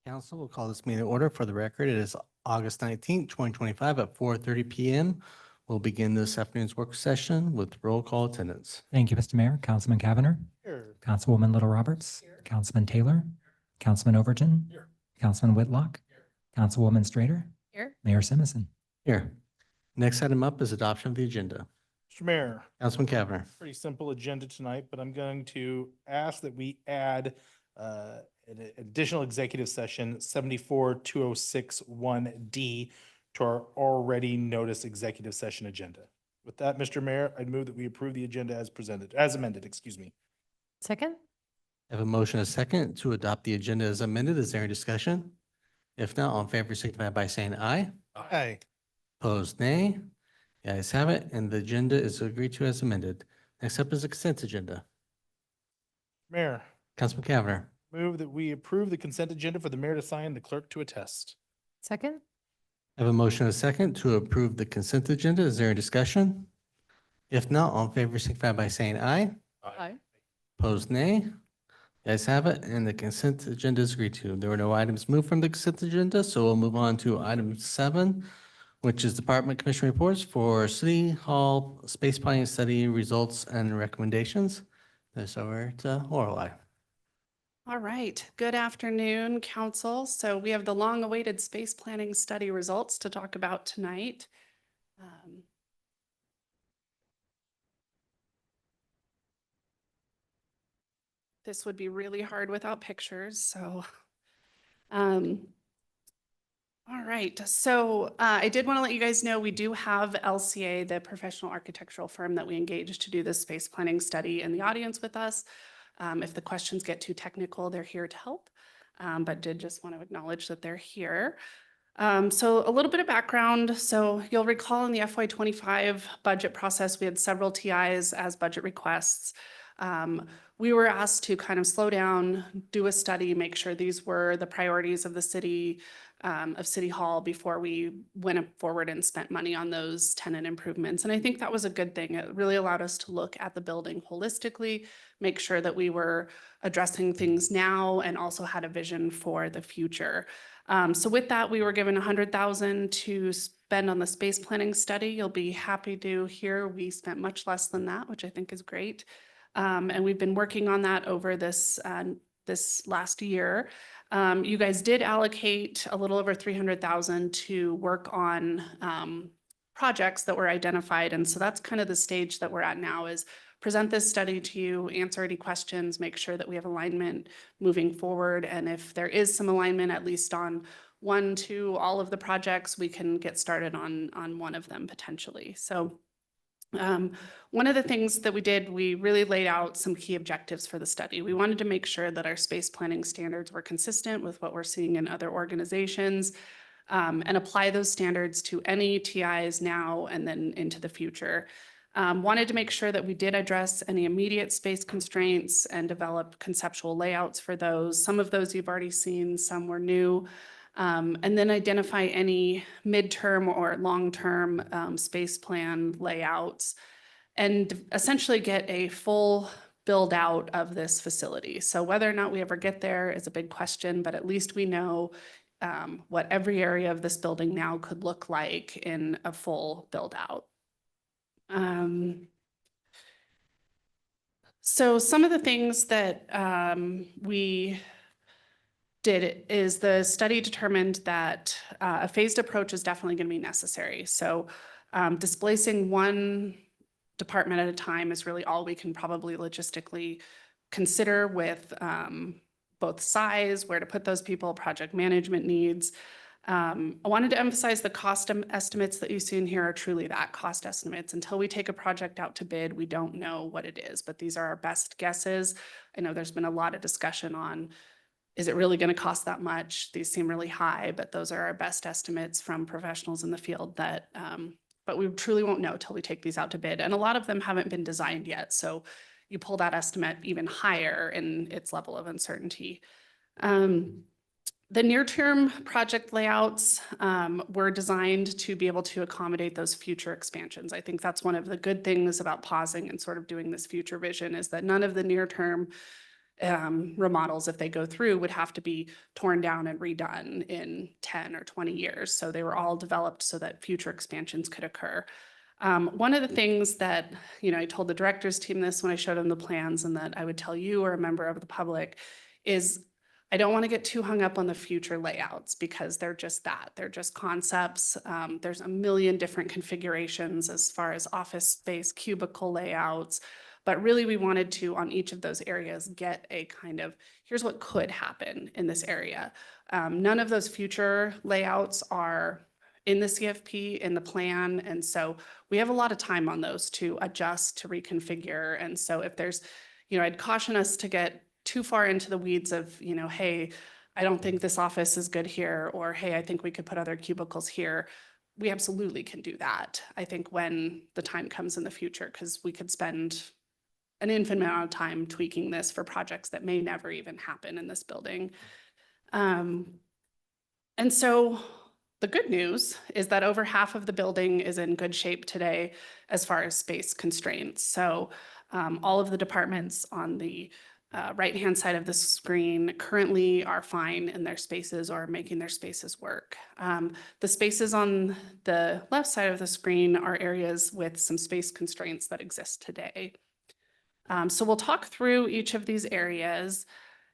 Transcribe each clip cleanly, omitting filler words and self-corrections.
Council will call this meeting to order. For the record, it is August 19th, 2025 at 4:30 PM. We'll begin this afternoon's work session with roll call attendance. Thank you, Mr. Mayor. Councilman Cavanagh. Here. Councilwoman Little Roberts. Councilman Taylor. Councilman Overton. Here. Councilman Whitlock. Councilwoman Strader. Here. Mayor Simison. Here. Next item up is adoption of the agenda. Mr. Mayor, Councilman Cavanagh. pretty simple agenda tonight, but I'm going to ask that we add an additional executive session 74-2061D to our already noticed executive session agenda. With that, Mr. Mayor, I'd move that we approve the agenda as presented, as amended, excuse me. Second? I have a motion, a second, to adopt the agenda as amended. Is there any discussion? If not, all in favor signify by saying aye. Aye. Opposed, nay. The ayes have it, and the agenda is agreed to as amended. Next up is the consent agenda. Mayor, Councilman Cavanagh. move that we approve the consent agenda for the mayor to sign, the clerk to attest. Second? I have a motion, and a second, to approve the consent agenda. Is there a discussion? If not, all in favor signify by saying aye. Aye. Opposed, nay. The ayes have it, and the consent agenda is agreed to. There were no items moved from the consent agenda, so we'll move on to item 7, which is Department Commission reports for City Hall Space Planning Study results and recommendations. This over to Lorelei. All right, good afternoon, council. So we have the long-awaited space planning study results to talk about tonight. This would be really hard without pictures, so. All right, so I did want to let you guys know we do have LCA, the professional architectural firm that we engaged to do this space planning study, in the audience with us. If the questions get too technical, they're here to help, but did just want to acknowledge that they're here. So a little bit of background. So you'll recall in the FY25 budget process, we had several TIs as budget requests. We were asked to kind of slow down, do a study, make sure these were the priorities of the city, of City Hall before we went forward and spent money on those tenant improvements. And I think that was a good thing. It really allowed us to look at the building holistically, make sure that we were addressing things now and also had a vision for the future. So with that, we were given $100,000 to spend on the space planning study. You'll be happy to hear we spent much less than that, which I think is great. And we've been working on that over this last year. You guys did allocate a little over $300,000 to work on projects that were identified. And so that's kind of the stage that we're at now, is present this study to you, answer any questions, make sure that we have alignment moving forward. And if there is some alignment, at least on 1, 2, all of the projects, we can get started on one of them potentially. So one of the things that we did, we really laid out some key objectives for the study. We wanted to make sure that our space planning standards were consistent with what we're seeing in other organizations, and apply those standards to any TIs now and then into the future. Wanted to make sure that we did address any immediate space constraints and develop conceptual layouts for those. Some of those you've already seen, some were new. And then identify any midterm or long-term space plan layouts, and essentially get a full build out of this facility. So whether or not we ever get there is a big question, but at least we know what every area of this building now could look like in a full build out. So some of the things that we did is the study determined that a phased approach is definitely going to be necessary. So displacing one department at a time is really all we can probably logistically consider, with both size, where to put those people, project management needs. I wanted to emphasize the cost estimates that you see in here are truly that, cost estimates. Until we take a project out to bid, we don't know what it is, but these are our best guesses. I know there's been a lot of discussion on, is it really going to cost that much? These seem really high, but those are our best estimates from professionals in the field that, but we truly won't know till we take these out to bid. And a lot of them haven't been designed yet. So you pull that estimate even higher in its level of uncertainty. The near-term project layouts were designed to be able to accommodate those future expansions. I think that's one of the good things about pausing and sort of doing this future vision, is that none of the near-term remodels, if they go through, would have to be torn down and redone in 10 or 20 years. So they were all developed so that future expansions could occur. One of the things that, I told the directors team this when I showed them the plans, and that I would tell you or a member of the public, is I don't want to get too hung up on the future layouts, because they're just that. They're just concepts. There's a million different configurations as far as office space, cubicle layouts. But really, we wanted to, on each of those areas, get a kind of, here's what could happen in this area. None of those future layouts are in the CFP, in the plan. And so we have a lot of time on those to adjust, to reconfigure. And so if there's, I'd caution us to get too far into the weeds of, hey, I don't think this office is good here, or hey, I think we could put other cubicles here. We absolutely can do that, I think, when the time comes in the future, because we could spend an infinite amount of time tweaking this for projects that may never even happen in this building. And so the good news is that over half of the building is in good shape today as far as space constraints. So all of the departments on the right-hand side of the screen currently are fine in their spaces or making their spaces work. The spaces on the left side of the screen are areas with some space constraints that exist today. So we'll talk through each of these areas,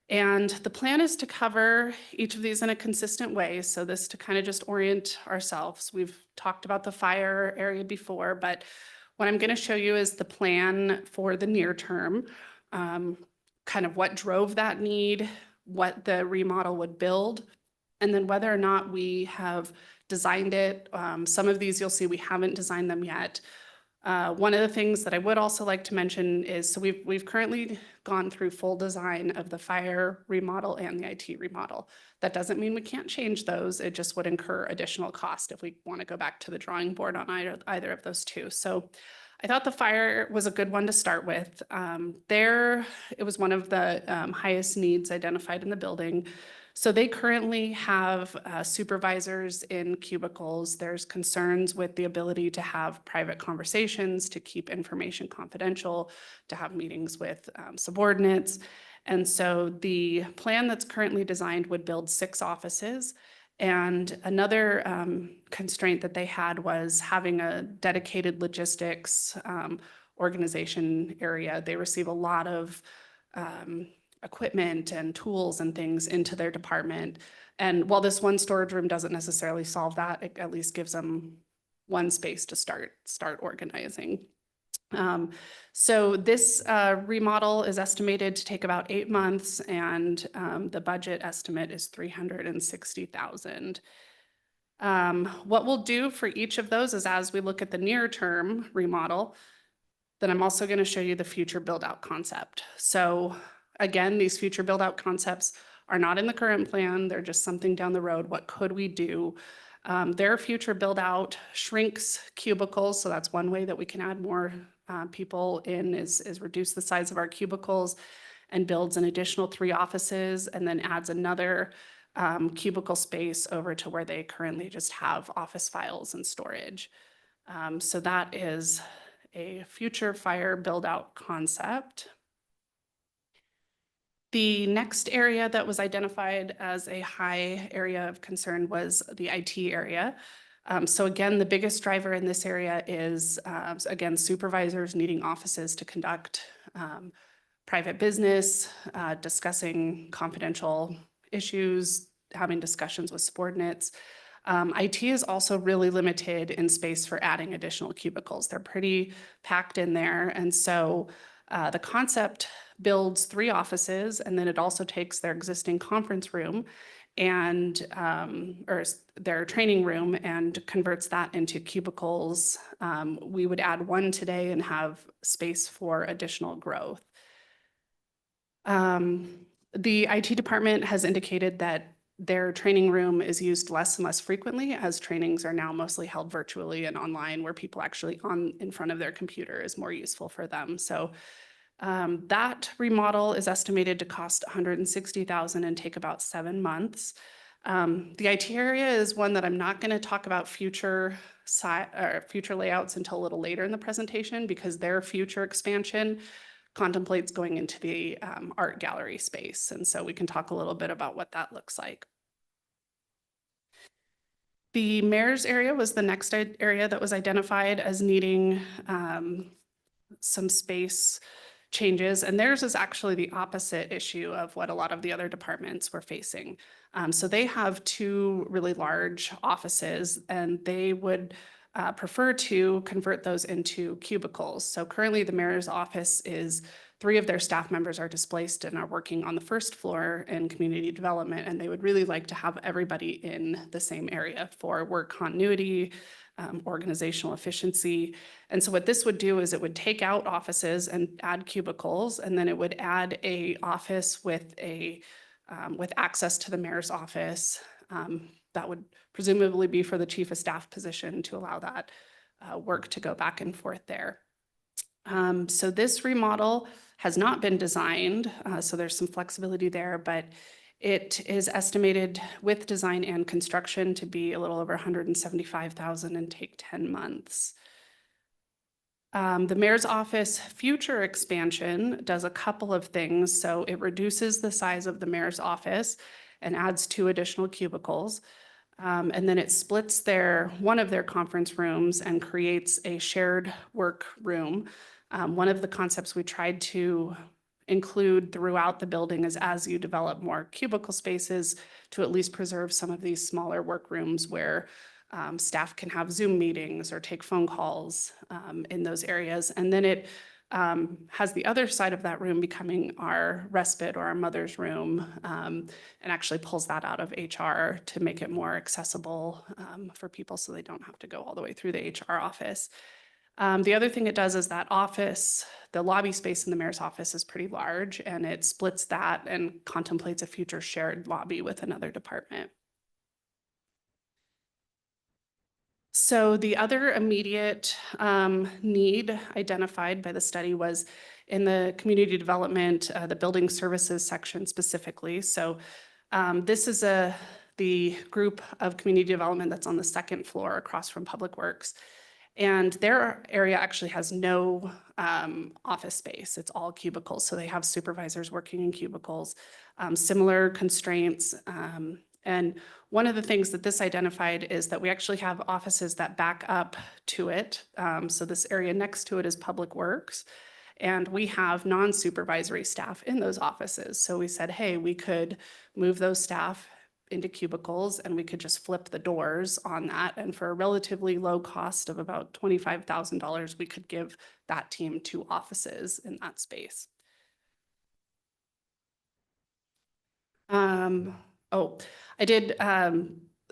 and the plan is to cover each of these in a consistent way. So this to kind of just orient ourselves. We've talked about the fire area before, but what I'm going to show you is the plan for the near term, kind of what drove that need, what the remodel would build, and then whether or not we have designed it. Some of these you'll see we haven't designed them yet. One of the things that I would also like to mention is, so we've currently gone through full design of the fire remodel and the IT remodel. That doesn't mean we can't change those. It just would incur additional cost if we want to go back to the drawing board on either of those two. So I thought the fire was a good one to start with. It was one of the highest needs identified in the building. So they currently have supervisors in cubicles. There's concerns with the ability to have private conversations, to keep information confidential, to have meetings with subordinates. And so the plan that's currently designed would build 6 offices. And another constraint that they had was having a dedicated logistics organization area. They receive a lot of equipment and tools and things into their department. And while this one storage room doesn't necessarily solve that, it at least gives them one space to start organizing. So this remodel is estimated to take about 8 months, and the budget estimate is $360,000. What we'll do for each of those is, as we look at the near term remodel, then I'm also going to show you the future build out concept. So again, these future build out concepts are not in the current plan. They're just something down the road. What could we do? Their future build out shrinks cubicles. So that's one way that we can add more people in, is reduce the size of our cubicles, and builds an additional 3 offices, and then adds another cubicle space over to where they currently just have office files and storage. So that is a future fire build out concept. The next area that was identified as a high area of concern was the IT area. So again, the biggest driver in this area is, again, supervisors needing offices to conduct private business, discussing confidential issues, having discussions with subordinates. IT is also really limited in space for adding additional cubicles. They're pretty packed in there. And so the concept builds 3 offices, and then it also takes their existing conference room and or their training room and converts that into cubicles. We would add 1 today and have space for additional growth. The IT department has indicated that their training room is used less and less frequently, as trainings are now mostly held virtually and online, where people actually in front of their computer is more useful for them. So that remodel is estimated to cost $160,000 and take about 7 months. The IT area is one that I'm not going to talk about future layouts until a little later in the presentation, because their future expansion contemplates going into the art gallery space. And so we can talk a little bit about what that looks like. The mayor's area was the next area that was identified as needing some space changes, and theirs is actually the opposite issue of what a lot of the other departments were facing. So they have two really large offices, and they would prefer to convert those into cubicles. So currently the mayor's office is 3 of their staff members are displaced and are working on the first floor in community development, and they would really like to have everybody in the same area for work continuity, organizational efficiency. And so what this would do is it would take out offices and add cubicles, and then it would add a office with access to the mayor's office. That would presumably be for the chief of staff position to allow that work to go back and forth there. So this remodel has not been designed, so there's some flexibility there, but it is estimated with design and construction to be a little over $175,000 and take 10 months. The mayor's office future expansion does a couple of things. So it reduces the size of the mayor's office and adds 2 additional cubicles. And then it splits one of their conference rooms and creates a shared work room. One of the concepts we tried to include throughout the building is as you develop more cubicle spaces to at least preserve some of these smaller work rooms where staff can have Zoom meetings or take phone calls in those areas. And then it has the other side of that room becoming our respite or our mother's room, and actually pulls that out of HR to make it more accessible for people so they don't have to go all the way through the HR office. The other thing it does is that office, the lobby space in the mayor's office is pretty large, and it splits that and contemplates a future shared lobby with another department. So the other immediate need identified by the study was in the community development, the building services section specifically. So this is the group of community development that's on the 2nd floor across from Public Works. And their area actually has no office space. It's all cubicles. So they have supervisors working in cubicles, similar constraints. And one of the things that this identified is that we actually have offices that back up to it. So this area next to it is Public Works, and we have non-supervisory staff in those offices. So we said, hey, we could move those staff into cubicles and we could just flip the doors on that. And for a relatively low cost of about $25,000, we could give that team 2 offices in that space. I did,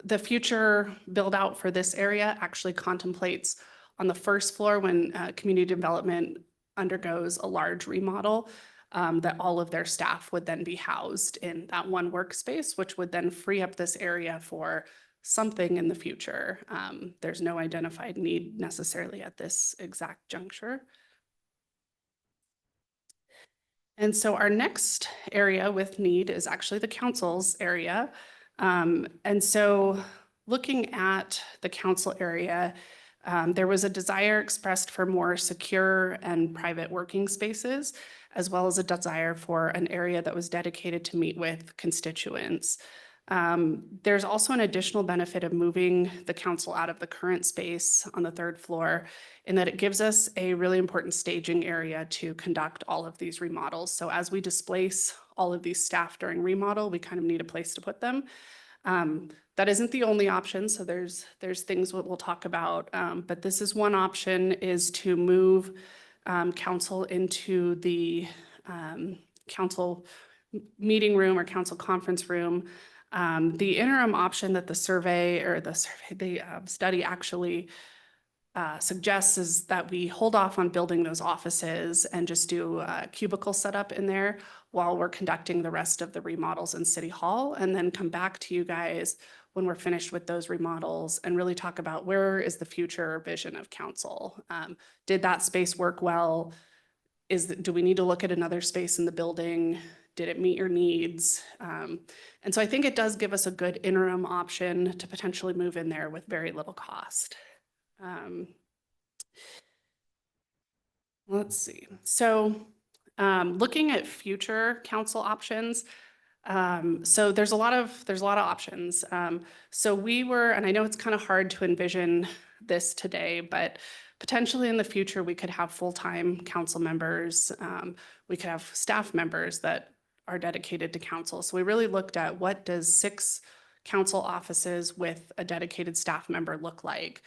the future build out for this area actually contemplates on the 1st floor when community development undergoes a large remodel, that all of their staff would then be housed in that one workspace, which would then free up this area for something in the future. There's no identified need necessarily at this exact juncture. And so our next area with need is actually the council's area. And so looking at the council area, there was a desire expressed for more secure and private working spaces, as well as a desire for an area that was dedicated to meet with constituents. There's also an additional benefit of moving the council out of the current space on the 3rd floor in that it gives us a really important staging area to conduct all of these remodels. So as we displace all of these staff during remodel, we kind of need a place to put them. That isn't the only option. So there's things that we'll talk about, but this is one option, is to move council into the council meeting room or council conference room. The interim option that the study actually suggests is that we hold off on building those offices and just do a cubicle setup in there while we're conducting the rest of the remodels in City Hall, and then come back to you guys when we're finished with those remodels and really talk about where is the future vision of council. Did that space work well? Do we need to look at another space in the building? Did it meet your needs? And so I think it does give us a good interim option to potentially move in there with very little cost. Let's see. So Looking at future council options, so there's a lot of options. So we were, and I know it's kind of hard to envision this today, but potentially in the future, we could have full-time council members. We could have staff members that are dedicated to council. So we really looked at what does 6 council offices with a dedicated staff member look like?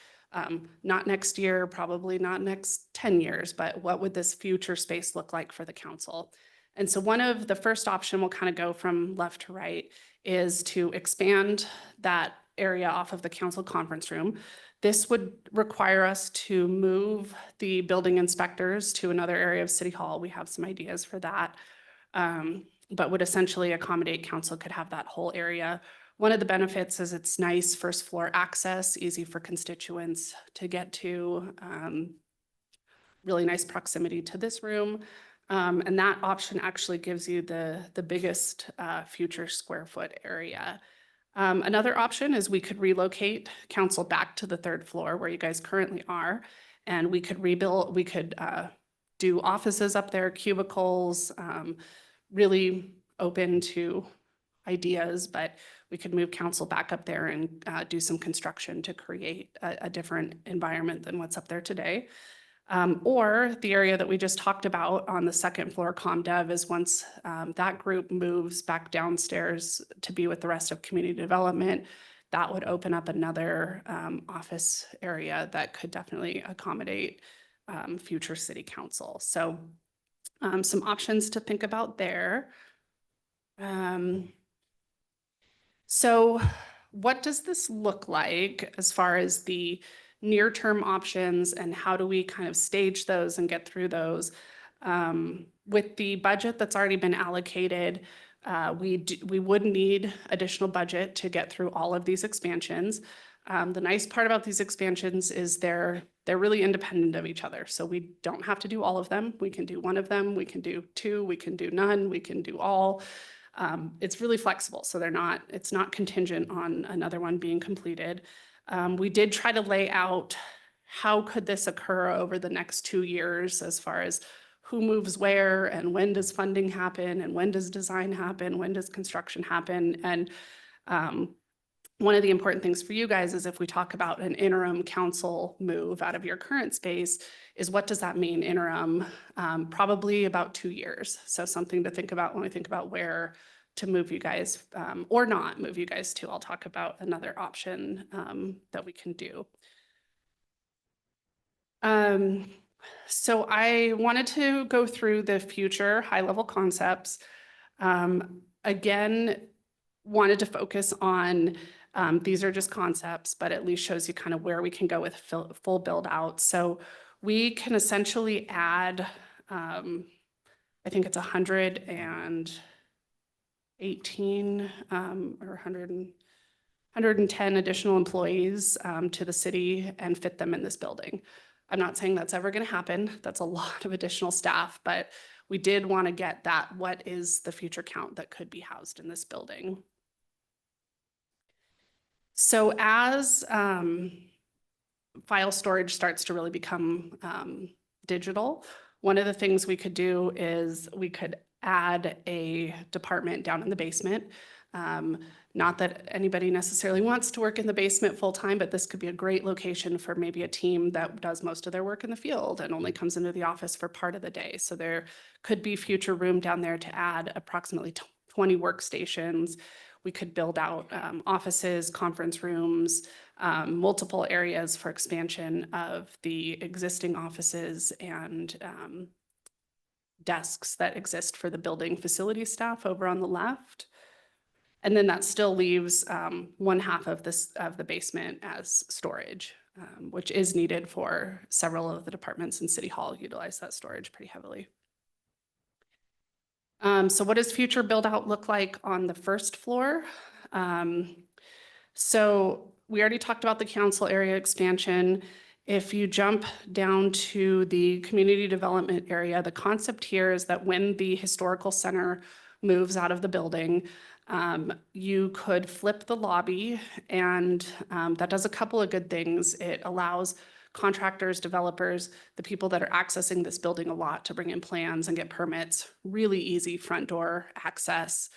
Not next year, probably not next 10 years, but what would this future space look like for the council? And so one of the first option, we'll kind of go from left to right, is to expand that area off of the council conference room. This would require us to move the building inspectors to another area of City Hall. We have some ideas for that, but would essentially accommodate council could have that whole area. One of the benefits is it's nice first floor access, easy for constituents to get to, really nice proximity to this room. And that option actually gives you the biggest future square foot area. Another option is we could relocate council back to the 3rd floor where you guys currently are, and we could rebuild, we could do offices up there, cubicles, really open to ideas, but we could move council back up there and do some construction to create a different environment than what's up there today. Or the area that we just talked about on the 2nd floor ComDev is once that group moves back downstairs to be with the rest of community development, that would open up another office area that could definitely accommodate future city council. So some options to think about there. So what does this look like as far as the near-term options, and how do we kind of stage those and get through those? With the budget that's already been allocated, we would need additional budget to get through all of these expansions. The nice part about these expansions is they're really independent of each other. So we don't have to do all of them. We can do one of them, we can do 2, we can do none, we can do all. It's really flexible. So it's not contingent on another one being completed. We did try to lay out how could this occur over the next 2 years as far as who moves where and when does funding happen and when does design happen, when does construction happen. And one of the important things for you guys is if we talk about an interim council move out of your current space, is what does that mean interim? Probably about 2 years. So something to think about when we think about where to move you guys or not move you guys to. I'll talk about another option that we can do. So I wanted to go through the future high-level concepts. Again, wanted to focus on these are just concepts, but at least shows you kind of where we can go with full build out. So we can essentially add, I think it's 118 or 110 additional employees to the city and fit them in this building. I'm not saying that's ever going to happen. That's a lot of additional staff, but we did want to get that. What is the future count that could be housed in this building? So as file storage starts to really become digital, one of the things we could do is we could add a department down in the basement. Not that anybody necessarily wants to work in the basement full time, but this could be a great location for maybe a team that does most of their work in the field and only comes into the office for part of the day. So there could be future room down there to add approximately 20 workstations. We could build out offices, conference rooms, multiple areas for expansion of the existing offices and desks that exist for the building facility staff over on the left. And then that still leaves 1/2 of the basement as storage, which is needed for several of the departments in City Hall utilize that storage pretty heavily. So what does future build out look like on the 1st floor? So we already talked about the council area expansion. If you jump down to the community development area, the concept here is that when the historical center moves out of the building, you could flip the lobby, and that does a couple of good things. It allows contractors, developers, the people that are accessing this building a lot to bring in plans and get permits, really easy front door access.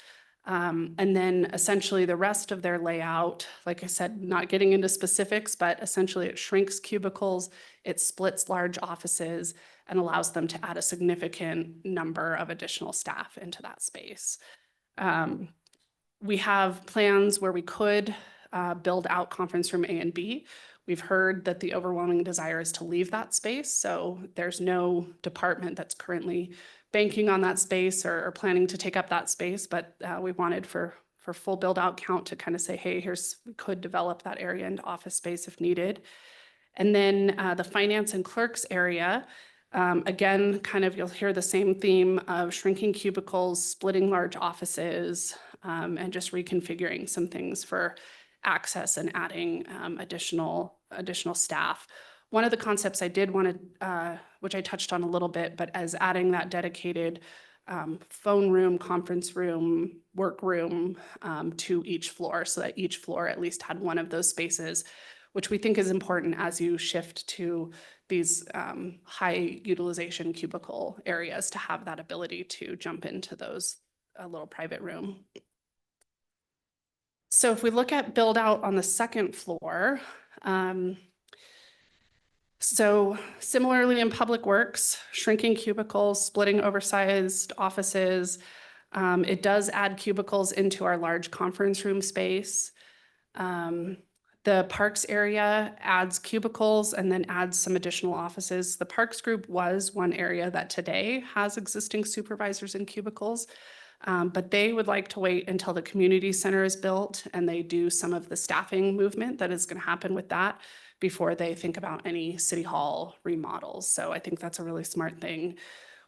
And then essentially the rest of their layout, like I said, not getting into specifics, but essentially it shrinks cubicles, it splits large offices, and allows them to add a significant number of additional staff into that space. We have plans where we could build out conference room A and B. We've heard that the overwhelming desire is to leave that space, so there's no department that's currently banking on that space or planning to take up that space, but we wanted for full build out count to kind of say, hey, we could develop that area into office space if needed. And then the finance and clerks area, again, kind of you'll hear the same theme of shrinking cubicles, splitting large offices, and just reconfiguring some things for access and adding additional staff. One of the concepts I did want to, which I touched on a little bit, but as adding that dedicated phone room, conference room, work room to each floor, so that each floor at least had one of those spaces, which we think is important as you shift to these high utilization cubicle areas to have that ability to jump into those a little private room. So if we look at build out on the second floor, so similarly in public works, shrinking cubicles, splitting oversized offices, it does add cubicles into our large conference room space. The parks area adds cubicles and then adds some additional offices. The parks group was one area that today has existing supervisors in cubicles, but they would like to wait until the community center is built and they do some of the staffing movement that is going to happen with that before they think about any city hall remodels. So I think that's a really smart thing.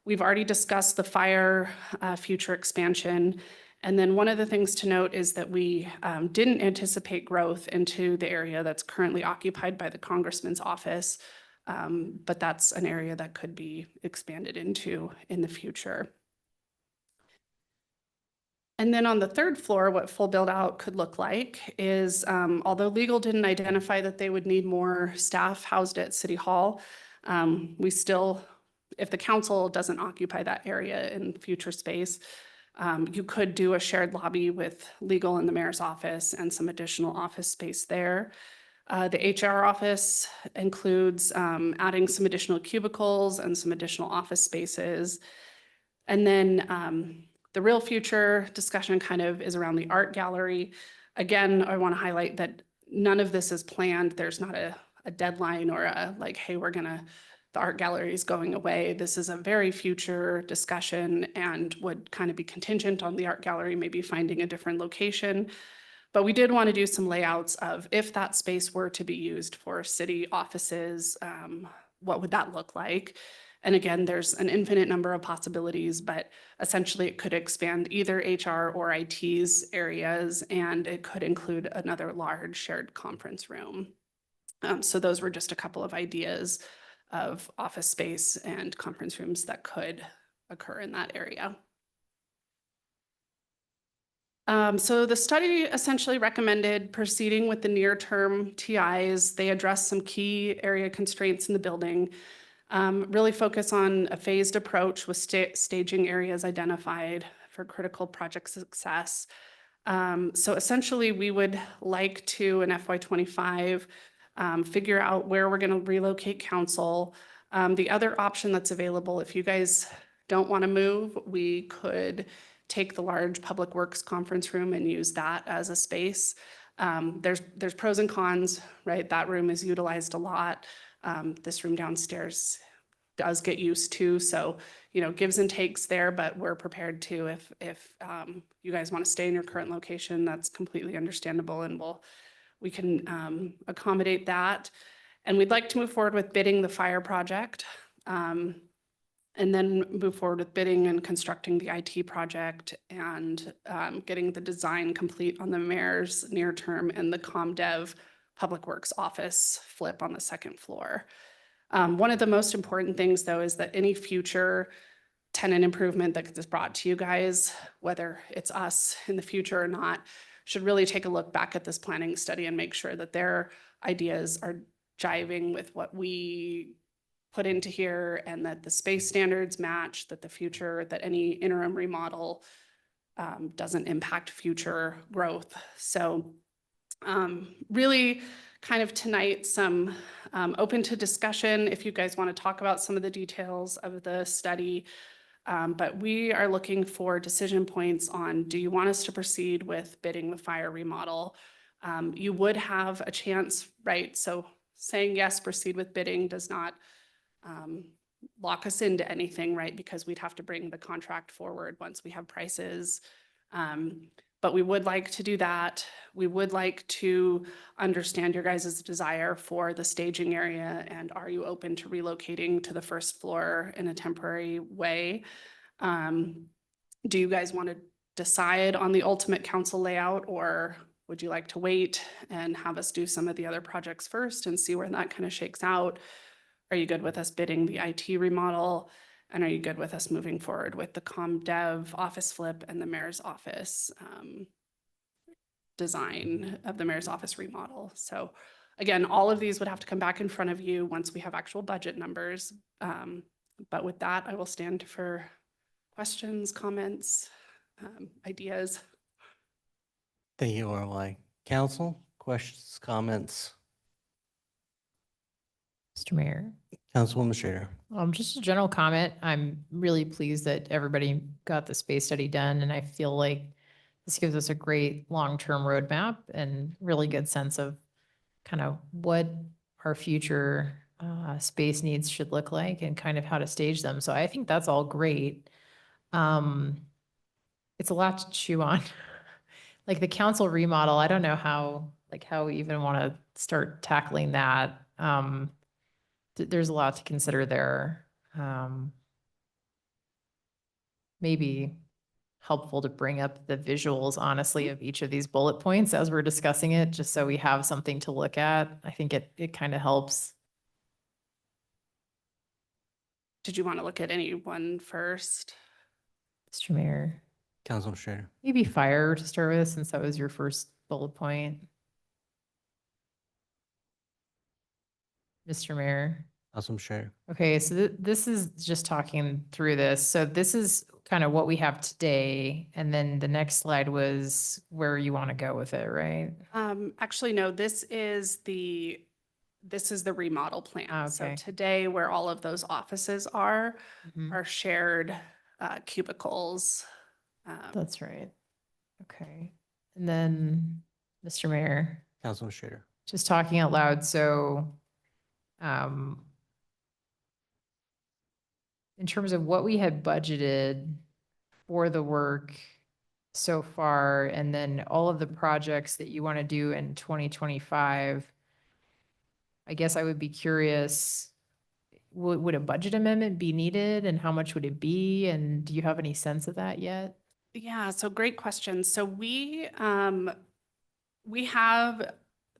We've already discussed the fire future expansion. And then one of the things to note is that we didn't anticipate growth into the area that's currently occupied by the congressman's office, but that's an area that could be expanded into in the future. And then on the third floor, what full build out could look like is, although legal didn't identify that they would need more staff housed at City Hall, we still, if the council doesn't occupy that area in future space, you could do a shared lobby with legal in the mayor's office and some additional office space there. The HR office includes adding some additional cubicles and some additional office spaces. And then the real future discussion kind of is around the art gallery. Again, I want to highlight that none of this is planned. There's not a deadline or a like, hey, the art gallery is going away. This is a very future discussion and would kind of be contingent on the art gallery maybe finding a different location. But we did want to do some layouts of if that space were to be used for city offices, what would that look like? And again, there's an infinite number of possibilities, but essentially it could expand either HR or IT's areas, and it could include another large shared conference room. So those were just a couple of ideas of office space and conference rooms that could occur in that area. So the study essentially recommended proceeding with the near-term TIs. They address some key area constraints in the building, really focus on a phased approach with staging areas identified for critical project success. So essentially we would like to, in FY25, figure out where we're going to relocate council. The other option that's available, if you guys don't want to move, we could take the large public works conference room and use that as a space. There's pros and cons, right? That room is utilized a lot. This room downstairs does get used to, so gives and takes there, but we're prepared to if you guys want to stay in your current location, that's completely understandable, and we can accommodate that. And we'd like to move forward with bidding the fire project, and then move forward with bidding and constructing the IT project and getting the design complete on the mayor's near term and the ComDev Public Works office flip on the second floor. One of the most important things though is that any future tenant improvement that gets brought to you guys, whether it's us in the future or not, should really take a look back at this planning study and make sure that their ideas are jiving with what we put into here and that the space standards match, that that any interim remodel doesn't impact future growth. So really kind of tonight, some open to discussion if you guys want to talk about some of the details of the study. But we are looking for decision points on, do you want us to proceed with bidding the fire remodel? You would have a chance, right? So saying yes, proceed with bidding does not lock us into anything, right? Because we'd have to bring the contract forward once we have prices. But we would like to do that. We would like to understand your guys' desire for the staging area, and are you open to relocating to the first floor in a temporary way? Do you guys want to decide on the ultimate council layout, or would you like to wait and have us do some of the other projects first and see where that kind of shakes out? Are you good with us bidding the IT remodel? And are you good with us moving forward with the comm dev office flip and the mayor's office design of the mayor's office remodel? So again, all of these would have to come back in front of you once we have actual budget numbers. But with that, I will stand for questions, comments, ideas. Thank you, Lorelei. Council, questions, comments? Mr. Mayor, Councilwoman Schrader. just a general comment. I'm really pleased that everybody got the space study done, and I feel like this gives us a great long-term roadmap and really good sense of kind of what our future space needs should look like and kind of how to stage them. So I think that's all great. It's a lot to chew on. Like the council remodel, I don't know how we even want to start tackling that. There's a lot to consider there. Maybe helpful to bring up the visuals, honestly, of each of these bullet points as we're discussing it, just so we have something to look at. I think it kind of helps. Did you want to look at any one first? Mr. Mayor, Councilwoman Schrader. maybe fire to start with, since that was your first bullet point. Mr. Mayor. Councilwoman Schrader. Okay, so this is just talking through this. So this is kind of what we have today. And then the next slide was where you want to go with it, right? Actually, no, this is the remodel plan. So Okay. today, where all of those offices are Mhm. shared cubicles. That's right. Okay. And then, Mr. Mayor, Councilwoman Schrader. just talking out loud. So, in terms of what we had budgeted for the work so far, and then all of the projects that you want to do in 2025, I guess I would be curious, would a budget amendment be needed, and how much would it be? And do you have any sense of that yet? Yeah, so great question. So we have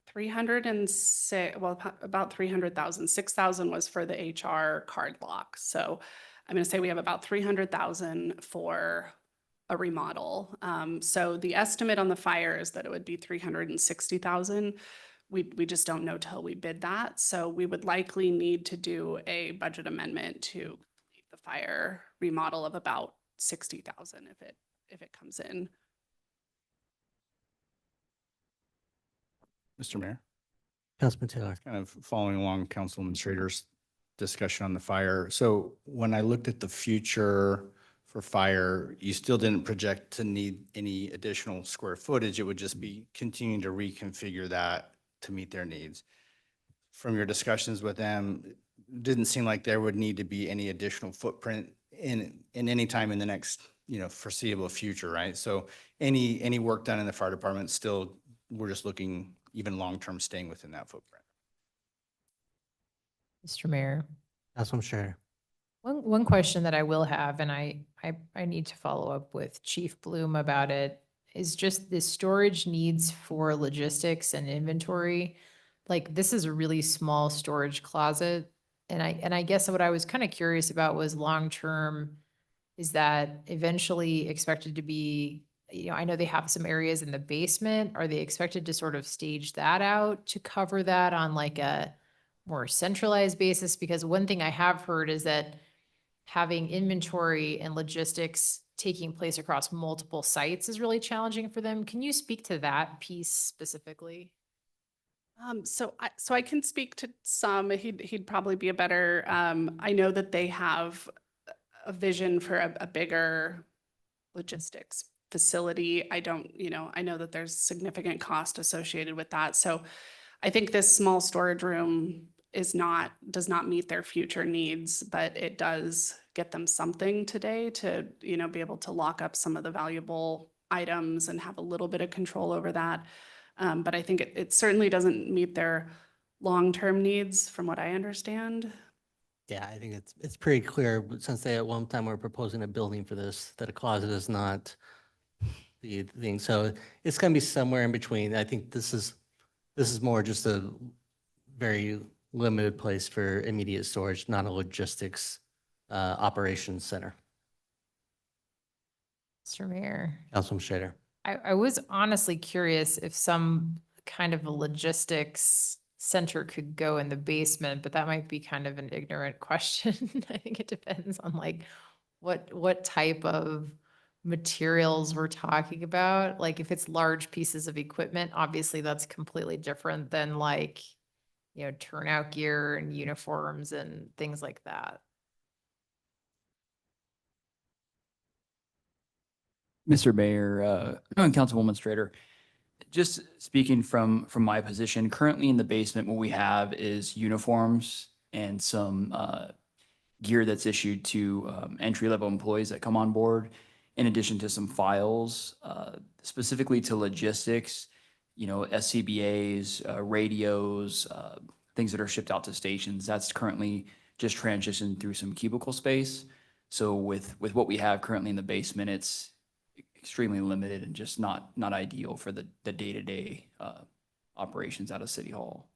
306, well, about 300,000. 6,000 was for the HR card lock. So I'm going to say we have about 300,000 for a remodel. So the estimate on the fire is that it would be 360,000. We just don't know till we bid that. So we would likely need to do a budget amendment to complete the fire remodel of about 60,000 if it comes in. Mr. Mayor, Councilman Taylor. kind of following along Councilman Schrader's discussion on the fire. So when I looked at the future for fire, you still didn't project to need any additional square footage. It would just be continuing to reconfigure that to meet their needs. From your discussions with them, it didn't seem like there would need to be any additional footprint in any time in the next, foreseeable future, right? So any work done in the fire department still, we're just looking even long-term staying within that footprint. Mr. Mayor, Councilwoman Schrader. one question that I will have, and I need to follow up with Chief Bloom about it, is just the storage needs for logistics and inventory. Like, this is a really small storage closet. And I guess what I was kind of curious about was long-term, is that eventually expected to be, I know they have some areas in the basement. Are they expected to sort of stage that out to cover that on like a more centralized basis? Because one thing I have heard is that having inventory and logistics taking place across multiple sites is really challenging for them. Can you speak to that piece specifically? So I can speak to some. He'd probably be a better. I know that they have a vision for a bigger logistics facility. I don't, I know that there's significant cost associated with that. So I think this small storage room does not meet their future needs, but it does get them something today to, be able to lock up some of the valuable items and have a little bit of control over that. But I think it certainly doesn't meet their long-term needs from what I understand. Yeah, I think it's pretty clear, but since they at one time were proposing a building for this, that a closet is not the thing. So it's gonna be somewhere in between. I think this is more just a very limited place for immediate storage, not a logistics operations center. Mr. Mayor, Councilman Schrader. I was honestly curious if some kind of a logistics center could go in the basement, but that might be kind of an ignorant question. I think it depends on like what type of materials we're talking about. Like if it's large pieces of equipment, obviously that's completely different than like, turnout gear and uniforms and things like that. Mr. Mayor, Councilwoman Strader, just speaking from my position, currently in the basement, what we have is uniforms and some gear that's issued to entry-level employees that come on board, in addition to some files specifically to logistics, SCBAs, radios, things that are shipped out to stations. That's currently just transitioned through some cubicle space. So with what we have currently in the basement, it's extremely limited and just not ideal for the day-to-day operations out of City Hall.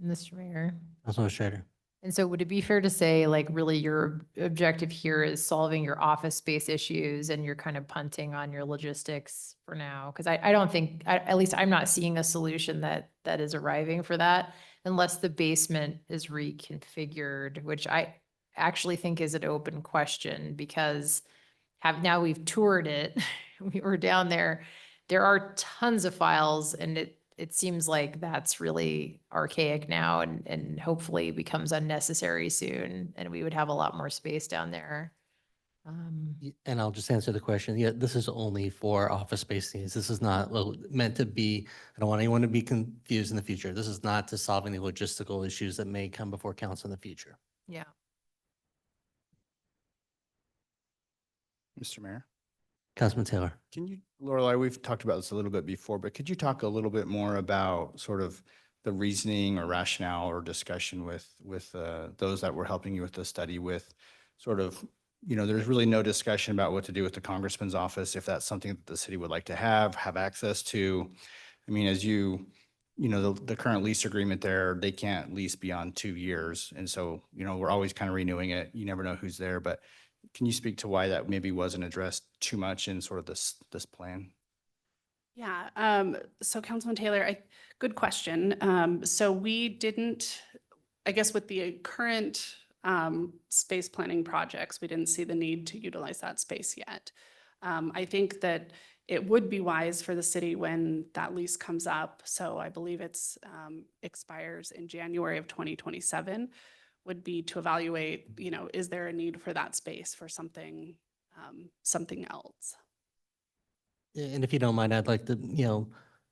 Mr. Mayor. Councilman Schrader. And so would it be fair to say, like, really your objective here is solving your office space issues and you're kind of punting on your logistics for now? Because I don't think, at least I'm not seeing a solution that is arriving for that unless the basement is reconfigured, which I actually think is an open question because now we've toured it. We were down there. There are tons of files and it seems like that's really archaic now and hopefully becomes unnecessary soon. And we would have a lot more space down there. And I'll just answer the question. Yeah, this is only for office space needs. This is not meant to be, I don't want anyone to be confused in the future. This is not to solve any logistical issues that may come before council in the future. Yeah. Mr. Mayor? Councilman Taylor. Can you, Lorelei, we've talked about this a little bit before, but could you talk a little bit more about sort of the reasoning or rationale or discussion with those that were helping you with the study with sort of, there's really no discussion about what to do with the congressman's office, if that's something that the city would like to have access to. I mean, as the current lease agreement there, they can't lease beyond 2 years. And so, we're always kind of renewing it. You never know who's there, but can you speak to why that maybe wasn't addressed too much in sort of this plan? Yeah. So Councilman Taylor, good question. So we didn't, I guess with the current space planning projects, we didn't see the need to utilize that space yet. I think that it would be wise for the city when that lease comes up. So I believe it's expires in January of 2027. Would be to evaluate, is there a need for that space for something else? And if you don't mind, I'd like to,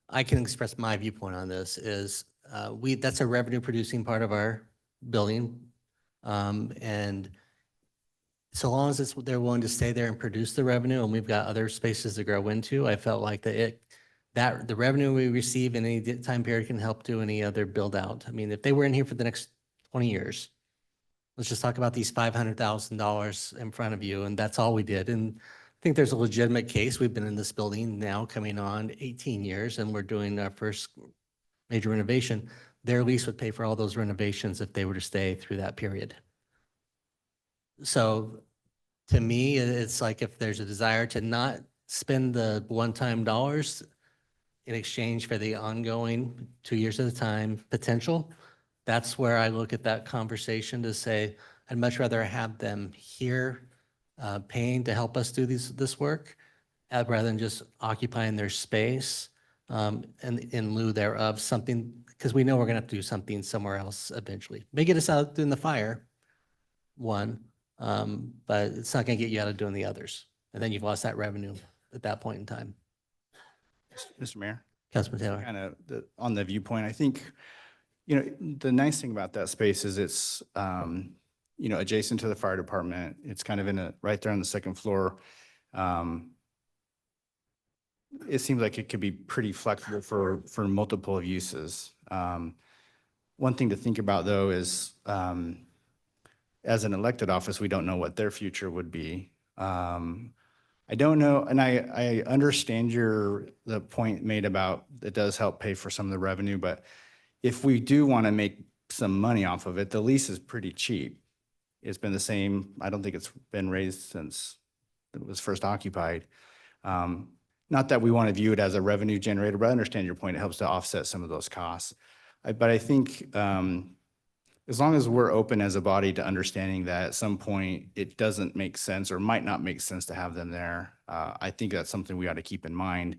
I can express my viewpoint on this is that's a revenue producing part of our building. And so long as they're willing to stay there and produce the revenue and we've got other spaces to grow into, I felt like that the revenue we receive in any time period can help do any other build out. I mean, if they were in here for the next 20 years, let's just talk about these $500,000 in front of you, and that's all we did. And I think there's a legitimate case. We've been in this building now coming on 18 years, and we're doing our first major renovation. Their lease would pay for all those renovations if they were to stay through that period. So to me, it's like if there's a desire to not spend the one-time dollars in exchange for the ongoing 2 years at a time potential, That's where I look at that conversation to say, I'd much rather have them here paying to help us do this work rather than just occupying their space and in lieu thereof something, because we know we're going to have to do something somewhere else eventually. May get us out doing the fire, one, but it's not going to get you out of doing the others. And then you've lost that revenue at that point in time. Mr. Mayor? Councilman Taylor. Kind of on the viewpoint, I think, you know, the nice thing about that space is it's, you know, adjacent to the fire department. It's kind of right there on the second floor. It seems like it could be pretty flexible for multiple uses. One thing to think about though is, as an elected office, we don't know what their future would be. I don't know, and I understand the point made about it does help pay for some of the revenue, but if we do want to make some money off of it, the lease is pretty cheap. It's been the same. I don't think it's been raised since it was first occupied. Not that we want to view it as a revenue generator, but I understand your point. It helps to offset some of those costs. But I think as long as we're open as a body to understanding that at some point it doesn't make sense or might not make sense to have them there, I think that's something we ought to keep in mind.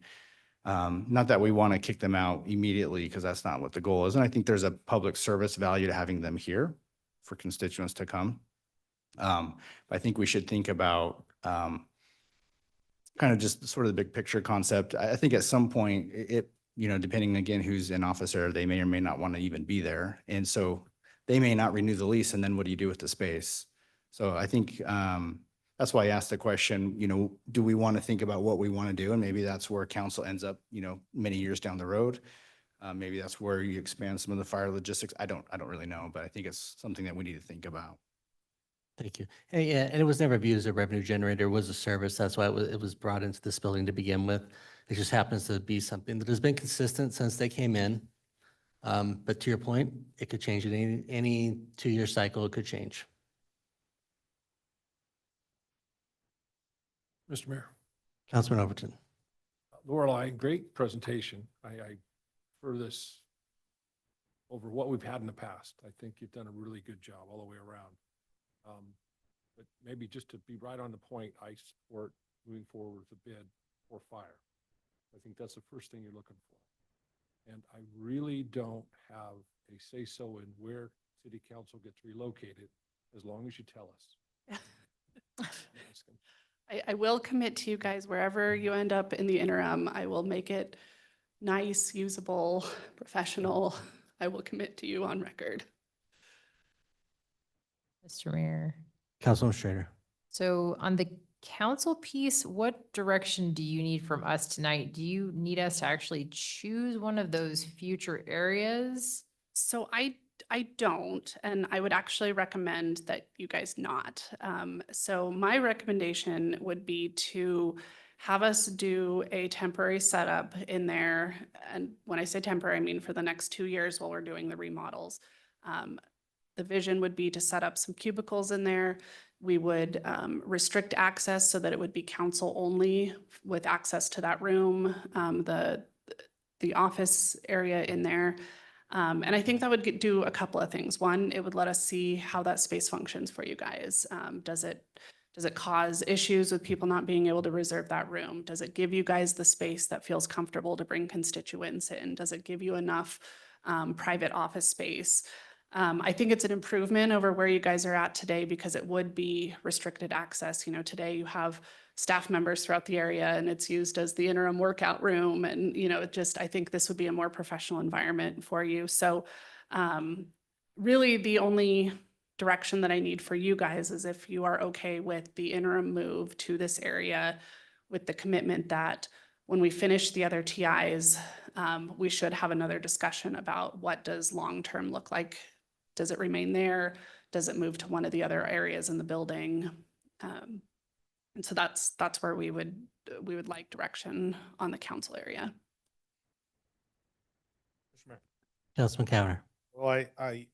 Not that we want to kick them out immediately because that's not what the goal is. And I think there's a public service value to having them here for constituents to come. I think we should think about kind of just sort of the big picture concept. I think at some point you know, depending again who's in office there, they may or may not want to even be there. And so they may not renew the lease, and then what do you do with the space? So I think that's why I asked the question, you know, do we want to think about what we want to do? And maybe that's where council ends up, you know, many years down the road. Maybe that's where you expand some of the fire logistics. I don't really know, but I think it's something that we need to think about. Thank you. And yeah, and it was never viewed as a revenue generator, it was a service. That's why it was brought into this building to begin with. It just happens to be something that has been consistent since they came in. But to your point, it could change in any 2-year cycle, it could change. Mr. Mayor, Councilman Overton. Lorelei, great presentation. I for this over what we've had in the past. I think you've done a really good job all the way around. But maybe just to be right on the point, I support moving forward with the bid for fire. I think that's the first thing you're looking for. And I really don't have a say-so in where city council gets relocated, as long as you tell us. I will commit to you guys, wherever you end up in the interim, I will make it nice, usable, professional. I will commit to you on record. Mr. Mayor. Councilman Schrader. So on the council piece, what direction do you need from us tonight? Do you need us to actually choose one of those future areas? So I don't, and I would actually recommend that you guys not. So my recommendation would be to have us do a temporary setup in there. And when I say temporary, I mean for the next 2 years while we're doing the remodels. The vision would be to set up some cubicles in there. We would restrict access so that it would be council only with access to that room, the office area in there. And I think that would do a couple of things. One, it would let us see how that space functions for you guys. Does it cause issues with people not being able to reserve that room? Does it give you guys the space that feels comfortable to bring constituents in? Does it give you enough private office space? I think it's an improvement over where you guys are at today because it would be restricted access. You know, today you have staff members throughout the area and it's used as the interim workout room. And, you know, I think this would be a more professional environment for you. So really the only direction that I need for you guys is if you are okay with the interim move to this area with the commitment that when we finish the other TIs, we should have another discussion about what does long-term look like. Does it remain there? Does it move to one of the other areas in the building? And so that's where we would like direction on the council area. Mr. Mayor. Councilman Cowner. Well, I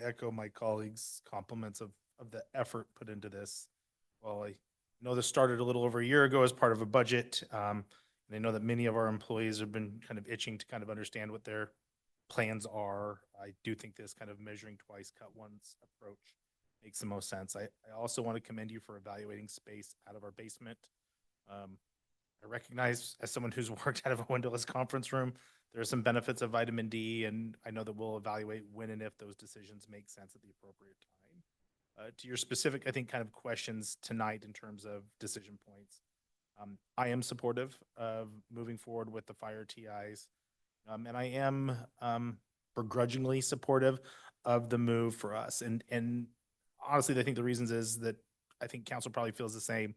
echo my colleagues' compliments of the effort put into this. Well, I know this started a little over a year ago as part of a budget. And I know that many of our employees have been kind of itching to kind of understand what their plans are. I do think this kind of measuring twice, cut once approach makes the most sense. I also want to commend you for evaluating space out of our basement. I recognize, as someone who's worked out of a windowless conference room, there are some benefits of vitamin D, and I know that we'll evaluate when and if those decisions make sense at the appropriate time. To your specific, I think, kind of questions tonight in terms of decision points, I am supportive of moving forward with the fire TIs, and I am begrudgingly supportive of the move for us. And honestly, I think the reasons is that I think council probably feels the same.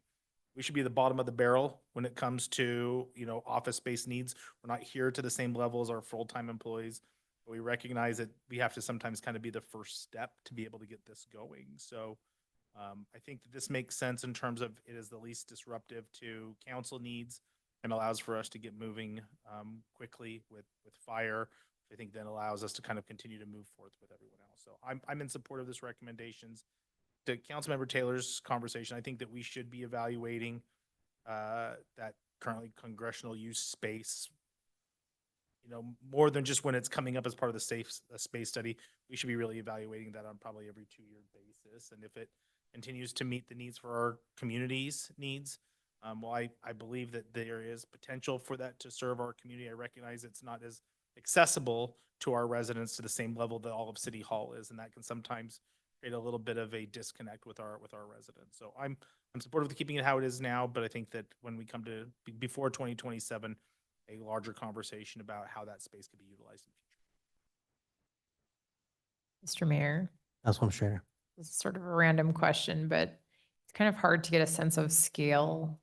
We should be the bottom of the barrel when it comes to, office space needs. We're not here to the same level as our full-time employees, but we recognize that we have to sometimes kind of be the first step to be able to get this going. So I think that this makes sense in terms of it is the least disruptive to council needs and allows for us to get moving quickly with fire. I think then allows us to kind of continue to move forth with everyone else. So I'm in support of this recommendations. To Councilmember Taylor's conversation, I think that we should be evaluating that currently congressional use space, more than just when it's coming up as part of the space study. We should be really evaluating that on probably every 2-year basis. And if it continues to meet the needs for our community's needs, well, I believe that there is potential for that to serve our community. I recognize it's not as accessible to our residents to the same level that all of City Hall is, and that can sometimes create a little bit of a disconnect with our residents. So I'm supportive of keeping it how it is now, but I think that when we come to before 2027, a larger conversation about how that space could be utilized in the future. Mr. Mayor, Councilwoman Schrader. this is sort of a random question, but it's kind of hard to get a sense of scale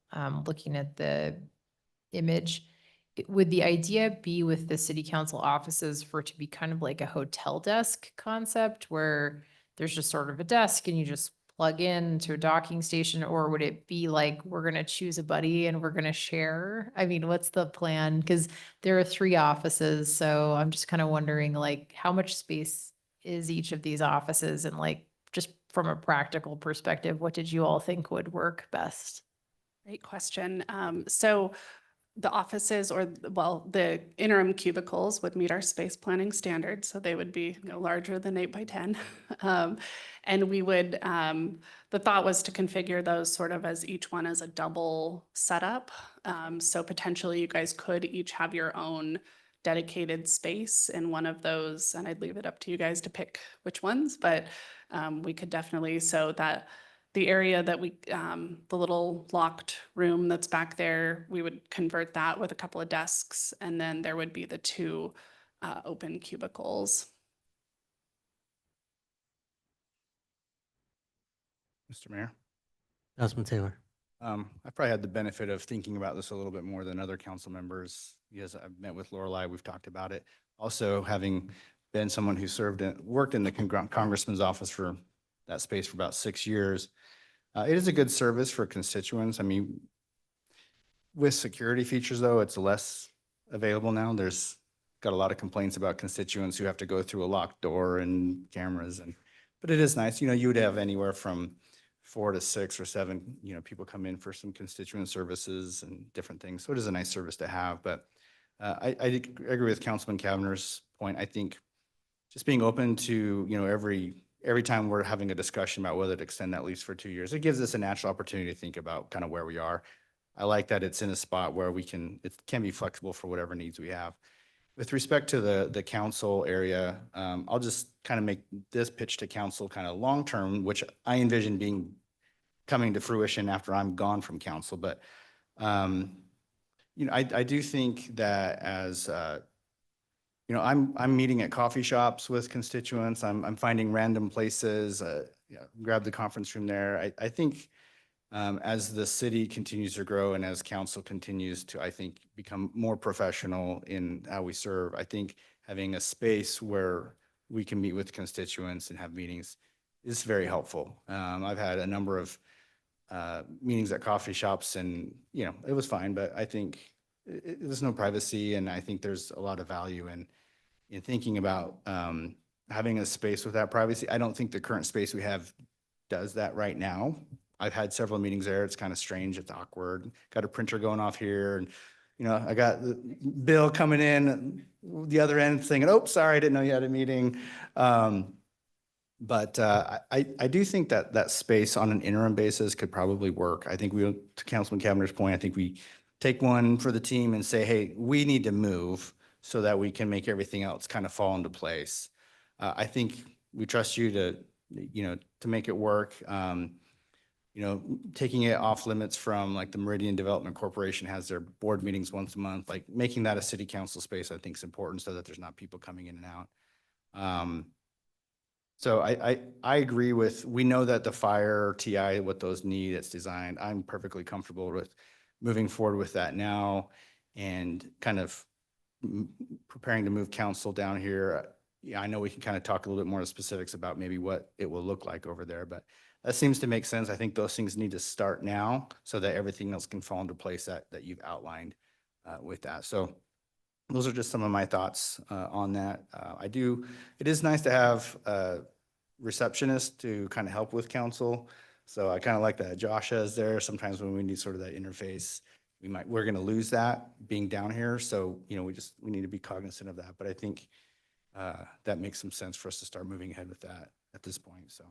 looking at the image. Would the idea be with the city council offices for it to be kind of like a hotel desk concept where there's just sort of a desk and you just plug in to a docking station? Or would it be like, we're going to choose a buddy and we're going to share? I mean, what's the plan? Because there are 3 offices. So I'm just kind of wondering, like, how much space is each of these offices? And like, just from a practical perspective, what did you all think would work best? Great question. So the offices the interim cubicles would meet our space planning standards. So they would be no larger than 8 by 10. And we would, the thought was to configure those sort of as each one as a double setup. So potentially you guys could each have your own dedicated space in one of those, and I'd leave it up to you guys to pick which ones, but we could definitely, so that the area that the little locked room that's back there, we would convert that with a couple of desks, and then there would be the 2 open cubicles. Mr. Mayor. Councilman Taylor. I probably had the benefit of thinking about this a little bit more than other council members. Yes, I've met with Lorelei, we've talked about it. Also, having been someone who worked in the congressman's office for that space for about 6 years, it is a good service for constituents. I mean, with security features though, it's less available now. There's got a lot of complaints about constituents who have to go through a locked door and cameras, but it is nice. You would have anywhere from 4 to 6 or 7, people come in for some constituent services and different things. So it is a nice service to have, but I agree with Councilman Kavanaugh's point. I think just being open to, every time we're having a discussion about whether to extend that lease for 2 years, it gives us a natural opportunity to think about kind of where we are. I like that it's in a spot where it can be flexible for whatever needs we have. With respect to the council area, I'll just kind of make this pitch to council kind of long-term, which I envision coming to fruition after I'm gone from council. But, I do think that as, I'm meeting at coffee shops with constituents. I'm finding random places, grab the conference room there. I think as the city continues to grow and as council continues to, I think, become more professional in how we serve, I think having a space where we can meet with constituents and have meetings is very helpful. I've had a number of meetings at coffee shops and, it was fine, but I think there's no privacy, and I think there's a lot of value in thinking about having a space without privacy. I don't think the current space we have does that right now. I've had several meetings there. It's kind of strange. It's awkward. Got a printer going off here, and I got Bill coming in the other end saying, oh, sorry, I didn't know you had a meeting. But I do think that that space on an interim basis could probably work. I think to Councilman Cavanag's point, I think we take one for the team and say, hey, we need to move so that we can make everything else kind of fall into place. I think we trust you to, to make it work. Taking it off limits from like the Meridian Development Corporation has their board meetings once a month, like making that a city council space, I think is important so that there's not people coming in and out. So I agree we know that the fire TI, what those need, it's designed. I'm perfectly comfortable with moving forward with that now and kind of preparing to move council down here. Yeah, I know we can kind of talk a little bit more specifics about maybe what it will look like over there, but that seems to make sense. I think those things need to start now so that everything else can fall into place that you've outlined with that. So those are just some of my thoughts on that. It is nice to have a receptionist to kind of help with council. So I kind of like that Joshua is there. Sometimes when we need sort of that interface, we're going to lose that being down here. So, we need to be cognizant of that. But I think that makes some sense for us to start moving ahead with that at this point. So.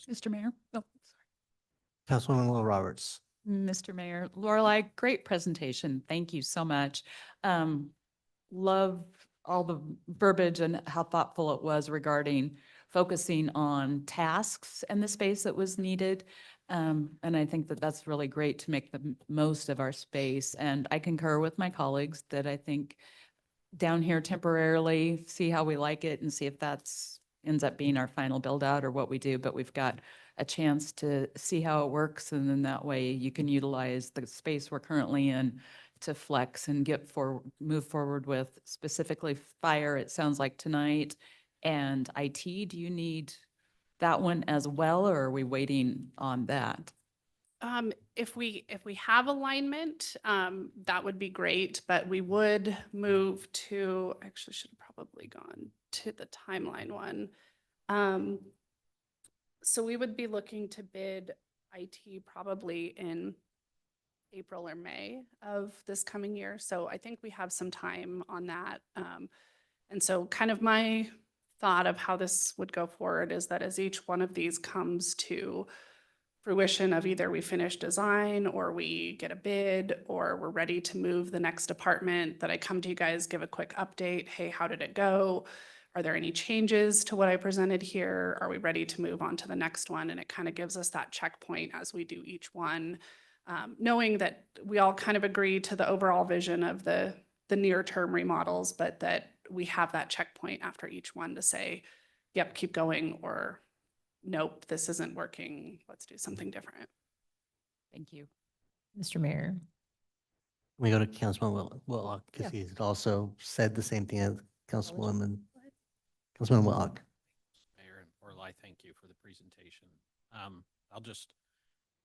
Mr. Mayor. Oh, Councilwoman Will Roberts. Mr. Mayor, Lorelei, great presentation. Thank you so much. Love all the verbiage and how thoughtful it was regarding focusing on tasks and the space that was needed. And I think that that's really great to make the most of our space. And I concur with my colleagues that I think down here temporarily, see how we like it and see if that's ends up being our final build out or what we do, but we've got a chance to see how it works. And then that way you can utilize the space we're currently in to flex and move forward with specifically fire, it sounds like tonight, and IT. Do you need that one as well, or are we waiting on that? If we have alignment, that would be great, but we would move to, actually should have probably gone to the timeline one. So we would be looking to bid IT probably in April or May of this coming year. So I think we have some time on that. And so kind of my thought of how this would go forward is that as each one of these comes to fruition of either we finish design or we get a bid or we're ready to move the next department, that I come to you guys, give a quick update. Hey, how did it go? Are there any changes to what I presented here? Are we ready to move on to the next one? And it kind of gives us that checkpoint as we do each one, knowing that we all kind of agree to the overall vision of the near-term remodels, but that we have that checkpoint after each one to say, yep, keep going, or nope, this isn't working. Let's do something different. Thank you. Mr. Mayor. We go to Councilman Whitlock because Yeah. he's also said the same thing as Councilman Whitlock. Mayor and Orlai, thank you for the presentation.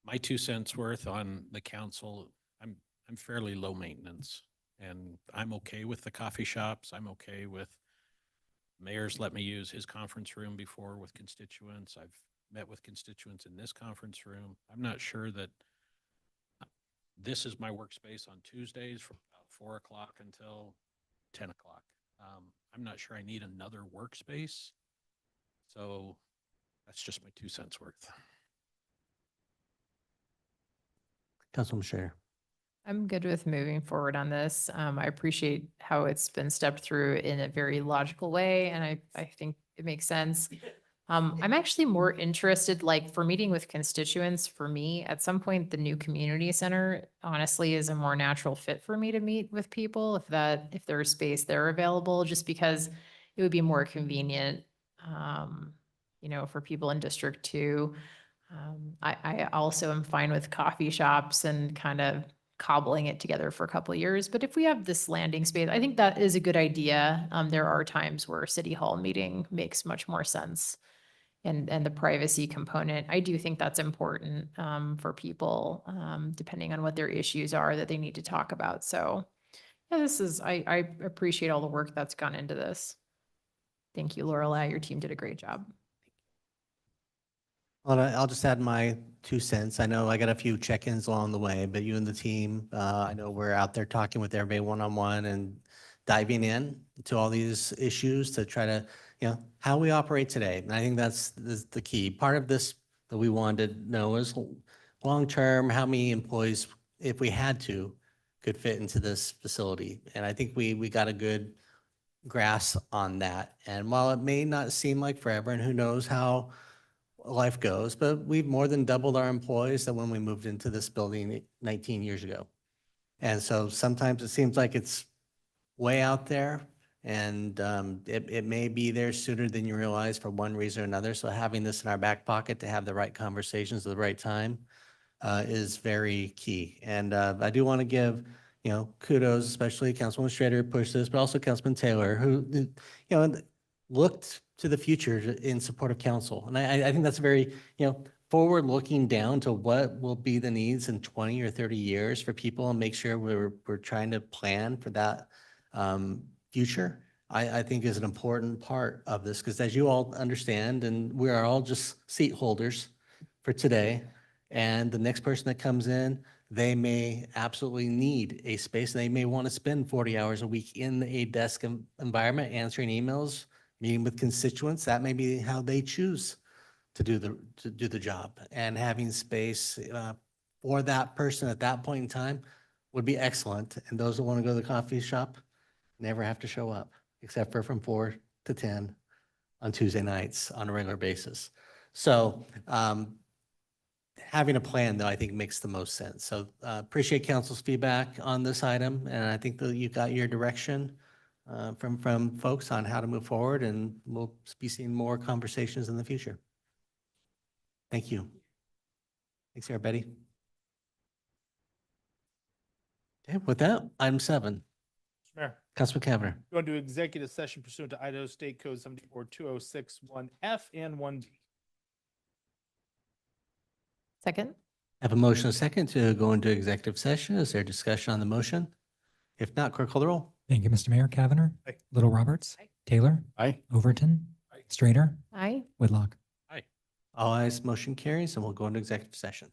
My 2 cents worth on the council. I'm fairly low maintenance, and I'm okay with the coffee shops. I'm okay with mayor's let me use his conference room before with constituents. I've met with constituents in this conference room. I'm not sure that this is my workspace on Tuesdays from about 4 o'clock until 10 o'clock. I'm not sure I need another workspace. So that's just my 2 cents worth. Councilman Schrader. I'm good with moving forward on this. I appreciate how it's been stepped through in a very logical way, and I think it makes sense. I'm actually more interested, like for meeting with constituents, for me, at some point, the new community center honestly is a more natural fit for me to meet with people if there's space there available, just because it would be more convenient, for people in District 2. I also am fine with coffee shops and kind of cobbling it together for a couple of years. But if we have this landing space, I think that is a good idea. There are times where City Hall meeting makes much more sense. And the privacy component, I do think that's important for people, depending on what their issues are that they need to talk about. So yeah, I appreciate all the work that's gone into this. Thank you, Lorelei. Your team did a great job. Well, I'll just add my 2 cents. I know I got a few check-ins along the way, but you and the team, I know we're out there talking with everybody one-on-one and diving in to all these issues to try to, how we operate today. And I think that's the key. Part of this that we wanted to know is long-term, how many employees, if we had to, could fit into this facility. And I think we got a good grasp on that. And while it may not seem like forever, and who knows how life goes, but we've more than doubled our employees than when we moved into this building 19 years ago. And so sometimes it seems like it's way out there, and it may be there sooner than you realize for one reason or another. So having this in our back pocket to have the right conversations at the right time is very key. And I do want to give, kudos, especially Councilwoman Strader who pushed this, but also Councilman Taylor, who, looked to the future in support of council. And I think that's very, forward-looking down to what will be the needs in 20 or 30 years for people, and make sure we're trying to plan for that future, I think is an important part of this, because as you all understand, and we are all just seat holders for today, and the next person that comes in, they may absolutely need a space. They may want to spend 40 hours a week in a desk environment, answering emails, meeting with constituents. That may be how they choose to do the job. And having space for that person at that point in time would be excellent. And those that want to go to the coffee shop never have to show up, except for from 4 to 10 on Tuesday nights on a regular basis. So having a plan, though, I think makes the most sense. So appreciate council's feedback on this item, and I think that you got your direction from folks on how to move forward, and we'll be seeing more conversations in the future. Thank you. Thanks, everybody. Okay, with that, item 7, Mr. Mayor, Councilman Cavanagh. going to executive session pursuant to Idaho State Code 742061F and 1B. Second? I have a motion and a second to go into executive session. Is there discussion on the motion? If not, clerk call the roll. Thank you, Mr. Mayor. Cavanagh. Aye. Little Roberts. Taylor. Aye. Overton. Aye. Strader. Aye. Whitlock. All ayes, motion carries, and we'll go into executive session.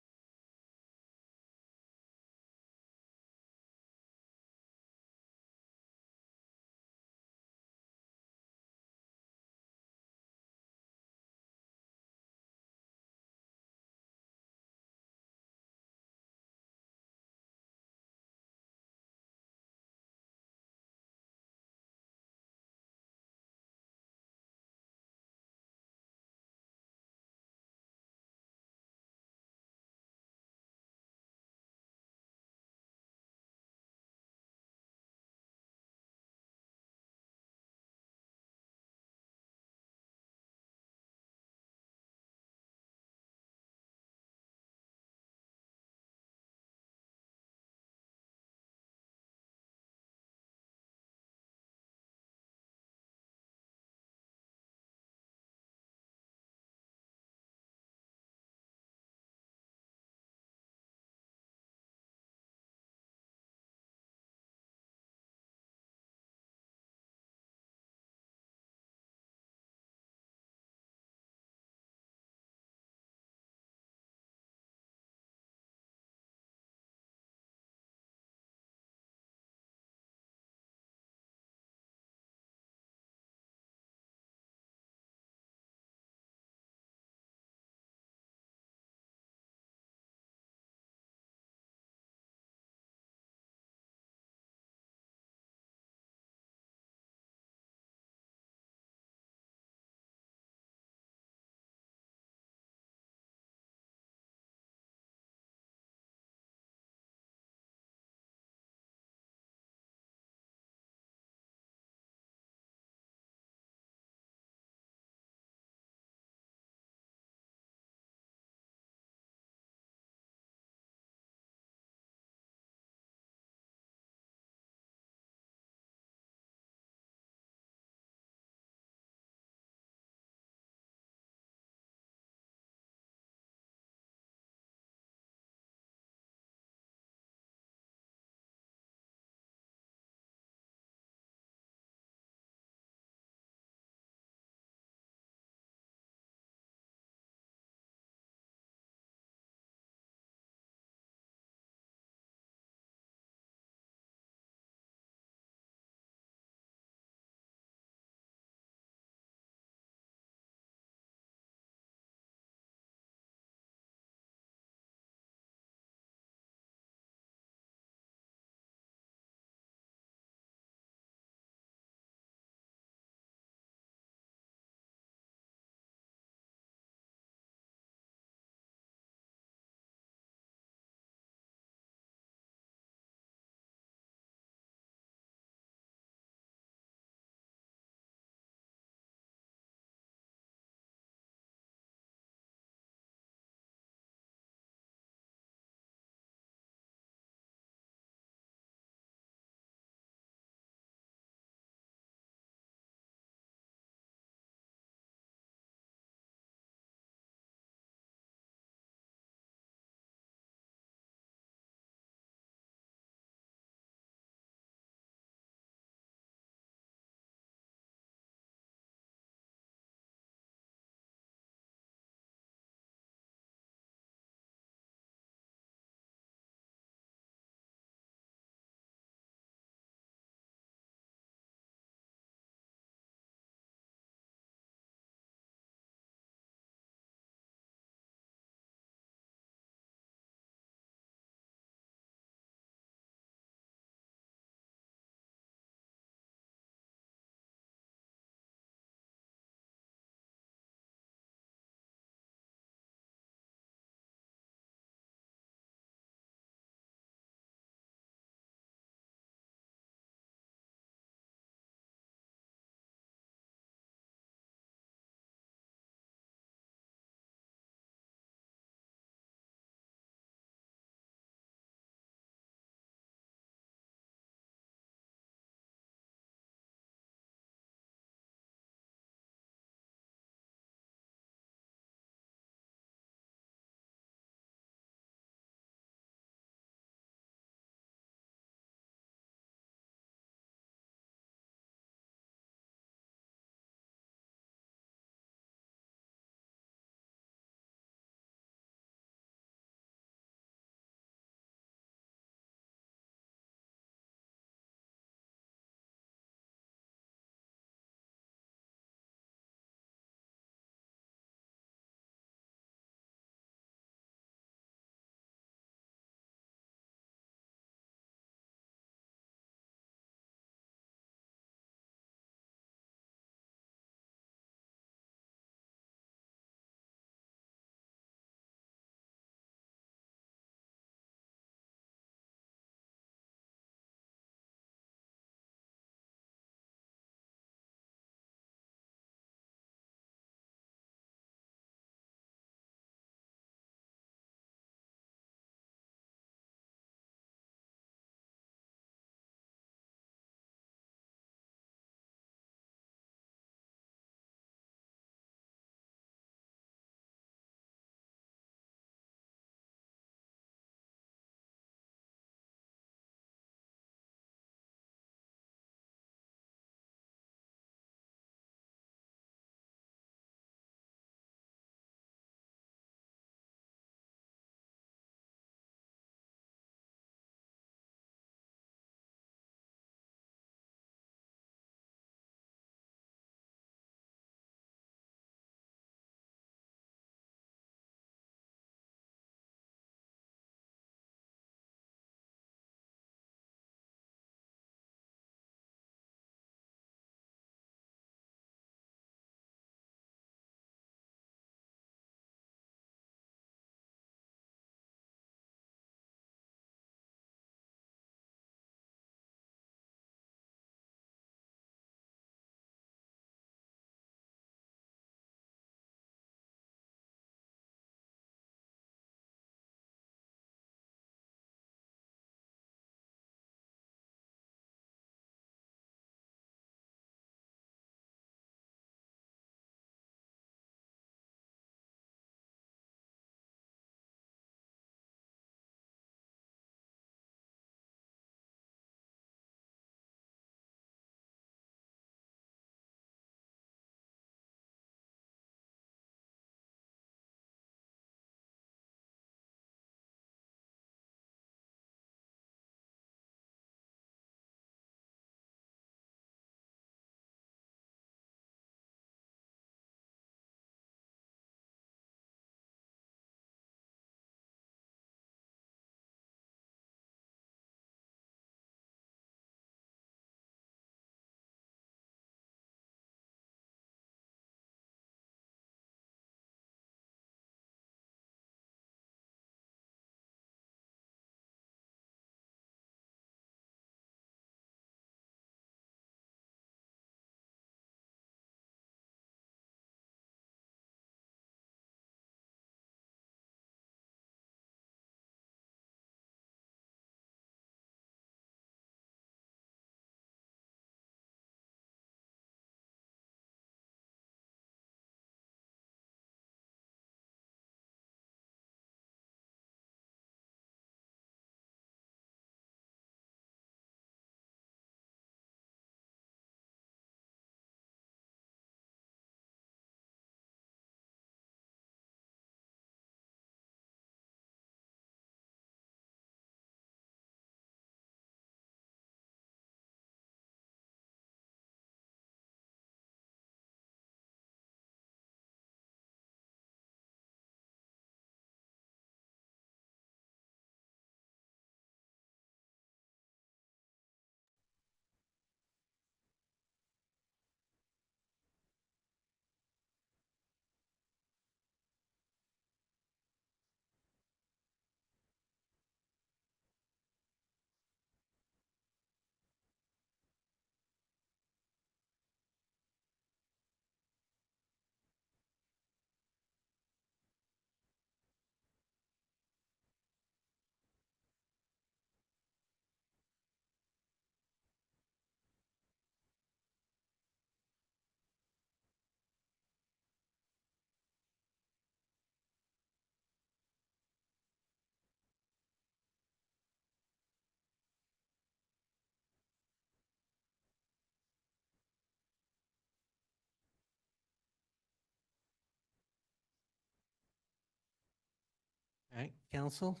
All right, council,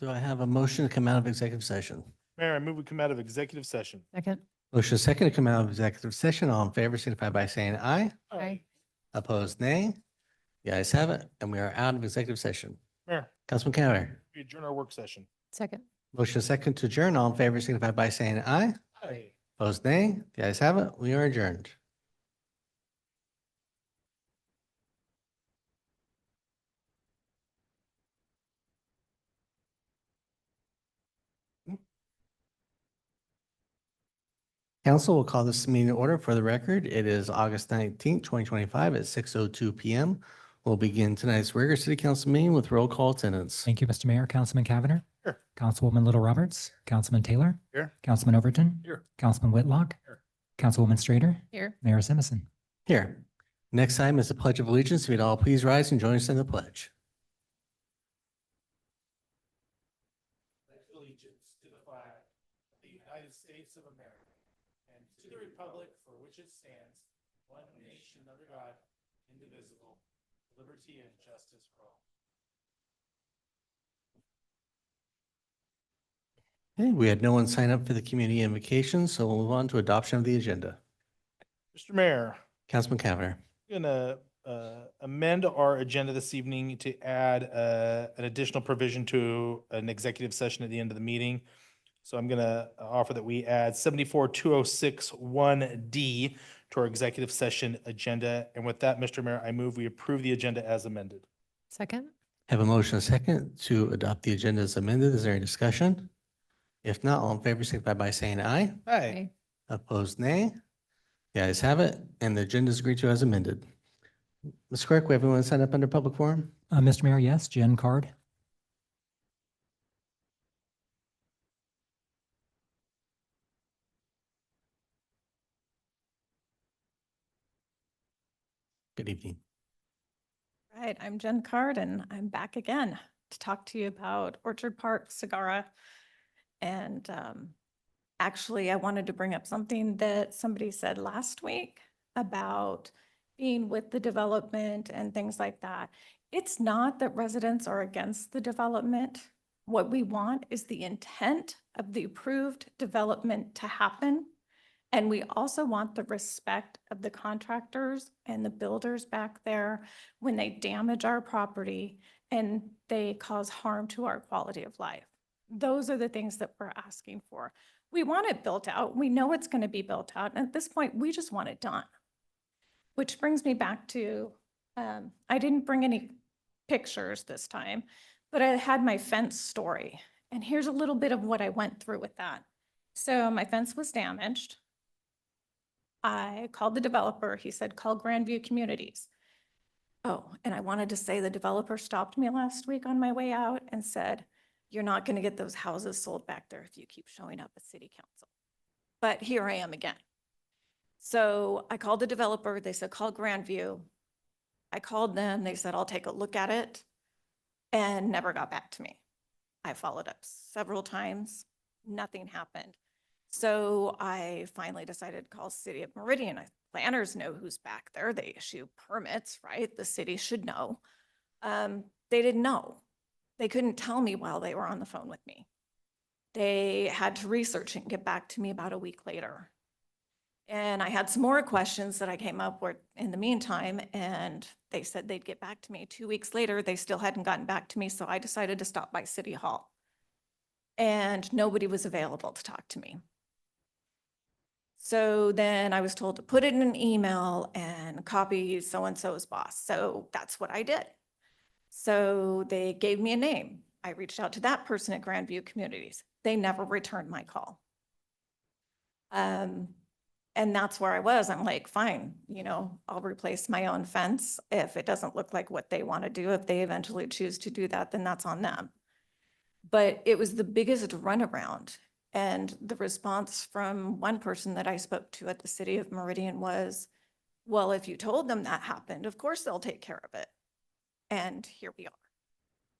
do I have a motion to come out of executive session? Mayor, I move we come out of executive session. Second. Motion second to come out of executive session. All in favor, signify by saying aye. Aye. Opposed, nay. The ayes have it, and we are out of executive session. Mayor, Councilman Cavanaugh, we adjourn our work session. Second. motion second to adjourn. All in favor, signify by saying aye. Aye. Opposed, nay. The ayes have it. We are adjourned. Council will call this meeting to order. For the record, it is August 19th, 2025 at 6:02 PM. We'll begin tonight's regular city council meeting with roll call attendance. Thank you, Mr. Mayor. Councilman Cavanagh. Here. Councilwoman Little Roberts. Councilman Taylor. Here. Councilman Overton. Here. Councilman Whitlock. Here. Councilwoman Strader. Here. Mayor Simison. Here. Next item is the Pledge of Allegiance. If you'd all please rise and join us in the pledge. Allegiance to the flag of the United States of America and to the republic for which it stands, one nation under God, indivisible, liberty and justice for all. Okay, we had no one sign up for the community invocation, so we'll move on to adoption of the agenda. Mr. Mayor, Councilman Cavanagh. I'm gonna amend our agenda this evening to add an additional provision to an executive session at the end of the meeting. So I'm gonna offer that we add 74-2061D to our executive session agenda. And with that, Mr. Mayor, I move we approve the agenda as amended. Second. Have a motion and a second to adopt the agenda as amended. Is there any discussion? If not, all in favor, signify by saying aye. Aye. Opposed, nay. The ayes have it, and the agenda is agreed to as amended. Ms. Clerk, we have everyone signed up under public forum? Mr. Mayor, yes. Jen Card. Good evening. Right, I'm Jen Card and I'm back again to talk to you about Orchard Park, Sagara. And actually, I wanted to bring up something that somebody said last week about being with the development and things like that. It's not that residents are against the development. What we want is the intent of the approved development to happen. And we also want the respect of the contractors and the builders back there when they damage our property and they cause harm to our quality of life. Those are the things that we're asking for. We want it built out. We know it's going to be built out. And at this point, we just want it done. Which brings me back to, I didn't bring any pictures this time, but I had my fence story. And here's a little bit of what I went through with that. So my fence was damaged. I called the developer. He said, call Grandview Communities. Oh, and I wanted to say the developer stopped me last week on my way out and said, you're not going to get those houses sold back there if you keep showing up at city council. But here I am again. So I called the developer. They said, call Grandview. I called them. They said, I'll take a look at it, and never got back to me. I followed up several times. Nothing happened. So I finally decided to call City of Meridian. Planners know who's back there. They issue permits, right? The city should know. They didn't know. They couldn't tell me while they were on the phone with me. They had to research and get back to me about a week later. And I had some more questions that I came up with in the meantime, and they said they'd get back to me. 2 weeks later, they still hadn't gotten back to me, so I decided to stop by City Hall. And nobody was available to talk to me. So then I was told to put it in an email and copy so-and-so's boss. So that's what I did. So they gave me a name. I reached out to that person at Grandview Communities. They never returned my call. And that's where I was. I'm like, fine, you know, I'll replace my own fence if it doesn't look like what they want to do. If they eventually choose to do that, then that's on them. But it was the biggest runaround. And the response from one person that I spoke to at the City of Meridian was, well, if you told them that happened, of course they'll take care of it. And here we are.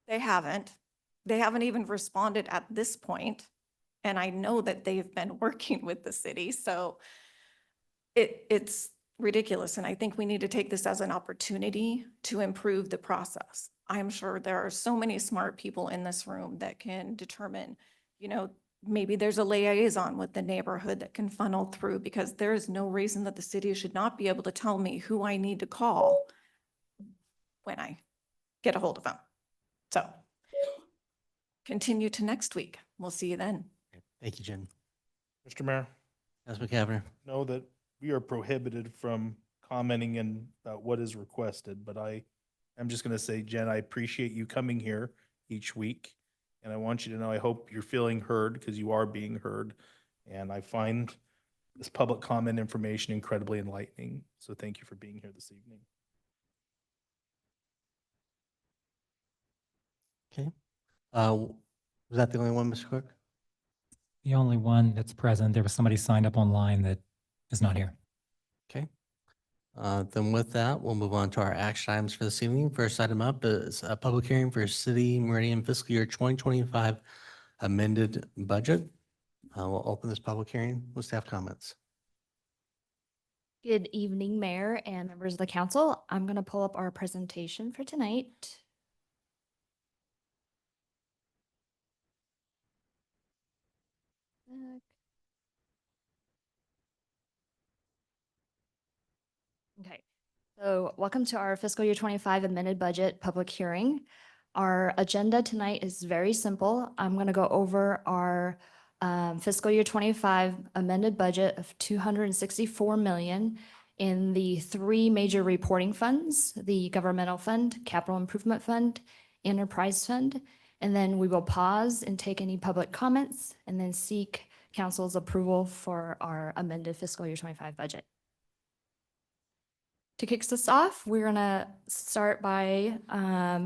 They haven't. They haven't even responded at this point. And I know that they've been working with the city. So it's ridiculous. And I think we need to take this as an opportunity to improve the process. I'm sure there are so many smart people in this room that can determine, you know, maybe there's a liaison with the neighborhood that can funnel through, because there is no reason that the city should not be able to tell me who I need to call when I get a hold of them. So continue to next week. We'll see you then. Thank you, Jen. Mr. Mayor, Councilman Cavanagh. know that we are prohibited from commenting in what is requested, but I'm just gonna say, Jen, I appreciate you coming here each week. And I want you to know, I hope you're feeling heard, because you are being heard. And I find this public comment information incredibly enlightening. So thank you for being here this evening. Okay. Was that the only one, Mr. Clerk? The only one that's present, there was somebody signed up online that is not here. Okay. Then with that, we'll move on to our action items for this evening. First item up is a public hearing for City Meridian fiscal year 2025 amended budget. We'll open this public hearing with staff comments. Good evening, Mayor and members of the council. I'm going to pull up our presentation for tonight. Okay, so welcome to our fiscal year 25 amended budget public hearing. Our agenda tonight is very simple. I'm going to go over our fiscal year 25 amended budget of 264 million in the three major reporting funds: the governmental fund, capital improvement fund, enterprise fund. And then we will pause and take any public comments and then seek council's approval for our amended fiscal year 25 budget. To kick this off, we're going to start by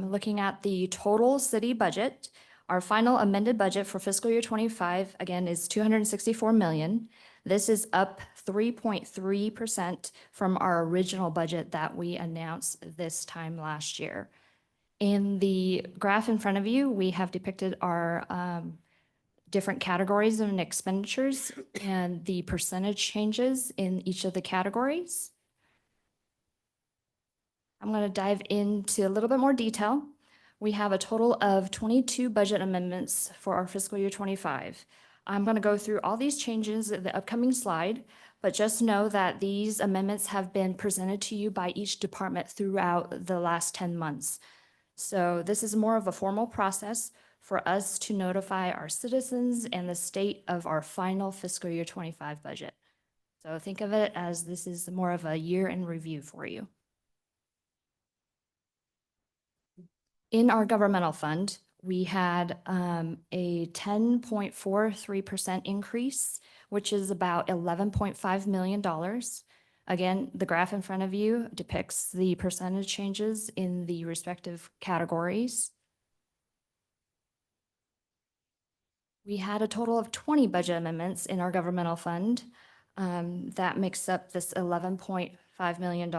looking at the total city budget. Our final amended budget for fiscal year 25, again, is 264 million. This is up 3.3% from our original budget that we announced this time last year. In the graph in front of you, we have depicted our different categories of expenditures and the percentage changes in each of the categories. I'm going to dive into a little bit more detail. We have a total of 22 budget amendments for our fiscal year 25. I'm going to go through all these changes in the upcoming slide, but just know that these amendments have been presented to you by each department throughout the last 10 months. So this is more of a formal process for us to notify our citizens and the state of our final fiscal year 25 budget. So think of it as this is more of a year in review for you. In our governmental fund, we had a 10.43% increase, which is about $11.5 million. Again, the graph in front of you depicts the percentage changes in the respective categories. We had a total of 20 budget amendments in our governmental fund. That makes up this $11.5 million.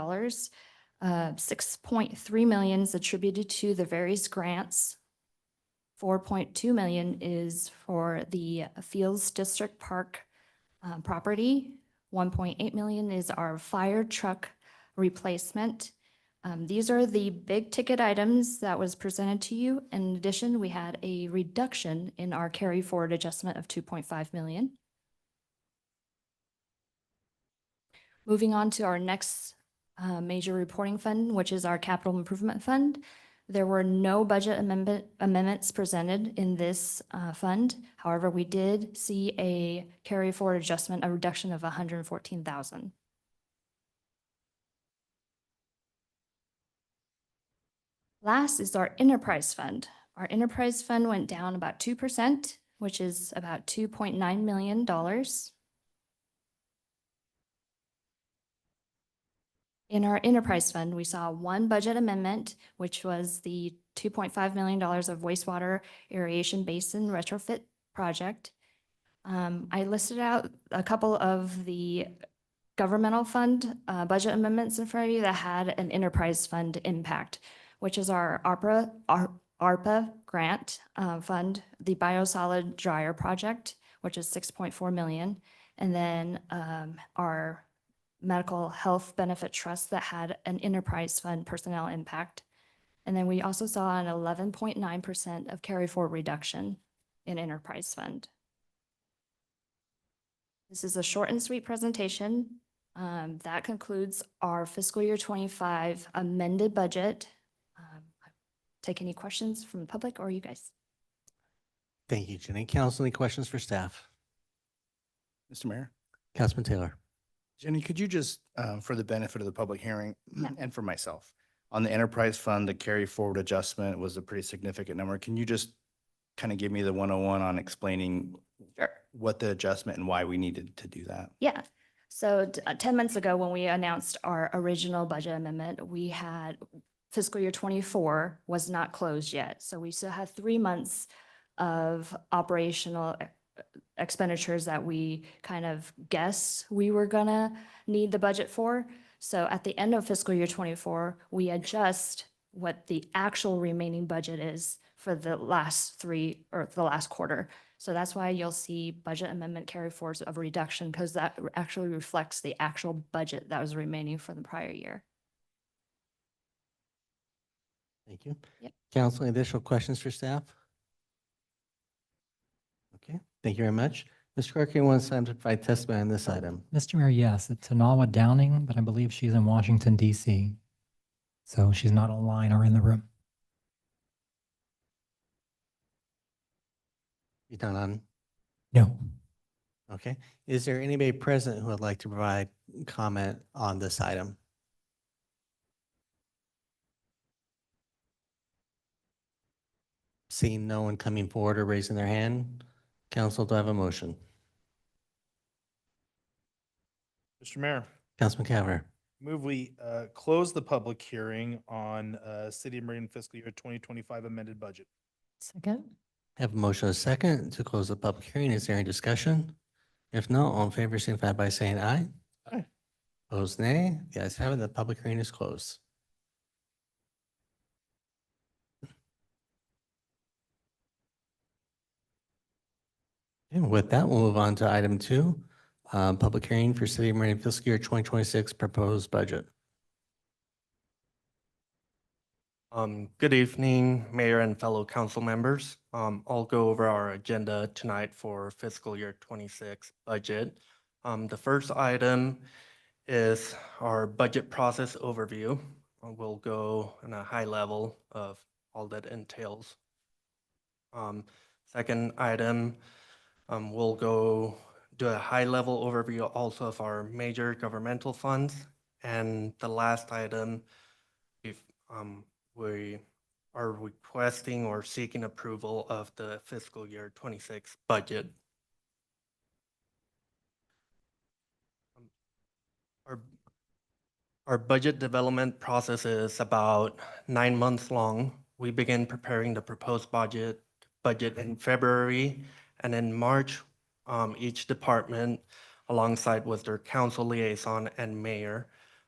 6.3 million is attributed to the various grants. 4.2 million is for the Fields District Park property. 1.8 million is our fire truck replacement. These are the big ticket items that was presented to you. In addition, we had a reduction in our carry forward adjustment of 2.5 million. Moving on to our next major reporting fund, which is our capital improvement fund. There were no budget amendments presented in this fund. However, we did see a carry forward adjustment, a reduction of 114,000. Last is our enterprise fund. Our enterprise fund went down about 2%, which is about $2.9 million. In our enterprise fund, we saw one budget amendment, which was the $2.5 million of wastewater aeration basin retrofit project. I listed out a couple of the governmental fund budget amendments in front of you that had an enterprise fund impact, which is our ARPA grant fund, the biosolid dryer project, which is 6.4 million, and then our medical health benefit trust that had an enterprise fund personnel impact. And then we also saw an 11.9% of carry forward reduction in enterprise fund. This is a short and sweet presentation. That concludes our fiscal year 25 amended budget. Take any questions from the public or you guys? Thank you, Jenny. Council, any questions for staff? Mr. Mayor? Councilman Taylor. Jenny, could you just, for the benefit of the public hearing Yeah. and for myself, on the enterprise fund, the carry forward adjustment was a pretty significant number. Can you just kind of give me the 101 on explaining Sure. what the adjustment and why we needed to do that? Yeah. So 10 months ago, when we announced our original budget amendment, we had fiscal year 24 was not closed yet. So we still had 3 months of operational expenditures that we kind of guess we were gonna need the budget for. So at the end of fiscal year 24, we adjust what the actual remaining budget is for the last the last quarter. So that's why you'll see budget amendment carry forwards of reduction, because that actually reflects the actual budget that was remaining for the prior year. Thank you. Yep. Council, any additional questions for staff? Okay, thank you very much. Mr. Clerk, anyone signed to provide testimony on this item? Mr. Mayor, yes, it's Tanawa Downing, but I believe she's in Washington, DC. So she's not online or in the room. You done on? No. Okay. Is there anybody present who would like to provide comment on this item? Seeing no one coming forward or raising their hand, council, do I have a motion? Mr. Mayor, Councilman Cavanagh. move we close the public hearing on City of Meridian fiscal year 2025 amended budget. Second? Have a motion and a second to close the public hearing. Is there any discussion? If not, all in favor, signify by saying aye. Aye. Opposed, nay. The ayes have it. The public hearing is closed. And with that, we'll move on to item 2, public hearing for City of Meridian fiscal year 2026 proposed budget. Good evening, Mayor and fellow council members. I'll go over our agenda tonight for fiscal year 26 budget. The first item is our budget process overview. We'll go on a high level of all that entails. Second item, we'll go do a high level overview also of our major governmental funds. And the last item, we are requesting or seeking approval of the fiscal year 26 budget. Our budget development process is about 9 months long. We begin preparing the proposed budget in February, and in March, each department, alongside with their council liaison and mayor,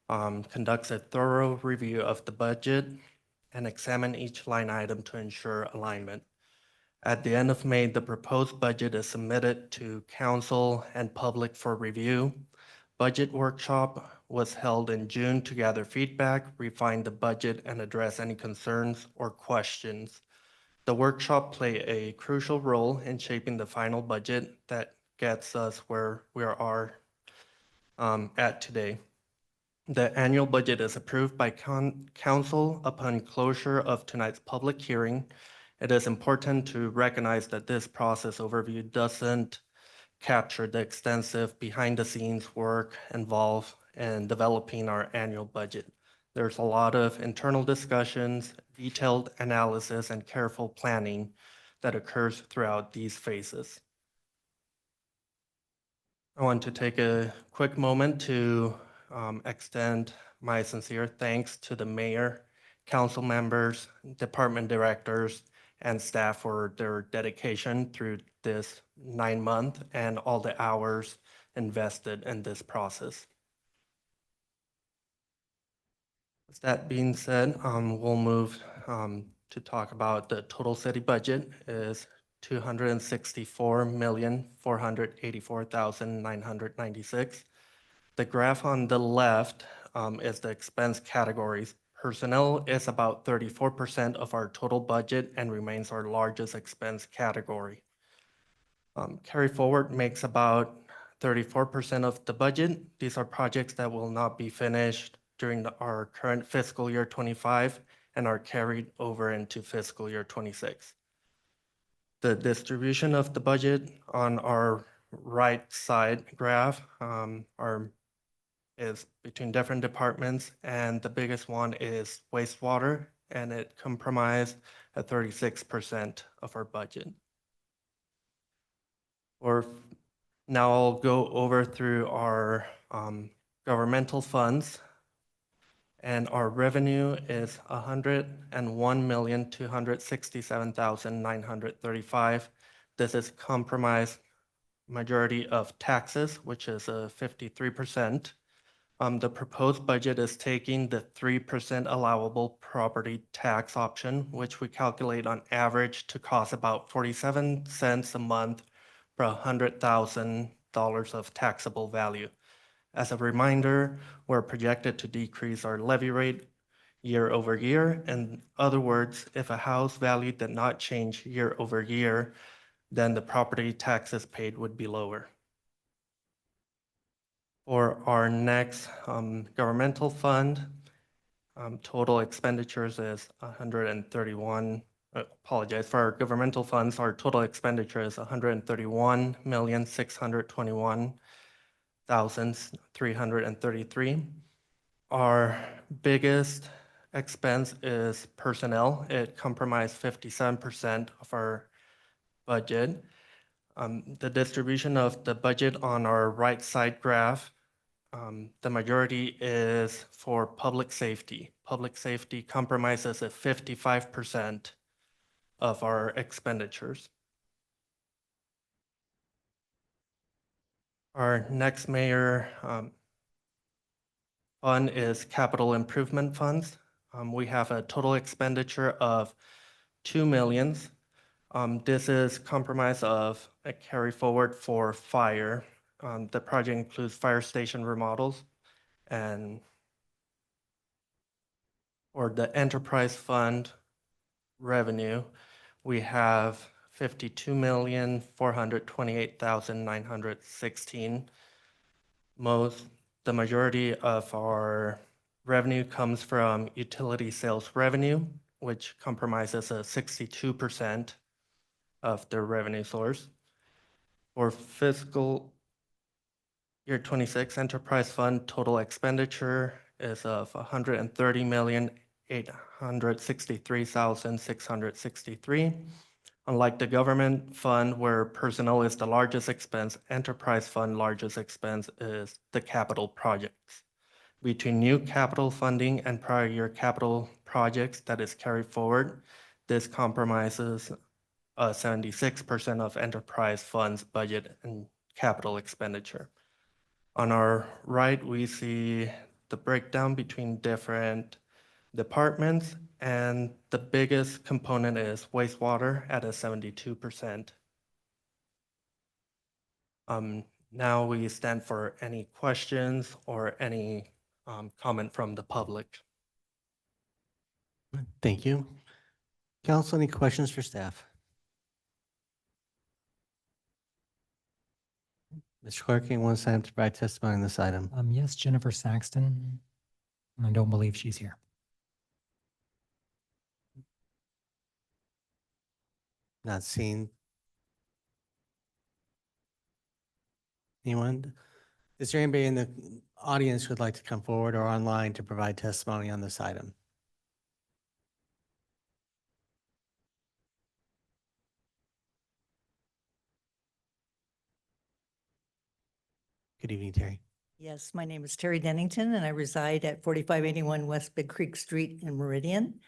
conducts a thorough review of the budget and examine each line item to ensure alignment. At the end of May, the proposed budget is submitted to council and public for review. Budget workshop was held in June to gather feedback, refine the budget, and address any concerns or questions. The workshop played a crucial role in shaping the final budget that gets us where we are at today. The annual budget is approved by council upon closure of tonight's public hearing. It is important to recognize that this process overview doesn't capture the extensive behind-the-scenes work involved in developing our annual budget. There's a lot of internal discussions, detailed analysis, and careful planning that occurs throughout these phases. I want to take a quick moment to extend my sincere thanks to the mayor, council members, department directors, and staff for their dedication through this 9-month and all the hours invested in this process. With that being said, we'll move to talk about the total city budget is $264,484,996. The graph on the left is the expense categories. Personnel is about 34% of our total budget and remains our largest expense category. Carry forward makes about 34% of the budget. These are projects that will not be finished during our current fiscal year 25 and are carried over into fiscal year 26. The distribution of the budget on our right side graph is between different departments, and the biggest one is wastewater, and it comprised 36% of our budget. Or now I'll go over through our governmental funds. And our revenue is 101,267,935. This is comprised majority of taxes, which is 53%. The proposed budget is taking the 3% allowable property tax option, which we calculate on average to cost about 47 cents a month for $100,000 of taxable value. As a reminder, we're projected to decrease our levy rate year over year. In other words, if a house value did not change year over year, then the property taxes paid would be lower. For our next governmental fund, total expenditures is 131. Apologize, for our governmental funds, our total expenditure is 131,621,333. Our biggest expense is personnel. It comprised 57% of our budget. The distribution of the budget on our right side graph, the majority is for public safety. Public safety comprises 55% of our expenditures. Our next major fund is capital improvement funds. We have a total expenditure of 2 million. This is comprised of a carry forward for fire. The project includes fire station remodels, and or the enterprise fund revenue, we have 52,428,916. The majority of our revenue comes from utility sales revenue, which comprises 62% of the revenue source. For fiscal year 26 enterprise fund, total expenditure is of 130,863,663. Unlike the government fund where personnel is the largest expense, enterprise fund largest expense is the capital projects. Between new capital funding and prior year capital projects that is carried forward, this comprises 76% of enterprise funds budget and capital expenditure. On our right, we see the breakdown between different departments, and the biggest component is wastewater at 72%. Now we stand for any questions or any comment from the public. Thank you. Council, any questions for staff? Mr. Clerk, anyone sign up to provide testimony on this item? Yes, Jennifer Saxton. I don't believe she's here. Not seen. Anyone? Is there anybody in the audience who would like to come forward or online to provide testimony on this item? Good evening, Terry. Yes, my name is Terry Dennington, and I reside at 4581 West Big Creek Street in Meridian.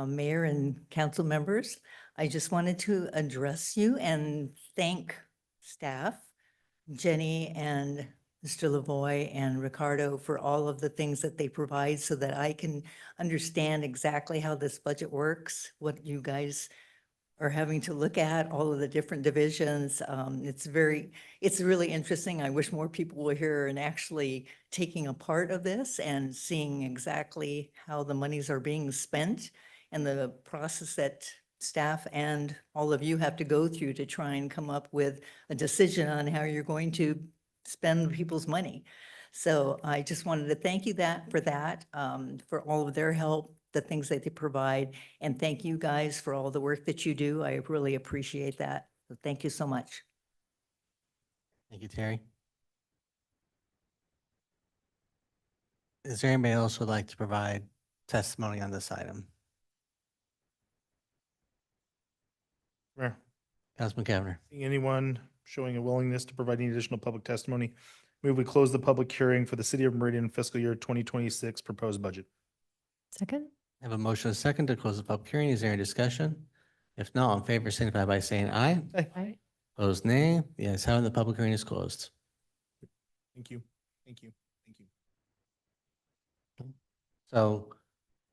Mayor and council members, I just wanted to address you and thank staff, Jenny and Mr. Lavoy and Ricardo, for all of the things that they provide so that I can understand exactly how this budget works, what you guys are having to look at, all of the different divisions. It's really interesting. I wish more people were here and actually taking a part of this and seeing exactly how the monies are being spent and the process that staff and all of you have to go through to try and come up with a decision on how you're going to spend people's money. So I just wanted to thank you for that, for all of their help, the things that they provide. And thank you guys for all the work that you do. I really appreciate that. So thank you so much. Thank you, Terry. Is there anybody else who would like to provide testimony on this item? Mayor, Councilman Cavanagh. seeing anyone showing a willingness to provide any additional public testimony, move we close the public hearing for the City of Meridian fiscal year 2026 proposed budget. Second? I have a motion and a second to close the public hearing. Is there any discussion? If not, all in favor, signify by saying aye. Aye. Opposed, nay. The ayes have it. The public hearing is closed. Thank you. Thank you. Thank you. So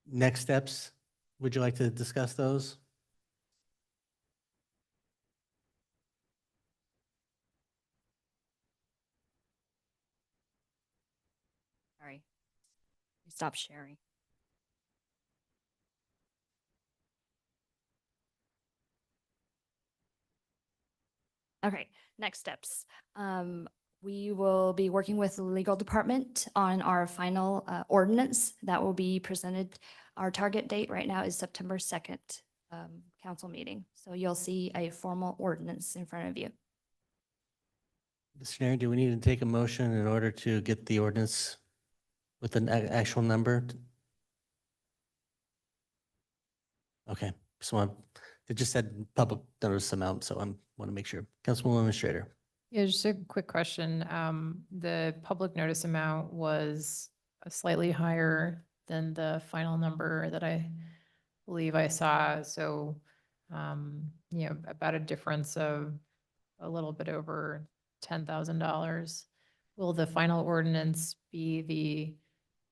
next steps, would you like to discuss those? Sorry. Stop sharing. Okay, next steps. We will be working with the legal department on our final ordinance that will be presented. Our target date right now is September 2nd, council meeting. So you'll see a formal ordinance in front of you. Mr. Mayor, do we need to take a motion in order to get the ordinance with an actual number? Okay, so it just said public notice amount, so I want to make sure. Councilwoman Administrator. Yeah, just a quick question. The public notice amount was slightly higher than the final number that I believe I saw. So, about a difference of a little bit over $10,000. Will the final ordinance be the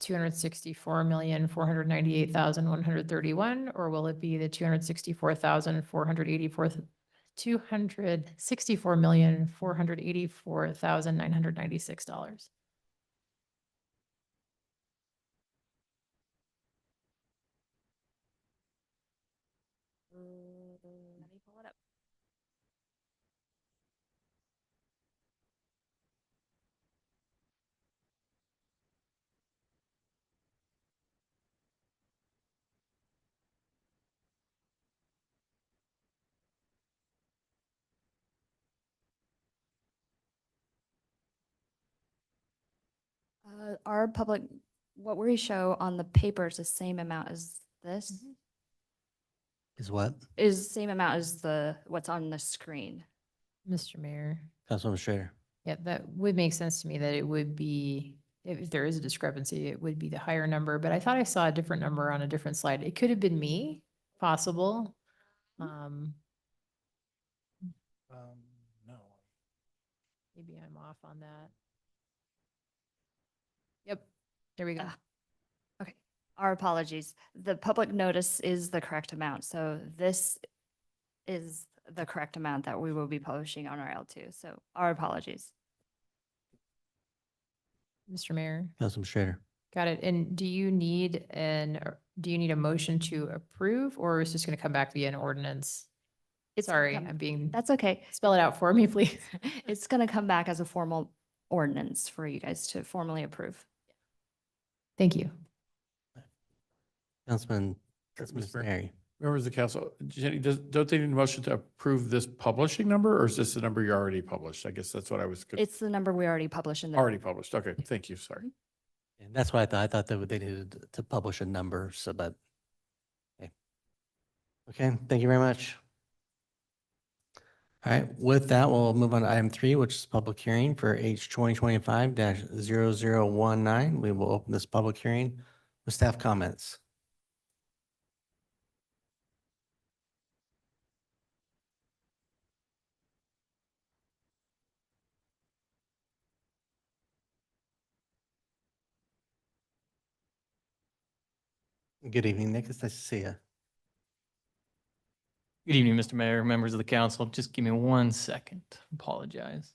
264,498,131, or will it be the 264,484,996 Let me pull it up. Our public, what we show on the paper is the same amount as this, Is what? is the same amount as what's on the screen. Mr. Mayor. Councilwoman Administrator. Yeah, that would make sense to me that it would be, if there is a discrepancy, it would be the higher number, but I thought I saw a different number on a different slide. It could have been me, possible. No. Maybe I'm off on that. Yep, there we go. Ah. Okay, our apologies. The public notice is the correct amount, so this is the correct amount that we will be publishing on our L2, so our apologies. Mr. Mayor, Councilwoman Administrator. got it. And do you need a motion to approve, or is this going to come back via an ordinance? It's gonna Sorry, come- I'm being, That's okay. spell it out for me, please. It's gonna come back as a formal ordinance for you guys to formally approve. Thank you. Councilman, Mr. Mayor. Mayor. Members of the council, Jenny, don't they need a motion to approve this publishing number, or is this the number you already published? I guess that's what I was. It's the number we already published in the. Already published. Okay, thank you. Sorry. And that's why I thought that they needed to publish a number, so but. Okay, thank you very much. All right, with that, we'll move on to item 3, which is public hearing for H 2025-0019. We will open this public hearing with staff comments. Good evening, Nick. It's nice to see you. Good evening, Mr. Mayor, members of the council. Just give me 1 second. Apologize.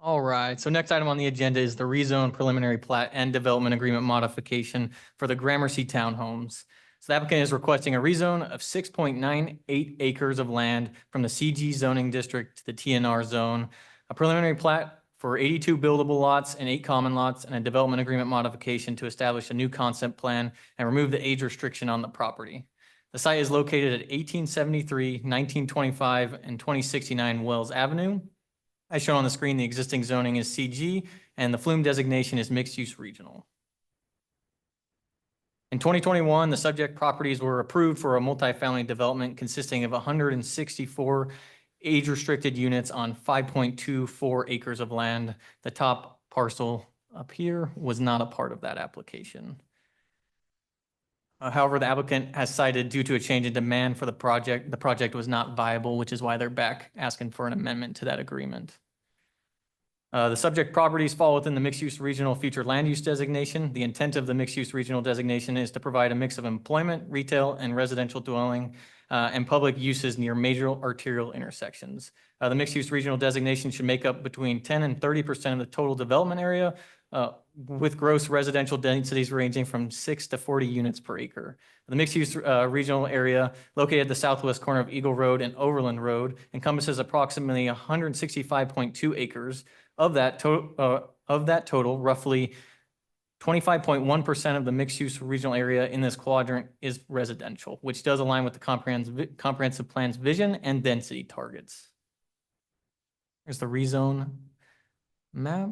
All right, so next item on the agenda is the rezone preliminary plat and development agreement modification for the Gramercy Townhomes. So the applicant is requesting a rezone of 6.98 acres of land from the CG zoning district to the TNR zone, a preliminary plat for 82 buildable lots and 8 common lots, and a development agreement modification to establish a new concept plan and remove the age restriction on the property. The site is located at 1873, 1925, and 2069 Wells Avenue. As shown on the screen, the existing zoning is CG and the flume designation is mixed-use regional. In 2021, the subject properties were approved for a multifamily development consisting of 164 age-restricted units on 5.24 acres of land. The top parcel up here was not a part of that application. However, the applicant has cited due to a change in demand for the project was not viable, which is why they're back asking for an amendment to that agreement. The subject properties fall within the mixed-use regional future land use designation. The intent of the mixed-use regional designation is to provide a mix of employment, retail, and residential dwelling and public uses near major arterial intersections. The mixed-use regional designation should make up between 10 and 30% of the total development area, with gross residential densities ranging from 6 to 40 units per acre. The mixed-use regional area located at the southwest corner of Eagle Road and Overland Road encompasses approximately 165.2 acres. Of that total, roughly 25.1% of the mixed-use regional area in this quadrant is residential, which does align with the comprehensive plan's vision and density targets. Here's the rezone map.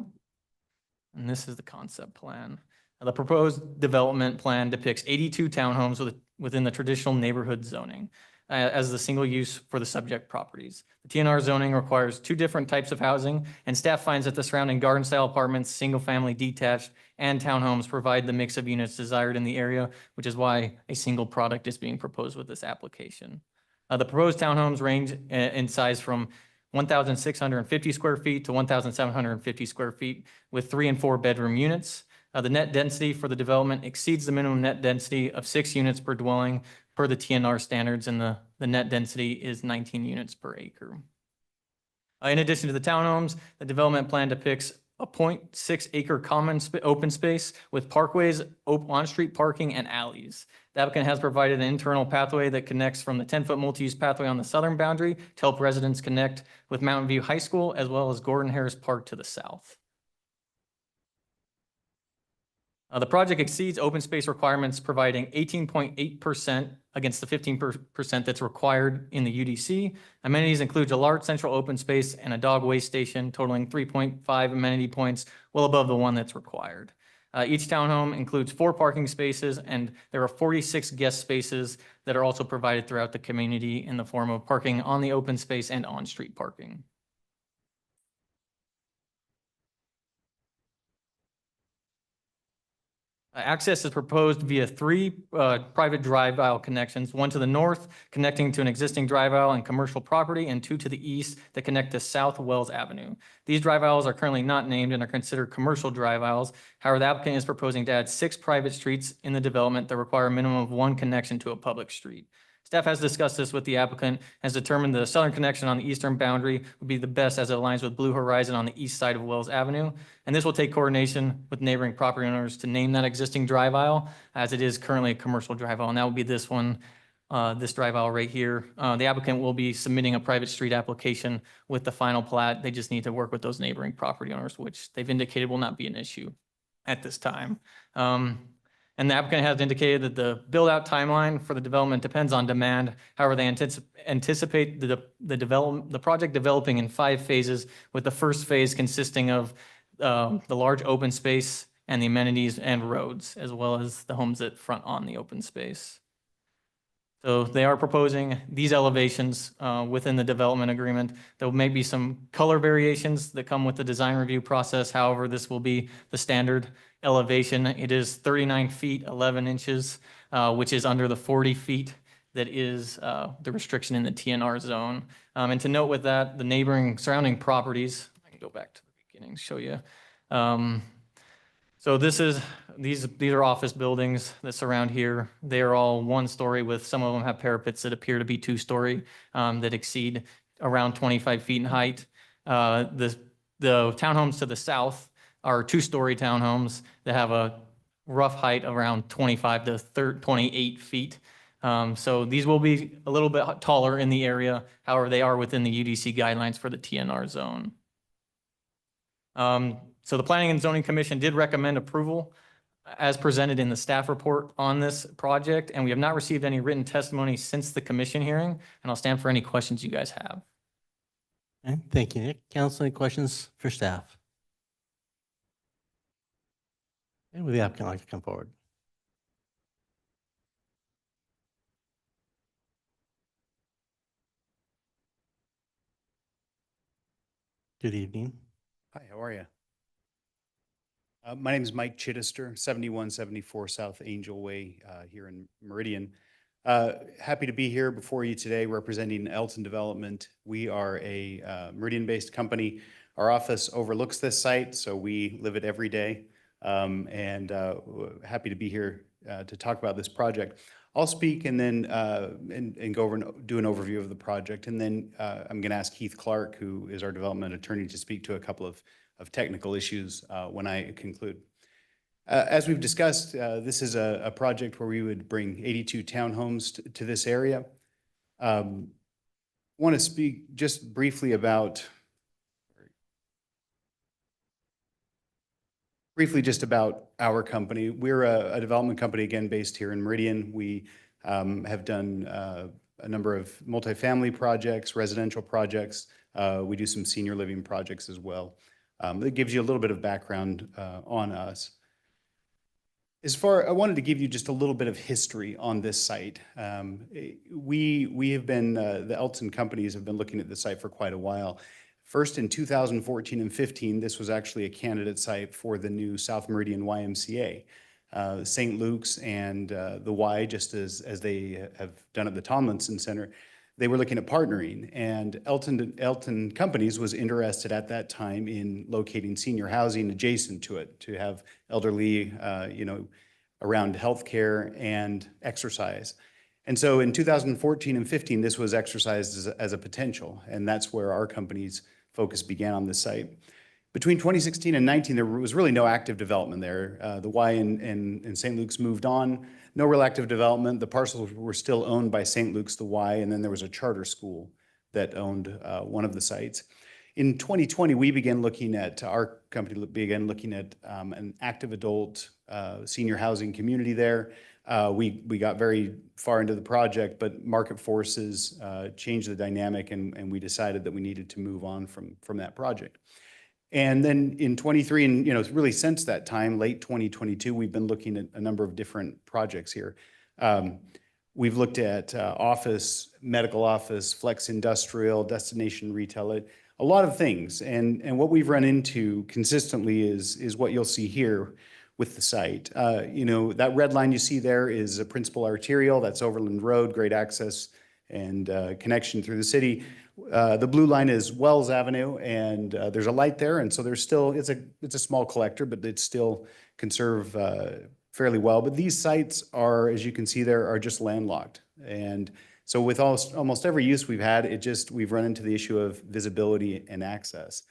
And this is the concept plan. The proposed development plan depicts 82 townhomes within the traditional neighborhood zoning as the single use for the subject properties. The TNR zoning requires 2 different types of housing, and staff finds that the surrounding garden-style apartments, single-family detached, and townhomes provide the mix of units desired in the area, which is why a single product is being proposed with this application. The proposed townhomes range in size from 1,650 square feet to 1,750 square feet with 3 and 4 bedroom units. The net density for the development exceeds the minimum net density of 6 units per dwelling per the TNR standards, and the net density is 19 units per acre. In addition to the townhomes, the development plan depicts a 0.6 acre common open space with parkways, on-street parking, and alleys. The applicant has provided an internal pathway that connects from the 10-foot multi-use pathway on the southern boundary to help residents connect with Mountain View High School as well as Gordon Harris Park to the south. The project exceeds open space requirements, providing 18.8% against the 15% that's required in the UDC. Amenities include a large central open space and a dog waste station totaling 3.5 amenity points, well above the one that's required. Each townhome includes 4 parking spaces, and there are 46 guest spaces that are also provided throughout the community in the form of parking on the open space and on-street parking. Access is proposed via 3 private drive aisle connections, 1 to the north connecting to an existing drive aisle and commercial property, and 2 to the east that connect to South Wells Avenue. These drive aisles are currently not named and are considered commercial drive aisles. However, the applicant is proposing to add 6 private streets in the development that require a minimum of 1 connection to a public street. Staff has discussed this with the applicant, has determined the southern connection on the eastern boundary would be the best as it aligns with Blue Horizon on the east side of Wells Avenue. And this will take coordination with neighboring property owners to name that existing drive aisle, as it is currently a commercial drive aisle. And that will be this one, this drive aisle right here. The applicant will be submitting a private street application with the final plat. They just need to work with those neighboring property owners, which they've indicated will not be an issue at this time. And the applicant has indicated that the build-out timeline for the development depends on demand. However, they anticipate the project developing in 5 phases, with the first phase consisting of the large open space and the amenities and roads, as well as the homes that front on the open space. So they are proposing these elevations within the development agreement. There may be some color variations that come with the design review process. However, this will be the standard elevation. It is 39 feet, 11 inches, which is under the 40 feet that is the restriction in the TNR zone. And to note with that, the neighboring surrounding properties, I can go back to the beginning, show you. So these are office buildings that surround here. They are all 1 story with, some of them have parapets that appear to be 2 story, that exceed around 25 feet in height. The townhomes to the south are 2 story townhomes that have a rough height of around 25 to 28 feet. So these will be a little bit taller in the area. However, they are within the UDC guidelines for the TNR zone. So the Planning and Zoning Commission did recommend approval as presented in the staff report on this project, and we have not received any written testimony since the commission hearing, and I'll stand for any questions you guys have. Okay, thank you, Nick. Council, any questions for staff? And would the applicant like to come forward? Good evening. Hi, how are you? My name is Mike Chittister, 7174 South Angel Way here in Meridian. Happy to be here before you today representing Elton Development. We are a Meridian-based company. Our office overlooks this site, so we live it every day. Happy to be here to talk about this project. I'll speak and then and go over and do an overview of the project. And then I'm going to ask Keith Clark, who is our development attorney, to speak to a couple of technical issues when I conclude. As we've discussed, this is a project where we would bring 82 townhomes to this area. Want to speak just briefly about just about our company. We're a development company, again, based here in Meridian. We have done a number of multifamily projects, residential projects. We do some senior living projects as well. That gives you a little bit of background on us. I wanted to give you just a little bit of history on this site. We have been, the Elton companies have been looking at this site for quite a while. First in 2014 and 15, this was actually a candidate site for the new South Meridian YMCA. St. Luke's and the Y, just as they have done at the Tomlinson Center, they were looking at partnering, and Elton Companies was interested at that time in locating senior housing adjacent to it to have elderly, around healthcare and exercise. And so in 2014 and 15, this was exercised as a potential, and that's where our company's focus began on this site. Between 2016 and 19, there was really no active development there. The Y and St. Luke's moved on. No real active development. The parcels were still owned by St. Luke's, the Y, and then there was a charter school that owned one of the sites. In 2020, our company began looking at an active adult senior housing community there. We got very far into the project, but market forces changed the dynamic, and we decided that we needed to move on from that project. And then in 23, and really since that time, late 2022, we've been looking at a number of different projects here. We've looked at office, medical office, flex industrial, destination retail, a lot of things. And what we've run into consistently is what you'll see here with the site. That red line you see there is a principal arterial. That's Overland Road, great access and connection through the city. The blue line is Wells Avenue, and there's a light there, and so there's still, it's a small collector, but it's still conserved fairly well. But these sites are, as you can see there, are just landlocked. And so with almost every use we've had, we've run into the issue of visibility and access.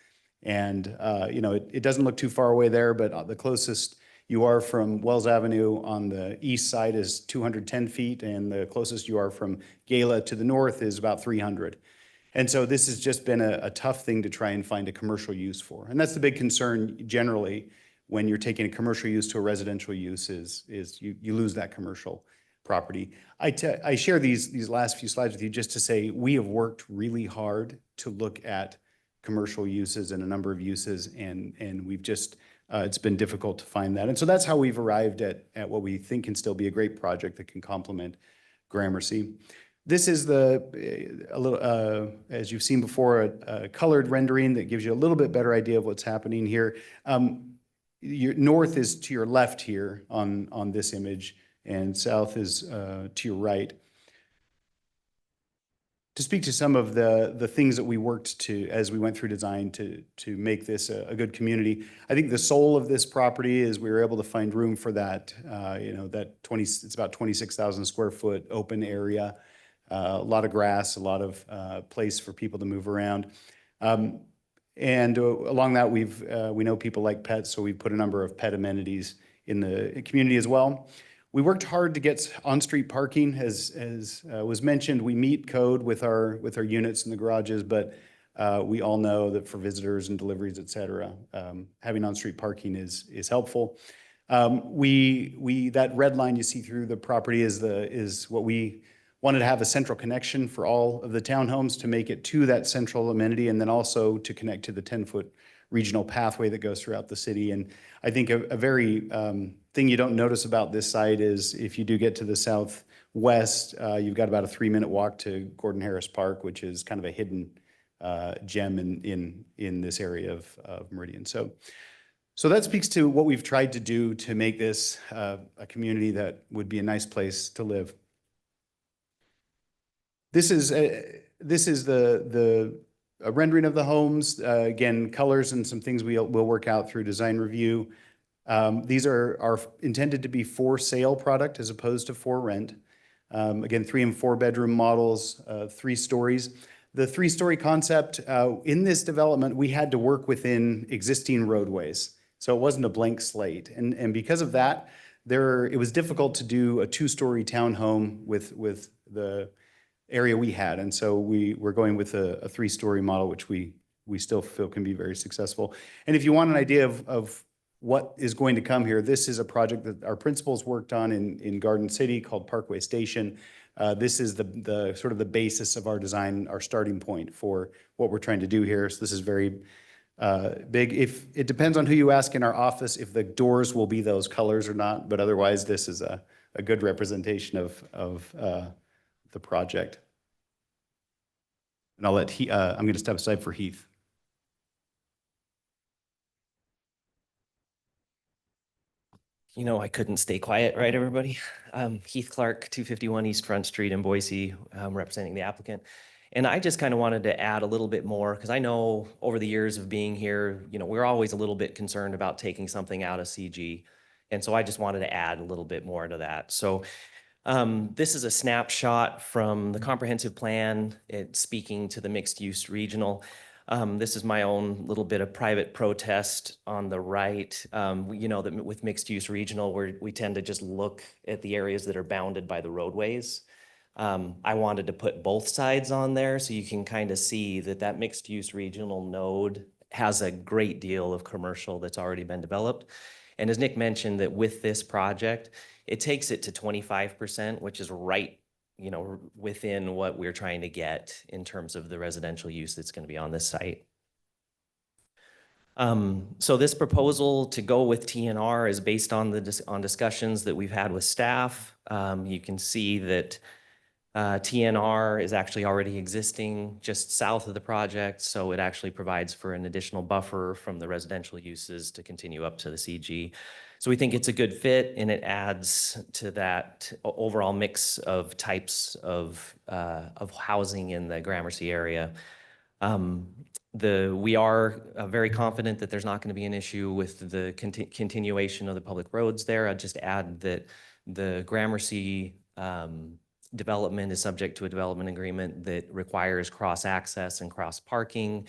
And it doesn't look too far away there, but the closest you are from Wells Avenue on the east side is 210 feet, and the closest you are from Gala to the north is about 300. And so this has just been a tough thing to try and find a commercial use for. And that's the big concern generally when you're taking a commercial use to a residential use is you lose that commercial property. I share these last few slides with you just to say we have worked really hard to look at commercial uses and a number of uses, and we've just, it's been difficult to find that. And so that's how we've arrived at what we think can still be a great project that can complement Gramercy. This is a little, as you've seen before, a colored rendering that gives you a little bit better idea of what's happening here. Your north is to your left here on this image, and south is to your right. To speak to some of the things that we worked to as we went through design to make this a good community, I think the soul of this property is we were able to find room for that. It's about 26,000 square foot open area, a lot of grass, a lot of place for people to move around. And along that, we know people like pets, so we put a number of pet amenities in the community as well. We worked hard to get on-street parking, as was mentioned. We meet code with our units in the garages, but we all know that for visitors and deliveries, et cetera, having on-street parking is helpful. That red line you see through the property is what we wanted to have a central connection for all of the townhomes to make it to that central amenity, and then also to connect to the 10-foot regional pathway that goes throughout the city. And I think a very thing you don't notice about this site is if you do get to the southwest, you've got about a 3-minute walk to Gordon Harris Park, which is kind of a hidden gem in this area of Meridian. So that speaks to what we've tried to do to make this a community that would be a nice place to live. This is the rendering of the homes. Again, colors and some things we'll work out through design review. These are intended to be for sale product as opposed to for rent. Again, 3 and 4 bedroom models, 3 stories. The 3-story concept, in this development, we had to work within existing roadways. So it wasn't a blank slate. And because of that, it was difficult to do a 2-story townhome with the area we had. And so we're going with a 3-story model, which we still feel can be very successful. And if you want an idea of what is going to come here, this is a project that our principals worked on in Garden City called Parkway Station. This is the sort of the basis of our design, our starting point for what we're trying to do here. So this is very big. If it depends on who you ask in our office, if the doors will be those colors or not, but otherwise this is a good representation of the project. And I'll let I'm going to step aside for Heath. You know, I couldn't stay quiet, right, everybody? Heath Clark, 251 East Front Street in Boise, representing the applicant. And I just kind of wanted to add a little bit more, because I know over the years of being here, you know, we're always a little bit concerned about taking something out of CG. And so I just wanted to add a little bit more to that. So this is a snapshot from the comprehensive plan. It's speaking to the mixed use regional. This is my own little bit of private protest on the right. You know that with mixed use regional, we tend to just look at the areas that are bounded by the roadways. I wanted to put both sides on there so you can kind of see that mixed use regional node has a great deal of commercial that's already been developed. And as Nick mentioned, that with this project, it takes it to 25%, which is right, you know, within what we're trying to get in terms of the residential use that's going to be on this site. So this proposal to go with TNR is based on discussions that we've had with staff. You can see that TNR is actually already existing just south of the project, so it actually provides for an additional buffer from the residential uses to continue up to the CG. So we think it's a good fit, and it adds to that overall mix of types of housing in the Gramercy area. We are very confident that there's not going to be an issue with the continuation of the public roads there. I'd just add that the Gramercy development is subject to a development agreement that requires cross access and cross parking.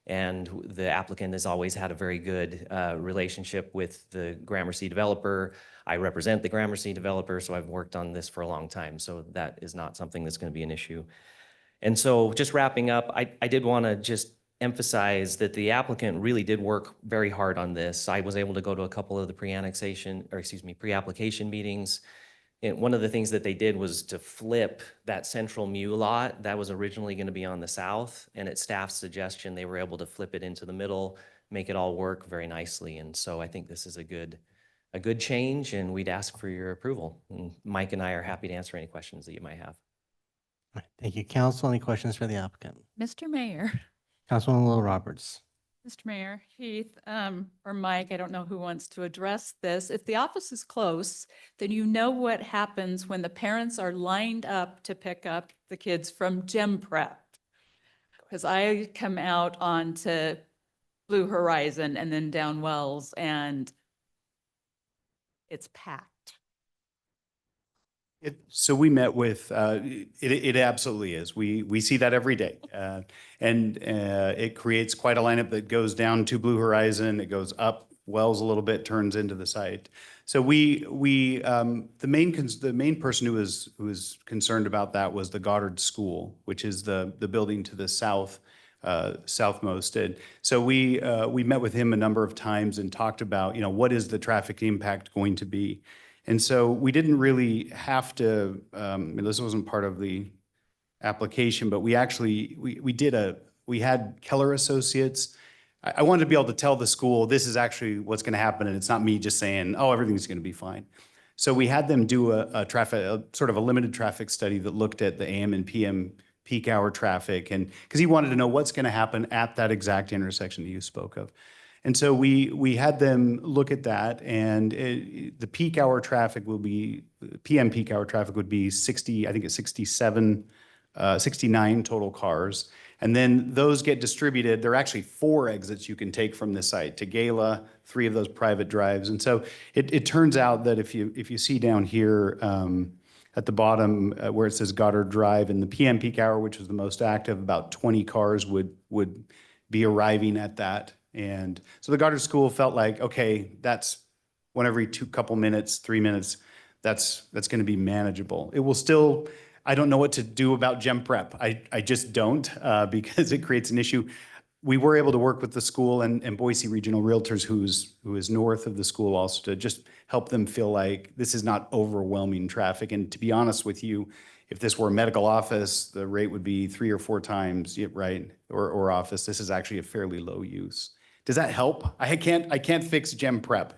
And the applicant has always had a very good relationship with the Gramercy developer. I represent the Gramercy developer, so I've worked on this for a long time. So that is not something that's going to be an issue. And so just wrapping up, I did want to just emphasize that the applicant really did work very hard on this. I was able to go to a couple of the pre-application meetings. And one of the things that they did was to flip that central Mu lot that was originally going to be on the south, and at staff's suggestion, they were able to flip it into the middle, make it all work very nicely. And so I think this is a good a good change, and we'd ask for your approval. And Mike and I are happy to answer any questions that you might have. All right, thank you, council. Any questions for the applicant? Mr. Mayor, Councilwoman Little Roberts. Mr. Mayor, Heath, or Mike, I don't know who wants to address this. If the office is close, then you know what happens when the parents are lined up to pick up the kids from gym prep. Because I come out onto Blue Horizon and then down Wells, and it's packed. So we met with, it absolutely is. We see that every day. And it creates quite a lineup that goes down to Blue Horizon, it goes up Wells a little bit, turns into the site. So the main person who was concerned about that was the Goddard School, which is the building to the southmost. And so we met with him a number of times and talked about, what is the traffic impact going to be? And so we didn't really have to, this wasn't part of the application, but we actually, we had Keller Associates. I wanted to be able to tell the school, this is actually what's going to happen, and it's not me just saying, oh, everything's going to be fine. So we had them do a sort of a limited traffic study that looked at the AM and PM peak hour traffic, and because he wanted to know what's going to happen at that exact intersection that you spoke of. And so we had them look at that, and the peak hour traffic will be, PM peak hour traffic would be 60, I think it's 69 total cars. And then those get distributed. There are actually 4 exits you can take from this site to Gala, 3 of those private drives. And so it turns out that if you see down here at the bottom where it says Goddard Drive, in the PM peak hour, which was the most active, about 20 cars would be arriving at that. And so the Goddard School felt like, okay, that's 1 every 3 minutes, that's going to be manageable. It will still, I don't know what to do about gem prep. I just don't, because it creates an issue. We were able to work with the school and Boise Regional Realtors, who is north of the school, also to just help them feel like this is not overwhelming traffic. And to be honest with you, if this were a medical office, the rate would be 3 or 4 times, right, or office. This is actually a fairly low use. Does that help? I can't fix gem prep.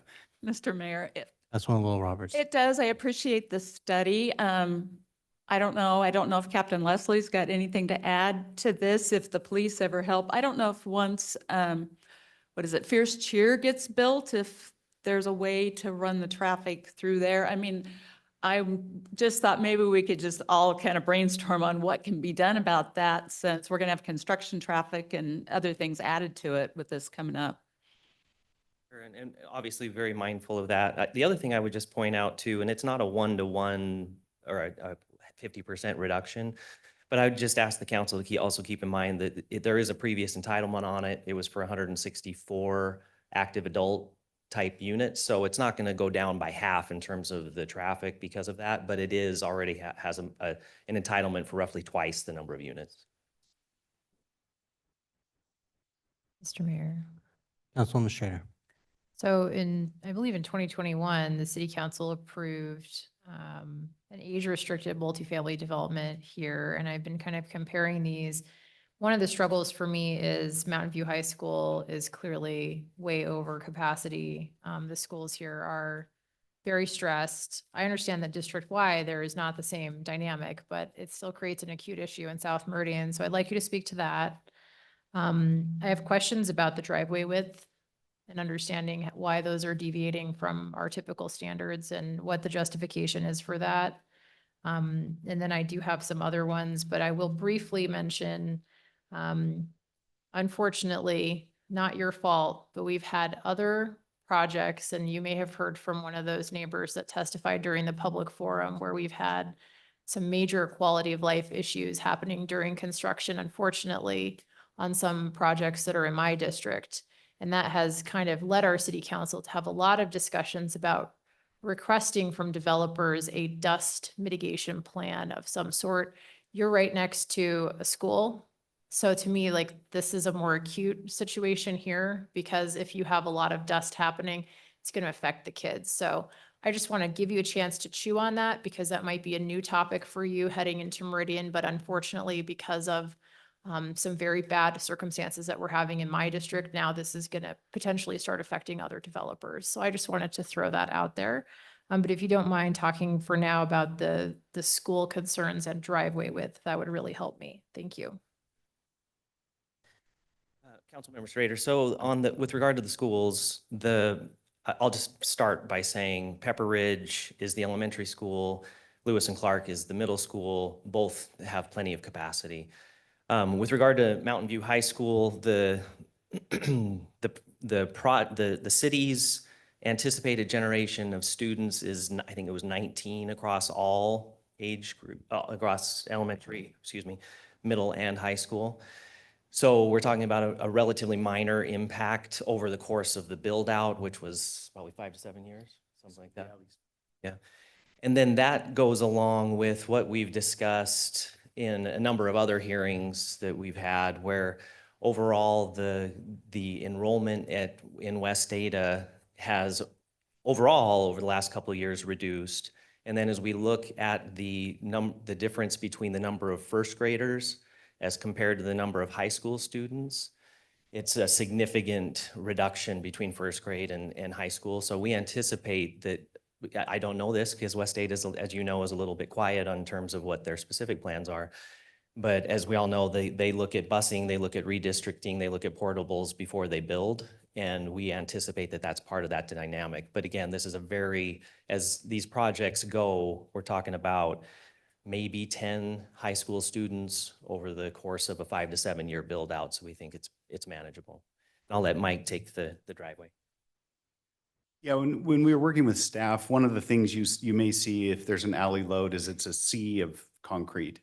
Mr. Mayor, That's one Little Roberts. it does. I appreciate the study. I don't know if Captain Leslie's got anything to add to this, if the police ever help. I don't know if once, Fierce Cheer gets built, if there's a way to run the traffic through there. I mean, I just thought maybe we could just all kind of brainstorm on what can be done about that, since we're going to have construction traffic and other things added to it with this coming up. And obviously very mindful of that. The other thing I would just point out too, and it's not a 1-to-1 or a 50% reduction, but I would just ask the council to also keep in mind that there is a previous entitlement on it. It was for 164 active adult type units. So it's not going to go down by half in terms of the traffic because of that, but it is already has an entitlement for roughly twice the number of units. Mr. Mayor. Councilwoman Schrader. So I believe in 2021, the city council approved an age-restricted multifamily development here, and I've been kind of comparing these. One of the struggles for me is Mountain View High School is clearly way over capacity. The schools here are very stressed. I understand that district-wide, there is not the same dynamic, but it still creates an acute issue in South Meridian. So I'd like you to speak to that. I have questions about the driveway width and understanding why those are deviating from our typical standards and what the justification is for that. And then I do have some other ones, but I will briefly mention, unfortunately, not your fault, but we've had other projects, and you may have heard from one of those neighbors that testified during the public forum, where we've had some major quality of life issues happening during construction, unfortunately, on some projects that are in my district. And that has kind of led our city council to have a lot of discussions about requesting from developers a dust mitigation plan of some sort. You're right next to a school. So to me, like, this is a more acute situation here, because if you have a lot of dust happening, it's going to affect the kids. So I just want to give you a chance to chew on that, because that might be a new topic for you heading into Meridian. But unfortunately, because of some very bad circumstances that we're having in my district. Now this is going to potentially start affecting other developers. So I just wanted to throw that out there. But if you don't mind talking for now about the school concerns and driveway width, that would really help me. Thank you. Councilmember Schrader, so with regard to the schools, I'll just start by saying Pepper Ridge is the elementary school, Lewis and Clark is the middle school, both have plenty of capacity. With regard to Mountain View High School, the city's anticipated generation of students is, I think it was 19 across all age group, across elementary, middle and high school. So we're talking about a relatively minor impact over the course of the build out, which was probably 5 to 7 years, something like that. Yeah. And then that goes along with what we've discussed in a number of other hearings that we've had, where overall the enrollment in West Ada has overall over the last couple of years reduced. And then as we look at the difference between the number of first graders as compared to the number of high school students, it's a significant reduction between first grade and high school. So we anticipate that, I don't know this because West Ada, as you know, is a little bit quiet on terms of what their specific plans are. But as we all know, they look at busing, they look at redistricting, they look at portables before they build. And we anticipate that that's part of that dynamic. But again, this is as these projects go, we're talking about maybe 10 high school students over the course of a 5 to 7 year build out. So we think it's manageable. And I'll let Mike take the driveway. Yeah, when we were working with staff, one of the things you may see if there's an alley load is it's a sea of concrete.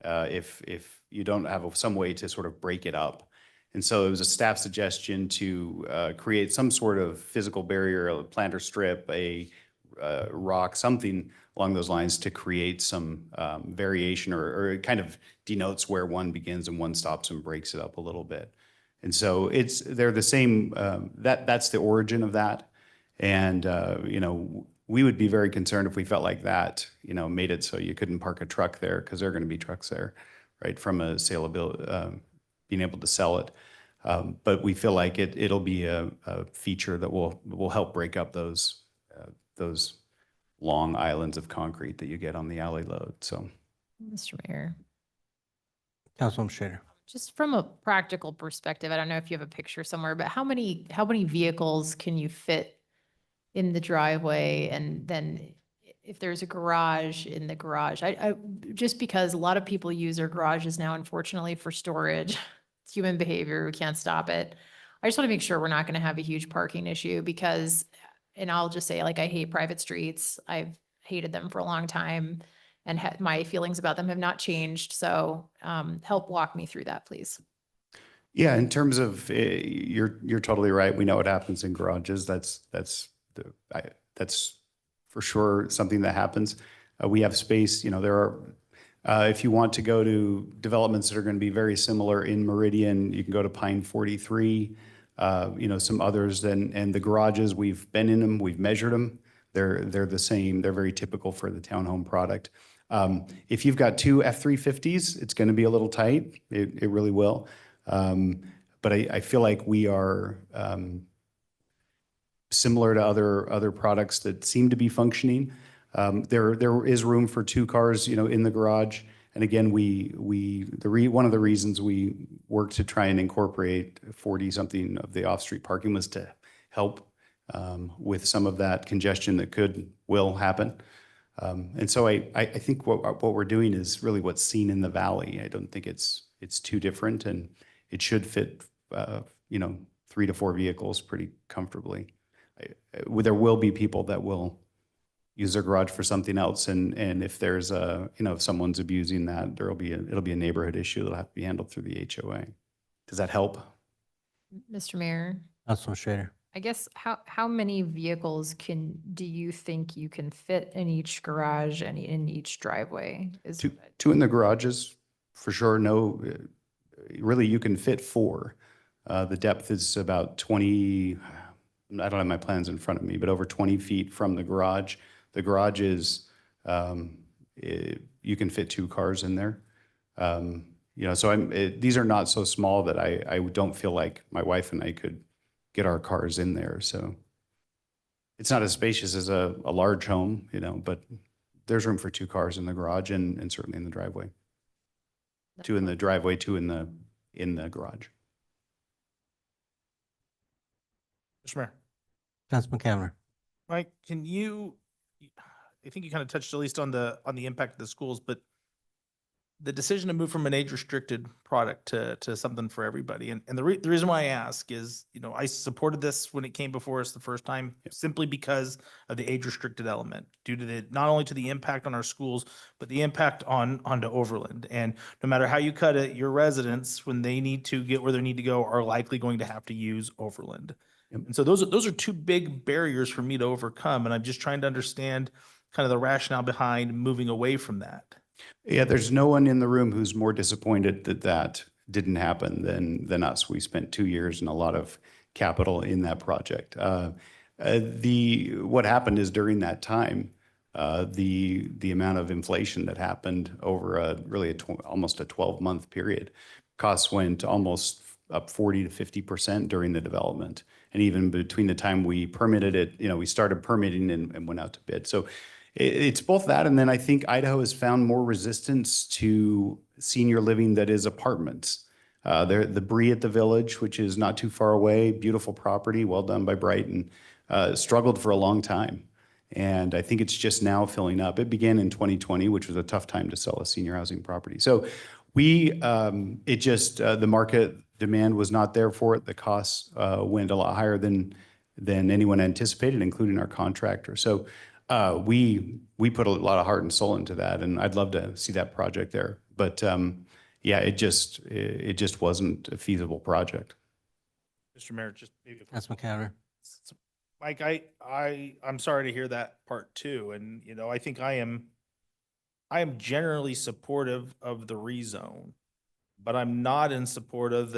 If you don't have some way to sort of break it up. And so it was a staff suggestion to create some sort of physical barrier, a planter strip, a rock, something along those lines to create some variation or it kind of denotes where one begins and one stops and breaks it up a little bit. And so they're the same, that's the origin of that. And, we would be very concerned if we felt like that, made it so you couldn't park a truck there because there are going to be trucks there, right, from a saleability, being able to sell it. But we feel like it'll be a feature that will help break up those long islands of concrete that you get on the alley load. So, Mr. Mayor. Councilwoman Schrader. Just from a practical perspective, I don't know if you have a picture somewhere, but how many vehicles can you fit in the driveway? And then if there's a garage in the garage, I just because a lot of people use their garages now, unfortunately, for storage. It's human behavior. We can't stop it. I just want to make sure we're not going to have a huge parking issue because, and I'll just say, like, I hate private streets. I've hated them for a long time and my feelings about them have not changed. So help walk me through that, please. yeah, in terms of, you're totally right. We know what happens in garages. That's for sure something that happens. We have space, there are, if you want to go to developments that are going to be very similar in Meridian, you can go to Pine 43, some others, and the garages, we've been in them, we've measured them. They're the same. They're very typical for the townhome product. If you've got two F-350s, it's going to be a little tight. It really will. But I feel like we are similar to other products that seem to be functioning. There is room for two cars, in the garage. And again, one of the reasons we work to try and incorporate 40-something of the off-street parking was to help with some of that congestion that will happen. And so I think what we're doing is really what's seen in the valley. I don't think it's too different, and it should fit 3 to 4 vehicles pretty comfortably. There will be people that will use their garage for something else, and if there's if someone's abusing that, it'll be a neighborhood issue that'll have to be handled through the HOA. Does that help? Mr. Mayor, Councilwoman Schrader. I guess how many vehicles do you think you can fit in each garage and in each driveway? Two in the garages, for sure. No, really, you can fit 4. The depth is about 20. I don't have my plans in front of me, but over 20 feet from the garage. The garage is, you can fit 2 cars in there. You know, so these are not so small that I don't feel like my wife and I could get our cars in there. So it's not as spacious as a large home, you know, but there's room for 2 cars in the garage and certainly in the driveway. 2 in the driveway, 2 in the garage. Mr. Mayor. Councilman Cavanagh. Mike, I think you kind of touched at least on the impact of the schools, but the decision to move from an age-restricted product to something for everybody. And the reason why I ask is, you know, I supported this when it came before us the first time, simply because of the age-restricted element, due to not only to the impact on our schools, but the impact onto Overland. And no matter how you cut it, your residents, when they need to get where they need to go, are likely going to have to use Overland. And so those are 2 big barriers for me to overcome. And I'm just trying to understand kind of the rationale behind moving away from that. Yeah, there's no one in the room who's more disappointed that that didn't happen than us. We spent 2 years and a lot of capital in that project. What happened is during that time, the amount of inflation that happened over almost a 12-month period, costs went almost up 40 to 50% during the development. And even between the time we permitted it, you know, we started permitting and went out to bid. So it's both that, and then I think Idaho has found more resistance to senior living that is apartments. The Bree at the Village, which is not too far away, beautiful property, well done by Brighton, struggled for a long time. And I think it's just now filling up. It began in 2020, which was a tough time to sell a senior housing property. So the market demand was not there for it. The costs went a lot higher than anyone anticipated, including our contractor. So we put a lot of heart and soul into that, and I'd love to see that project there. But yeah, it just wasn't a feasible project. Mr. Mayor, just maybe. Councilman Cavanagh. Mike, I'm sorry to hear that part too. And, you know, I think I am generally supportive of the rezone, but I'm not in support of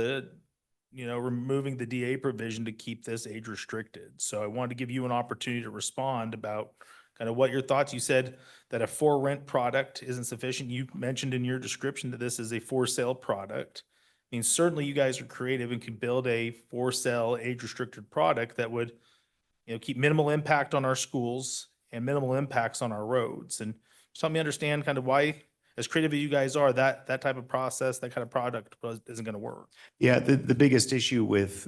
removing the DA provision to keep this age restricted. So I wanted to give you an opportunity to respond about kind of what your thoughts. You said that a for rent product isn't sufficient. You mentioned in your description that this is a for sale product. I mean, certainly you guys are creative and can build a for sale age restricted product that would, you know, keep minimal impact on our schools and minimal impacts on our roads. And just help me understand kind of why, as creative as you guys are, that type of process, that kind of product isn't going to work. Yeah, the biggest issue with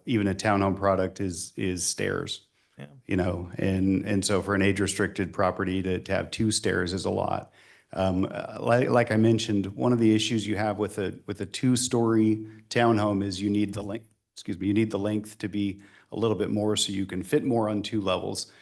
even a townhome product is stairs. Yeah. You know, and so for an age restricted property to have 2 stairs is a lot. Like I mentioned, one of the issues you have with a 2-story townhome is you need the length to be a little bit more so you can fit more on 2 levels.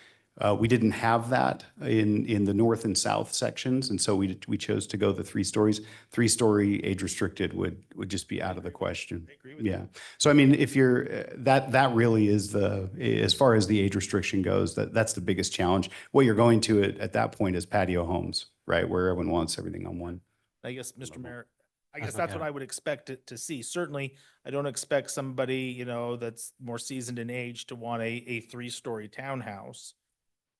We didn't have that in the north and south sections, and so we chose to go the 3 stories. 3-story age restricted would just be out of the question. I agree with you. Yeah. So I mean, if you're that really is as far as the age restriction goes, that's the biggest challenge. What you're going to at that point is patio homes, right, where everyone wants everything on one. I guess, Mr. Mayor, I guess Councilman that's what Cavanagh. I would expect it to see. Certainly, I don't expect somebody, you know, that's more seasoned in age to want a 3-story townhouse.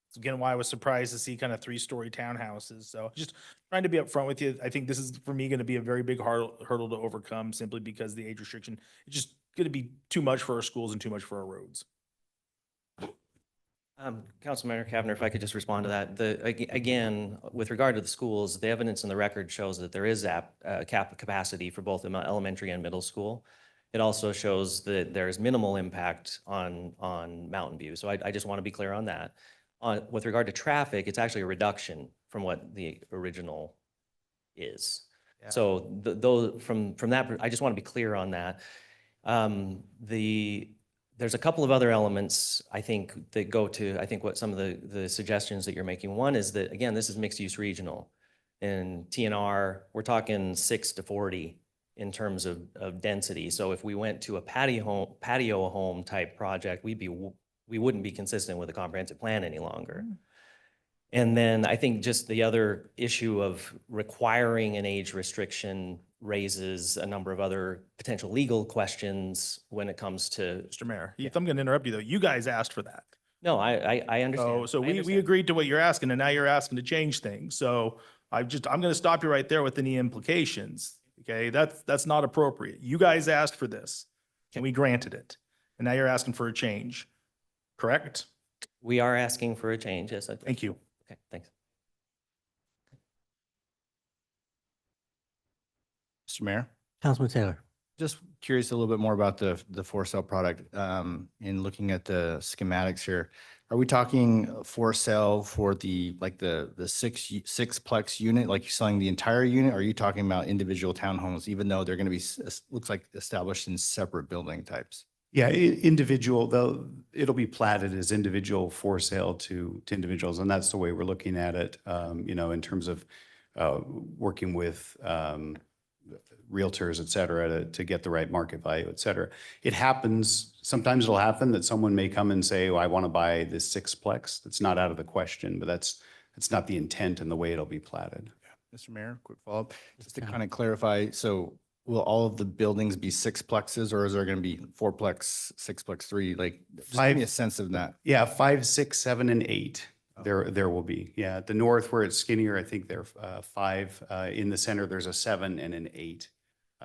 It's again why I was surprised to see kind of 3-story townhouses. So just trying to be upfront with you. I think this is, for me, going to be a very big hurdle to overcome, simply because the age restriction is just going to be too much for our schools and too much for our roads. Councilmember Cavanagh, if I could just respond to that. Again, with regard to the schools, the evidence in the record shows that there is capacity for both elementary and middle school. It also shows that there's minimal impact on Mountain View. So I just want to be clear on that. With regard to traffic, it's actually a reduction from what the original is. Yeah. So those from that, I just want to be clear on that. There's a couple of other elements, I think, that go to, I think, what some of the suggestions that you're making. One is that, again, this is mixed use regional. In TNR, we're talking 6 to 40 in terms of density. So if we went to a patio home type project, we wouldn't be consistent with the comprehensive plan any longer. And then I think just the other issue of requiring an age restriction raises a number of other potential legal questions when it comes to. Mr. Mayor, if I'm going to interrupt you though, you guys asked for that. No, I understand. So I we understand. agreed to what you're asking, and now you're asking to change things. So I'm going to stop you right there with any implications. Okay, that's not appropriate. You guys asked for this and we granted it. And now you're asking for a change, correct? We are asking for a change, yes. Thank you. Okay, thanks. Mr. Mayor? Councilman Taylor. Just curious a little bit more about the for sale product. In looking at the schematics here, are we talking for sale for the sixplex unit, like you're selling the entire unit? Or are you talking about individual townhomes, even though they're going to be, looks like established in separate building types? Yeah, individual, though, it'll be platted as individual for sale to individuals, and that's the way we're looking at it, in terms of working with realtors, et cetera, to get the right market value, et cetera. It happens, sometimes it'll happen that someone may come and say, oh, I want to buy this sixplex. That's not out of the question, but that's not the intent and the way it'll be platted. Mr. Mayor, quick follow-up, just to kind of clarify, so will all of the buildings be sixplexes, or is there going to be fourplex, sixplex, three? Like, just give me a sense of that. Yeah, 5, 6, 7, and 8. There will be. Yeah, at the north where it's skinnier, I think there are 5. In the center, there's a 7 and an 8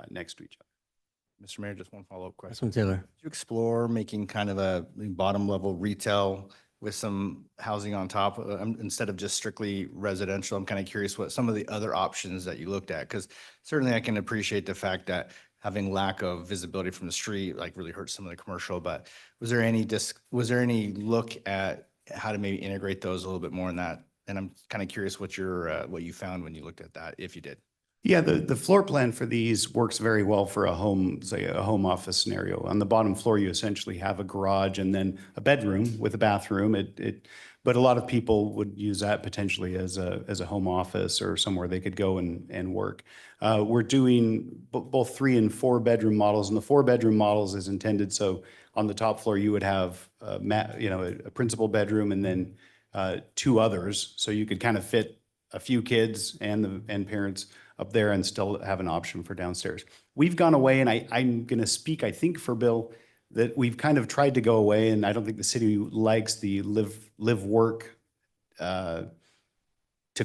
next to each other. Mr. Mayor, just one follow-up question. Councilman Taylor. Did you explore making kind of a bottom level retail with some housing on top instead of just strictly residential? I'm kind of curious what some of the other options that you looked at, because certainly I can appreciate the fact that having lack of visibility from the street like really hurts some of the commercial, but was there any look at how to maybe integrate those a little bit more in that? And I'm kind of curious what you found when you looked at that, if you did. Yeah, the floor plan for these works very well for a home, say a home office scenario. On the bottom floor, you essentially have a garage and then a bedroom with a bathroom. But a lot of people would use that potentially as a home office or somewhere they could go and work. We're doing both 3 and 4 bedroom models, and the 4 bedroom models is intended so on the top floor you would have a principal bedroom and then 2 others, so you could kind of fit a few kids and parents up there and still have an option for downstairs. We've gone away, and I'm going to speak, I think, for Bill, that we've kind of tried to go away, and I don't think the city likes the live work to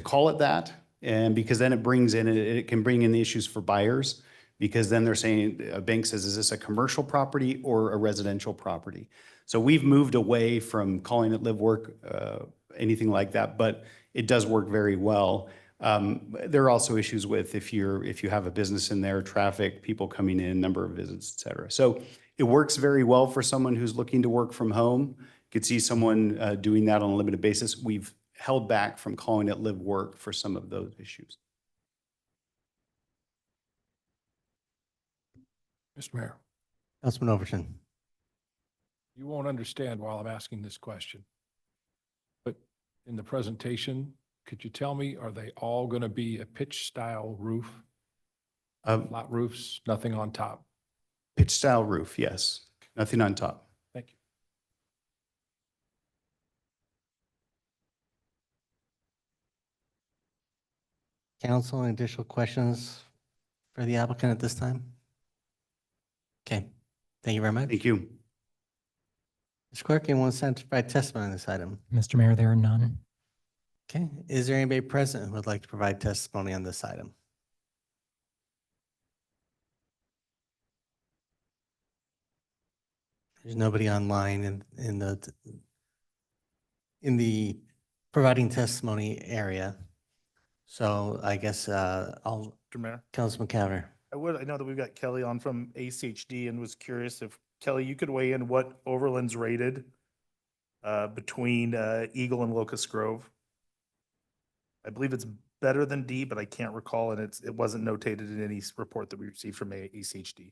call it that, and because then it can bring in the issues for buyers, because then they're saying, a bank says, is this a commercial property or a residential property? So we've moved away from calling it live work, anything like that, but it does work very well. There are also issues with if you have a business in there, traffic, people coming in, number of visits, et cetera. So it works very well for someone who's looking to work from home. You could see someone doing that on a limited basis. We've held back from calling it live work for some of those issues. Mr. Mayor, Councilman Overton. you won't understand while I'm asking this question. But in the presentation, could you tell me, are they all going to be a pitch style roof? Flat roofs, nothing on top? Pitch style roof, yes. Nothing on top. Thank you. Council, any additional questions for the applicant at this time? Okay, thank you very much. Thank you. Mr. Clerk, anyone certified testimony on this item? Mr. Mayor, there are none. Okay, is there anybody present who would like to provide testimony on this item? There's nobody online in the providing testimony area. So I guess I'll, Mr. Mayor, Councilman Cavner. I know that we've got Kelly on from ACHD and was curious if, Kelly, you could weigh in what Overland's rated between Eagle and Locust Grove. I believe it's better than D, but I can't recall, and it wasn't notated in any report that we received from ACHD.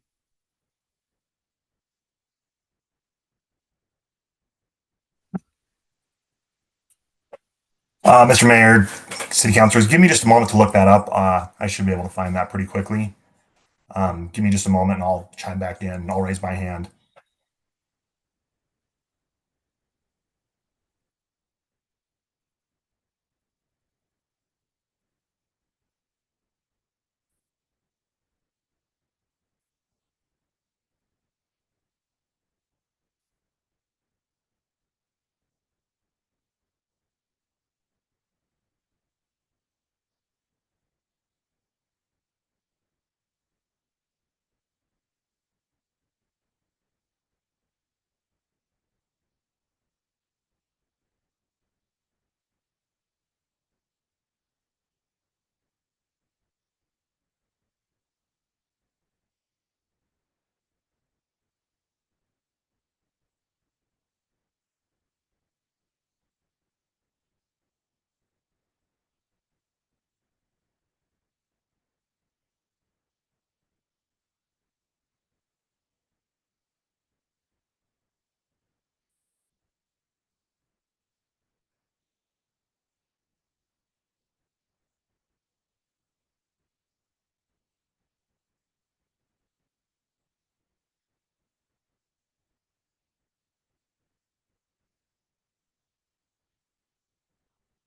Mr. Mayor, city councilors, give me just a moment to look that up. I should be able to find that pretty quickly. Give me just a moment and I'll chime back in and I'll raise my hand.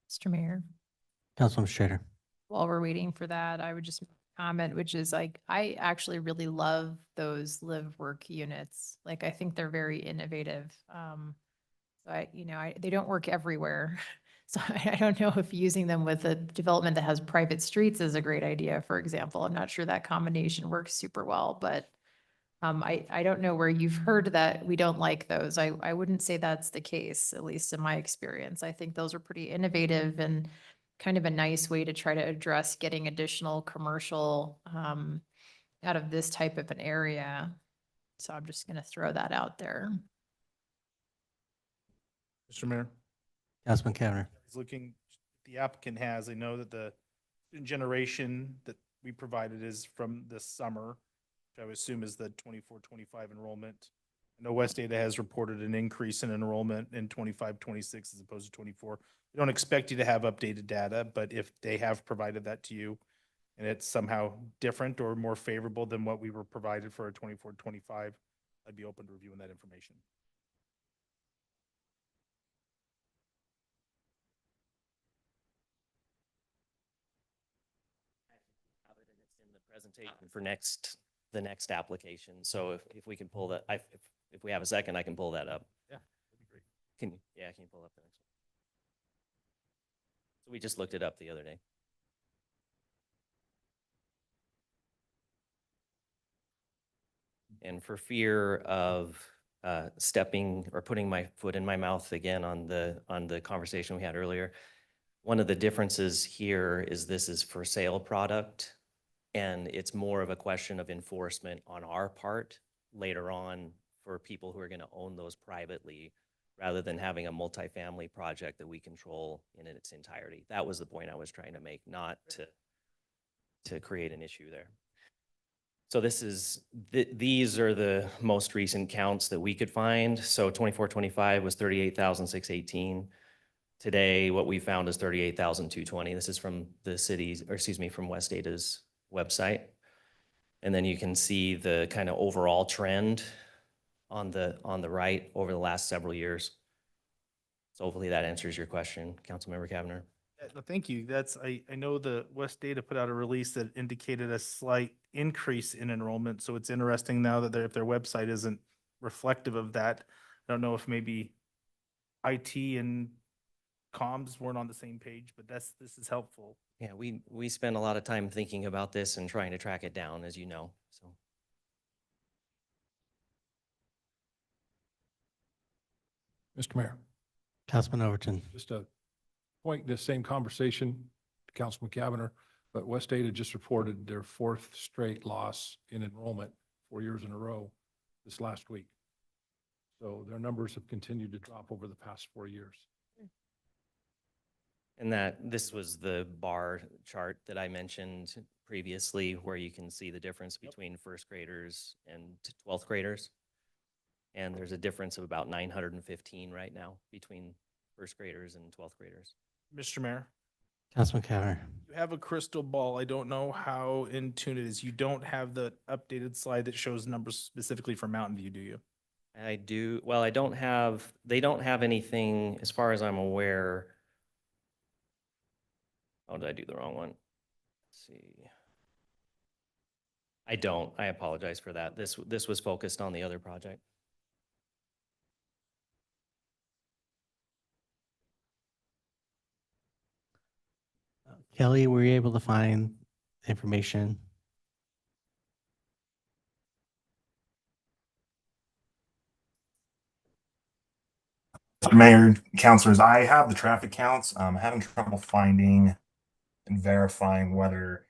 Mr. Mayor, Councilman Strader. while we're waiting for that, I would just comment, which is like, I actually really love those live work units. Like, I think they're very innovative. So they don't work everywhere. So I don't know if using them with a development that has private streets is a great idea, for example. I'm not sure that combination works super well, but I don't know where you've heard that we don't like those. I wouldn't say that's the case, at least in my experience. I think those are pretty innovative and kind of a nice way to try to address getting additional commercial out of this type of an area. So I'm just gonna throw that out there. Mr. Mayor, Councilman Cavanagh. is looking, the applicant has, I know that the student generation that we provided is from this summer, which I would assume is the 24-25 enrollment. I know West Ada has reported an increase in enrollment in 25-26 as opposed to 24. We don't expect you to have updated data, but if they have provided that to you and it's somehow different or more favorable than what we were provided for a 24-25, I'd be open to reviewing that information. It's in the presentation for the next application. So if we can pull that, if we have a second, I can pull that up. Yeah, that'd be great. Can you pull up the next one? So we just looked it up the other day. And for fear of stepping or putting my foot in my mouth again on the conversation we had earlier, one of the differences here is this is for sale product, and it's more of a question of enforcement on our part later on for people who are going to own those privately, rather than having a multifamily project that we control in its entirety. That was the point I was trying to make, not to create an issue there. So these are the most recent counts that we could find. So 24-25 was 38,618. Today, what we found is 38,220. This is from the city's, or excuse me, from West Ada's website. And then you can see the kind of overall trend on the right over the last several years. So hopefully that answers your question, Councilmember Cavanagh. Thank you. I know the West Data put out a release that indicated a slight increase in enrollment. So it's interesting now that if their website isn't reflective of that, I don't know if maybe IT and comms weren't on the same page, but this is helpful. Yeah, we spent a lot of time thinking about this and trying to track it down, as you know, so. Mr. Mayor, Councilman Overton. just a point in the same conversation, Councilman Cavanagh, but West Ada just reported their fourth straight loss in enrollment 4 years in a row this last week. So their numbers have continued to drop over the past 4 years. And this was the bar chart that I mentioned previously, where you can see the difference between first graders and 12th graders. And there's a difference of about 915 right now between first graders and 12th graders. Mr. Mayor, Councilman Cavanagh. you have a crystal ball. I don't know how in tune it is. You don't have the updated slide that shows numbers specifically for Mountain View, do you? I do, well, they don't have anything, as far as I'm aware. Oh, did I do the wrong one? Let's see. I apologize for that. This was focused on the other project. Kelly, were you able to find information? Mayor, councilors, I have the traffic counts. I'm having trouble finding and verifying whether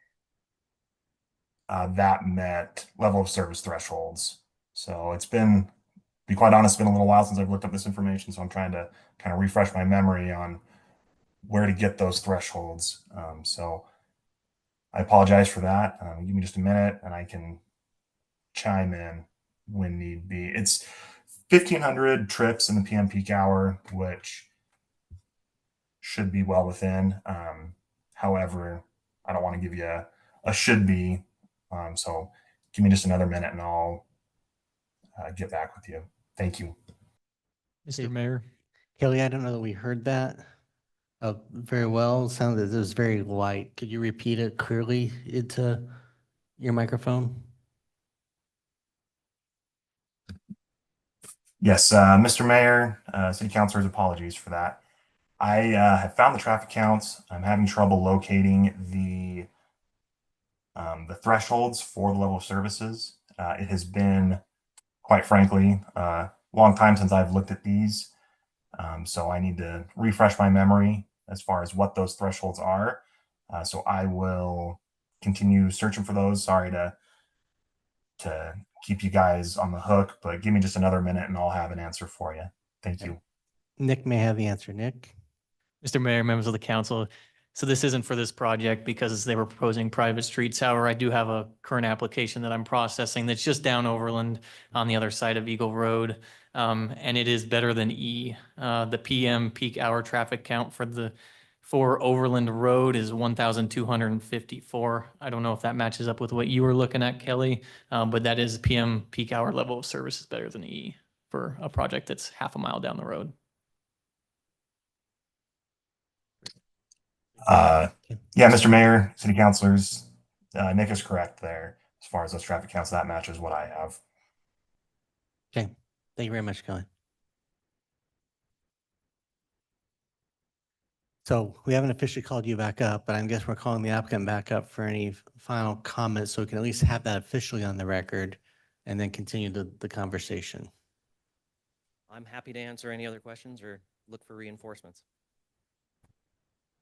that met level of service thresholds. So it's been, to be quite honest, it's been a little while since I've looked up this information. So I'm trying to kind of refresh my memory on where to get those thresholds. So I apologize for that. Give me just a minute and I can chime in when need be. It's 1,500 trips in the PM peak hour, which should be well within. However, I don't want to give you a should be. So give me just another minute and I'll get back with you. Thank you. Mr. Mayor, Kelly, I don't know that we heard that. Very well. It sounded as it was very light. Could you repeat it clearly into your microphone? Yes, Mr. Mayor, City Councilors, apologies for that. I have found the traffic counts. I'm having trouble locating the thresholds for the level of services. It has been, quite frankly, a long time since I've looked at these. So I need to refresh my memory as far as what those thresholds are. So I will continue searching for those. Sorry to keep you guys on the hook, but give me just another minute and I'll have an answer for you. Thank you. Nick may have the answer. Nick? Mr. Mayor, members of the council, so this isn't for this project because they were proposing private streets. However, I do have a current application that I'm processing that's just down Overland on the other side of Eagle Road. And it is better than E. The PM peak hour traffic count for Overland Road is 1,254. I don't know if that matches up with what you were looking at, Kelly, but that is PM peak hour level of service is better than E for a project that's half a mile down the road. Yeah, Mr. Mayor, City Councilors, Nick is correct there. As far as those traffic counts, that matches what I have. Okay. Thank you very much, Kelly. So we haven't officially called you back up, but I guess we're calling the applicant back up for any final comments so we can at least have that officially on the record and then continue the conversation. I'm happy to answer any other questions or look for reinforcements.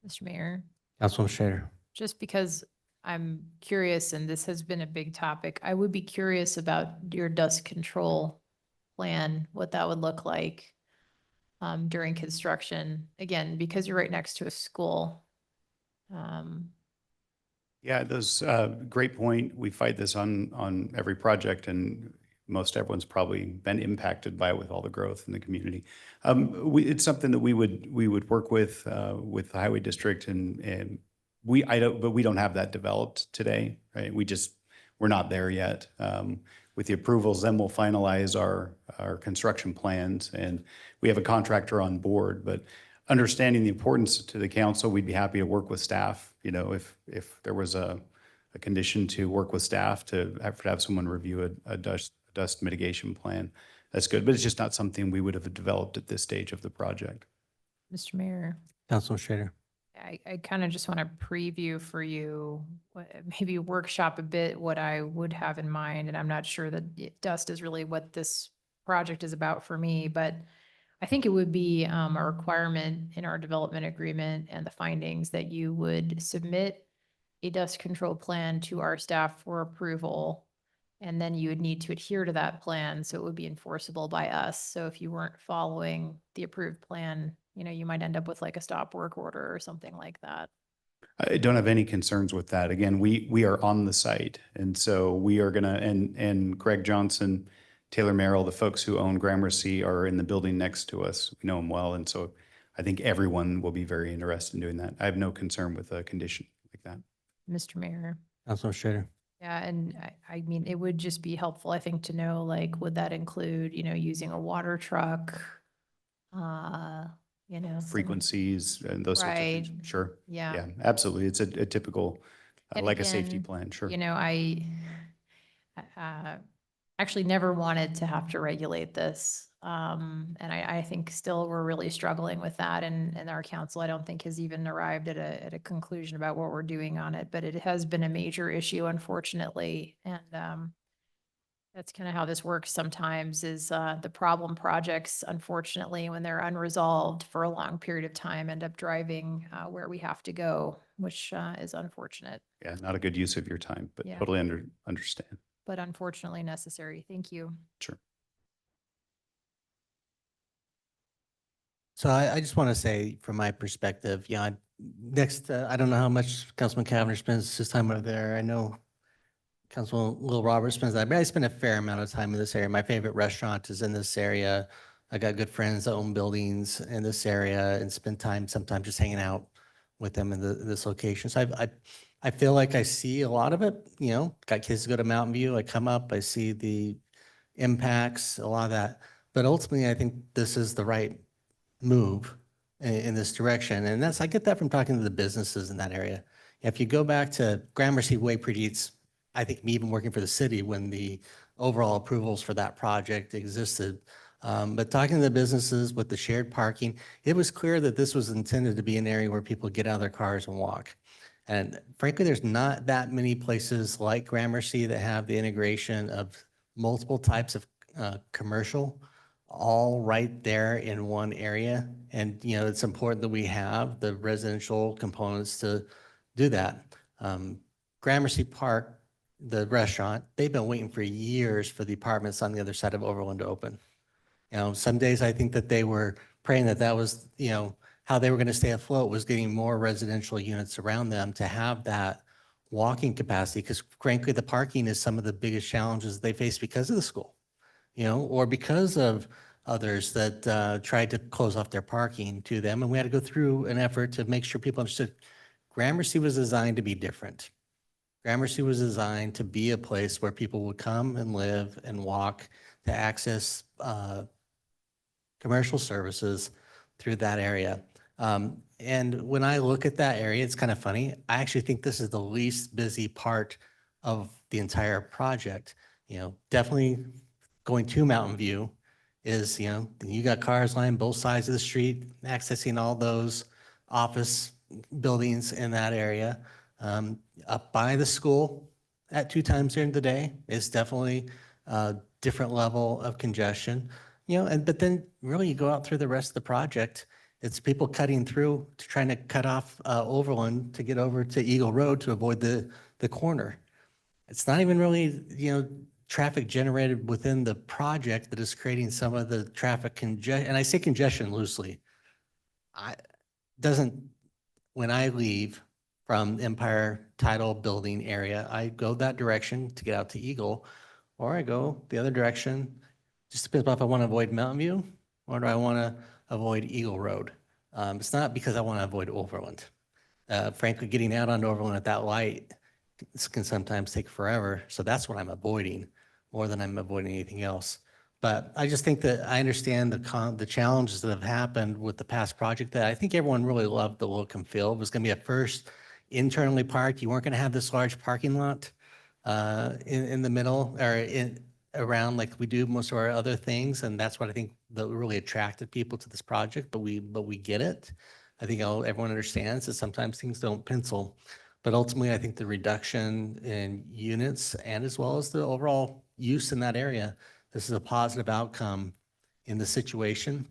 Mr. Mayor, Councilwoman Schrader. just because I'm curious, and this has been a big topic, I would be curious about your dust control plan, what that would look like during construction, again, because you're right next to a school. Yeah, those, great point. We fight this on every project, and most everyone's probably been impacted by it with all the growth in the community. It's something that we would work with the highway district, and we don't have that developed today, right? We're not there yet. With the approvals, then we'll finalize our construction plans, and we have a contractor on board, but understanding the importance to the council, we'd be happy to work with staff. You know, if there was a condition to work with staff to have someone review a dust mitigation plan, that's good. But it's just not something we would have developed at this stage of the project. Mr. Mayor, Councilwoman Schrader. I kind of just want to preview for you, maybe workshop a bit what I would have in mind. And I'm not sure that dust is really what this project is about for me, but I think it would be a requirement in our development agreement and the findings that you would submit a dust control plan to our staff for approval. And then you would need to adhere to that plan, so it would be enforceable by us. So if you weren't following the approved plan, you might end up with like a stop work order or something like that. I don't have any concerns with that. Again, we are on the site, and so we are gonna, and Greg Johnson, Taylor Merrill, the folks who own Gramercy are in the building next to us. We know them well, and so I think everyone will be very interested in doing that. I have no concern with a condition like that. Mr. Mayor. Councilwoman Schrader. Yeah, and I mean, it would just be helpful, I think, to know, like, would that include, using a water truck? Some- Frequencies and those sorts of things. Right. Sure. Yeah. Yeah, absolutely. It's a typical, And like a safety again, plan, sure. I actually never wanted to have to regulate this. And I think still we're really struggling with that, and our council, I don't think, has even arrived at a conclusion about what we're doing on it, but it has been a major issue, unfortunately. And that's kind of how this works sometimes, is the problem projects, unfortunately, when they're unresolved for a long period of time, end up driving where we have to go, which is unfortunate, Yeah, not a good use of your time, but Yeah. totally understand. but unfortunately necessary. Thank you. Sure. So I just want to say, from my perspective, next, I don't know how much Councilman Cavanagh spends his time over there. I know Councilman Will Roberts spends that, but I spend a fair amount of time in this area. My favorite restaurant is in this area. I got good friends that own buildings in this area and spend time sometimes just hanging out with them in this location. So I feel like I see a lot of it, got kids to go to Mountain View. I come up, I see the impacts, a lot of that. But ultimately, I think this is the right move in this direction. And I get that from talking to the businesses in that area. If you go back to Gramercy way predates, I think me even working for the city when the overall approvals for that project existed. But talking to the businesses with the shared parking, it was clear that this was intended to be an area where people get out of their cars and walk. And frankly, there's not that many places like Gramercy that have the integration of multiple types of commercial all right there in one area. And, it's important that we have the residential components to do that. Gramercy Park, the restaurant, they've been waiting for years for the apartments on the other side of Overland to open. Some days I think that they were praying that was, how they were going to stay afloat was getting more residential units around them to have that walking capacity. Because frankly, the parking is some of the biggest challenges they face because of the school, or because of others that tried to close off their parking to them. And we had to go through an effort to make sure people understood Gramercy was designed to be different. Gramercy was designed to be a place where people would come and live and walk to access commercial services through that area. And when I look at that area, it's kind of funny. I actually think this is the least busy part of the entire project. Definitely going to Mountain View is, you got cars lined both sides of the street, accessing all those office buildings in that area. Up by the school at 2 times during the day is definitely a different level of congestion. But then really you go out through the rest of the project, it's people cutting through to trying to cut off Overland to get over to Eagle Road to avoid the corner. It's not even really, traffic generated within the project that is creating some of the traffic congestion. And I say congestion loosely. When I leave from Empire Title Building area, I go that direction to get out to Eagle, or I go the other direction. Just depends on if I want to avoid Mountain View or do I want to avoid Eagle Road. It's not because I want to avoid Overland. Frankly, getting out on Overland at that light can sometimes take forever. So that's what I'm avoiding more than I'm avoiding anything else. But I just think that I understand the challenges that have happened with the past project that I think everyone really loved the look and feel. It was going to be a first internally parked. You weren't going to have this large parking lot in the middle or around like we do most of our other things. And that's what I think that really attracted people to this project, but we get it. I think everyone understands that sometimes things don't pencil, but ultimately I think the reduction in units and as well as the overall use in that area, this is a positive outcome in the situation.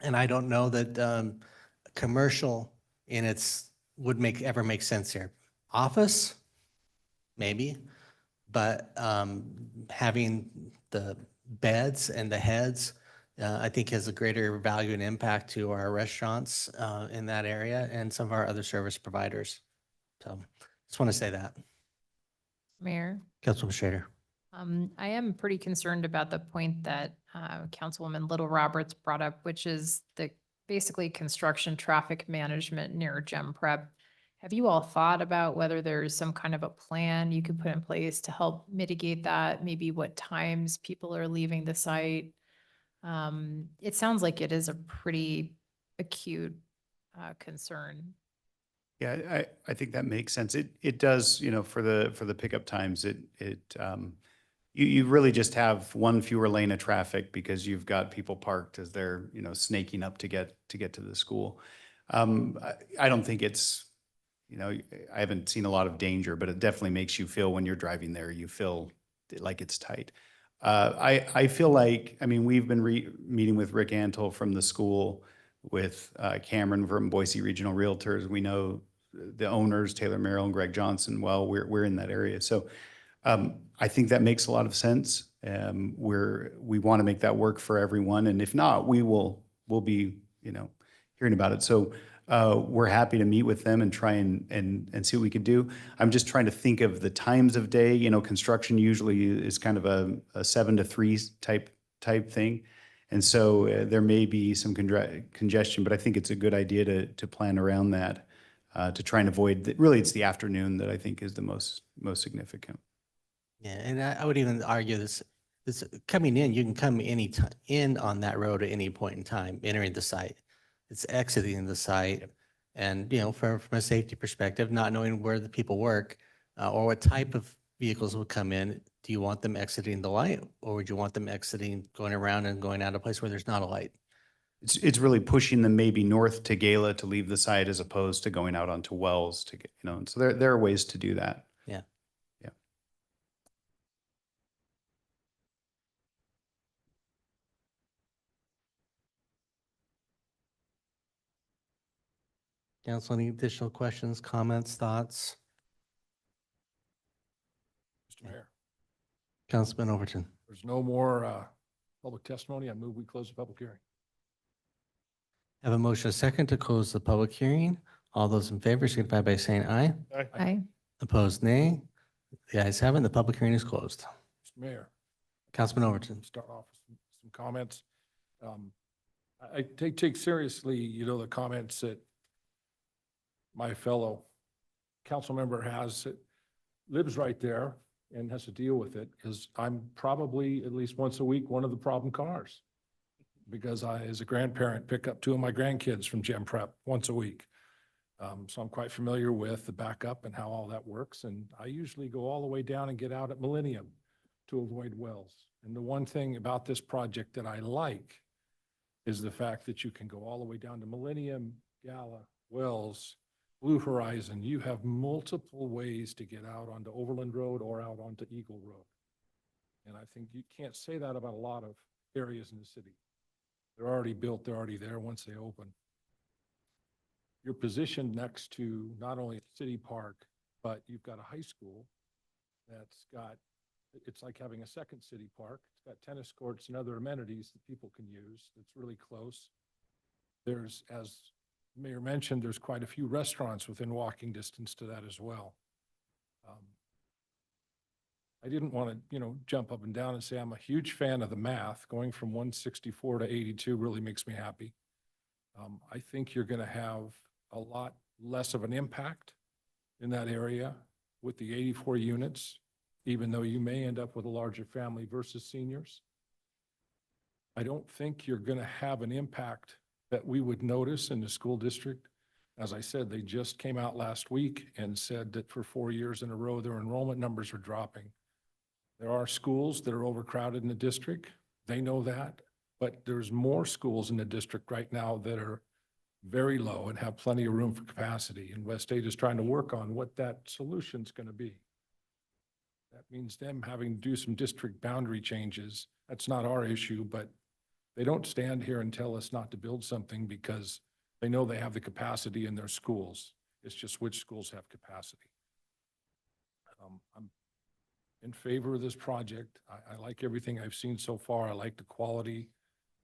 And I don't know that commercial would ever make sense here. Office, maybe, but having the beds and the heads, I think has a greater value and impact to our restaurants in that area and some of our other service providers. So just want to say that. Mayor? Councilwoman Schrader. I am pretty concerned about the point that Councilwoman Little Roberts brought up, which is the basically construction traffic management near Gem Prep. Have you all thought about whether there's some kind of a plan you could put in place to help mitigate that? Maybe what times people are leaving the site? It sounds like it is a pretty acute concern. Yeah, I think that makes sense. It does, for the pickup times, you really just have one fewer lane of traffic because you've got people parked as they're, snaking up to get to the school. I don't think it's, I haven't seen a lot of danger, but it definitely makes you feel when you're driving there, you feel like it's tight. I feel like, we've been meeting with Rick Antle from the school, with Cameron from Boise Regional Realtors. We know the owners, Taylor Merrill and Greg Johnson, well, we're in that area. So I think that makes a lot of sense. We want to make that work for everyone. And if not, we'll be, hearing about it. So we're happy to meet with them and try and see what we could do. I'm just trying to think of the times of day. Construction usually is kind of a 7 to 3 type thing. And so there may be some congestion, but I think it's a good idea to plan around that to try and avoid, really it's the afternoon that I think is the most significant. Yeah, and I would even argue this coming in, you can come in on that road at any point in time, entering the site. it's exiting the site. And, you know, from a safety perspective, not knowing where the people work or what type of vehicles would come in, do you want them exiting the light or would you want them exiting, going around and going out a place where there's not a light? It's really pushing them maybe north to Gala to leave the site as opposed to going out onto Wells to get, you know, and so there are ways to do that. Yeah. Yeah. Council, any additional questions, comments, thoughts? Mr. Mayor, Councilman Overton. there's no more public testimony. I move we close the public hearing. Have a motion a second to close the public hearing. All those in favor signify by saying aye. Aye. Opposed, nay. The ayes have it. The public hearing is closed. Mr. Mayor. Councilman Overton. Start off with some comments. I take seriously, you know, the comments that my fellow council member has, lives right there and has to deal with it, because I'm probably at least once a week, one of the problem cars. Because I, as a grandparent, pick up two of my grandkids from Gem Prep once a week. So I'm quite familiar with the backup and how all that works. And I usually go all the way down and get out at Millennium to avoid Wells. And the one thing about this project that I like is the fact that you can go all the way down to Millennium, Gala, Wells, Blue Horizon. You have multiple ways to get out onto Overland Road or out onto Eagle Road. And I think you can't say that about a lot of areas in the city. They're already built, they're already there once they open. You're positioned next to not only a city park, but you've got a high school that's got, it's like having a second city park. It's got tennis courts and other amenities that people can use. It's really close. There's, as the Mayor mentioned, there's quite a few restaurants within walking distance to that as well. I didn't want to, you know, jump up and down and say I'm a huge fan of the math. Going from 164 to 82 really makes me happy. I think you're going to have a lot less of an impact in that area with the 84 units, even though you may end up with a larger family versus seniors. I don't think you're going to have an impact that we would notice in the school district. As I said, they just came out last week and said that for 4 years in a row, their enrollment numbers are dropping. There are schools that are overcrowded in the district. They know that, but there's more schools in the district right now that are very low and have plenty of room for capacity. And West State is trying to work on what that solution's going to be. That means them having to do some district boundary changes. That's not our issue, but they don't stand here and tell us not to build something because they know they have the capacity in their schools. It's just which schools have capacity. I'm in favor of this project. I like everything I've seen so far. I like the quality.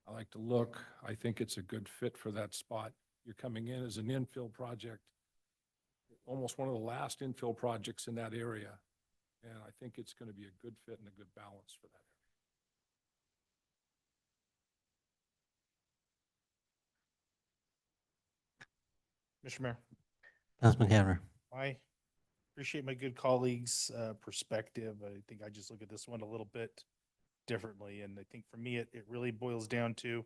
I like the look. I think it's a good fit for that spot. You're coming in as an infill project, almost one of the last infill projects in that area. And I think it's going to be a good fit and a good balance for that area. Mr. Mayor. Councilman Cavanagh. I appreciate my good colleagues' perspective. I think I just look at this one a little bit differently. And I think for me, it really boils down to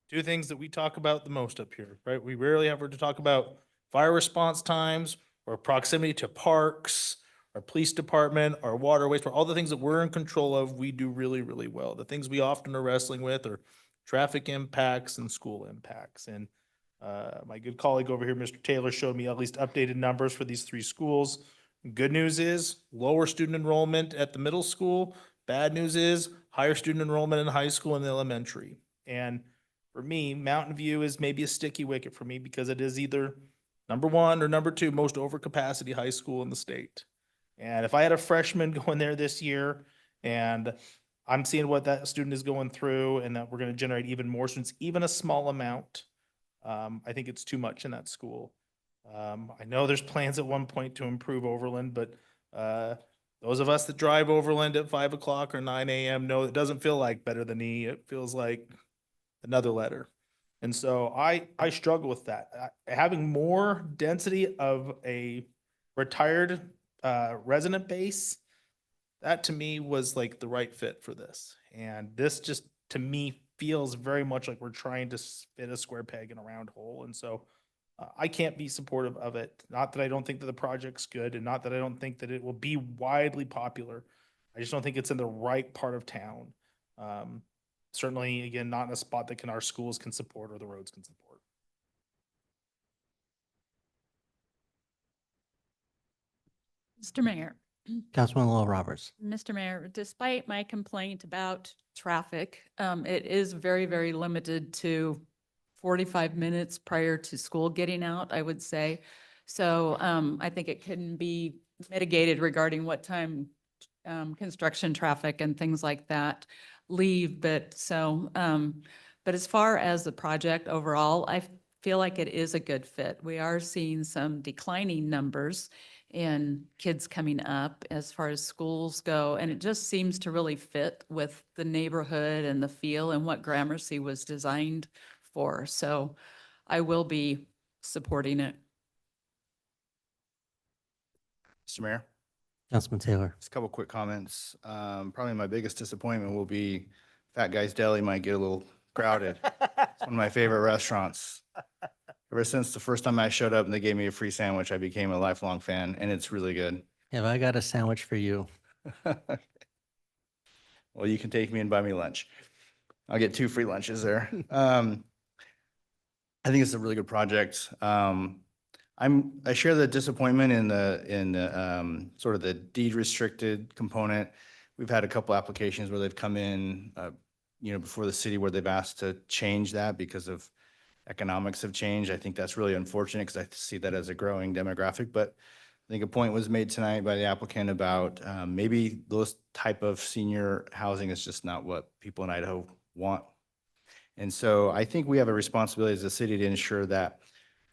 two things that we talk about the most up here, right? We rarely ever to talk about fire response times or proximity to parks, our police department, our water, waste, all the things that we're in control of, we do really, really well. The things we often are wrestling with are traffic impacts and school impacts. And my good colleague over here, Mr. Taylor, showed me at least updated numbers for these three schools. Good news is lower student enrollment at the middle school. Bad news is higher student enrollment in high school and elementary. And for me, Mountain View is maybe a sticky wicket for me because it is either number one or number two most overcapacity high school in the state. And if I had a freshman going there this year and I'm seeing what that student is going through and that we're going to generate even more students, even a small amount, I think it's too much in that school. I know there's plans at one point to improve Overland, but those of us that drive Overland at 5 o'clock or 9 a.m. know it doesn't feel like better than E. It feels like another letter. And so I struggle with that. Having more density of a retired resident base, that to me was like the right fit for this. And this just, to me, feels very much like we're trying to fit a square peg in a round hole. And so I can't be supportive of it. Not that I don't think that the project's good and not that I don't think that it will be widely popular. I just don't think it's in the right part of town. Certainly, again, not in a spot that our schools can support or the roads can support. Mr. Mayor. Councilman Lowell Roberts. Mr. Mayor, despite my complaint about traffic, it is very, very limited to 45 minutes prior to school getting out, I would say. So I think it can be mitigated regarding what time construction traffic and things like that leave. But as far as the project overall, I feel like it is a good fit. We are seeing some declining numbers in kids coming up as far as schools go. And it just seems to really fit with the neighborhood and the feel and what Gramercy was designed for. So I will be supporting it. Mr. Mayor, Councilman Taylor. just a couple quick comments. Probably my biggest disappointment will be Fat Guy's Deli might get a little crowded. It's one of my favorite restaurants. Ever since the first time I showed up and they gave me a free sandwich, I became a lifelong fan, and it's really good. Have I got a sandwich for you? Well, you can take me and buy me lunch. I'll get 2 free lunches there. I think it's a really good project. I share the disappointment in the sort of the deed restricted component. We've had a couple applications where they've come in, before the city where they've asked to change that because of economics have changed. I think that's really unfortunate because I see that as a growing demographic. But I think a point was made tonight by the applicant about maybe those type of senior housing is just not what people in Idaho want. And so I think we have a responsibility as a city to ensure that,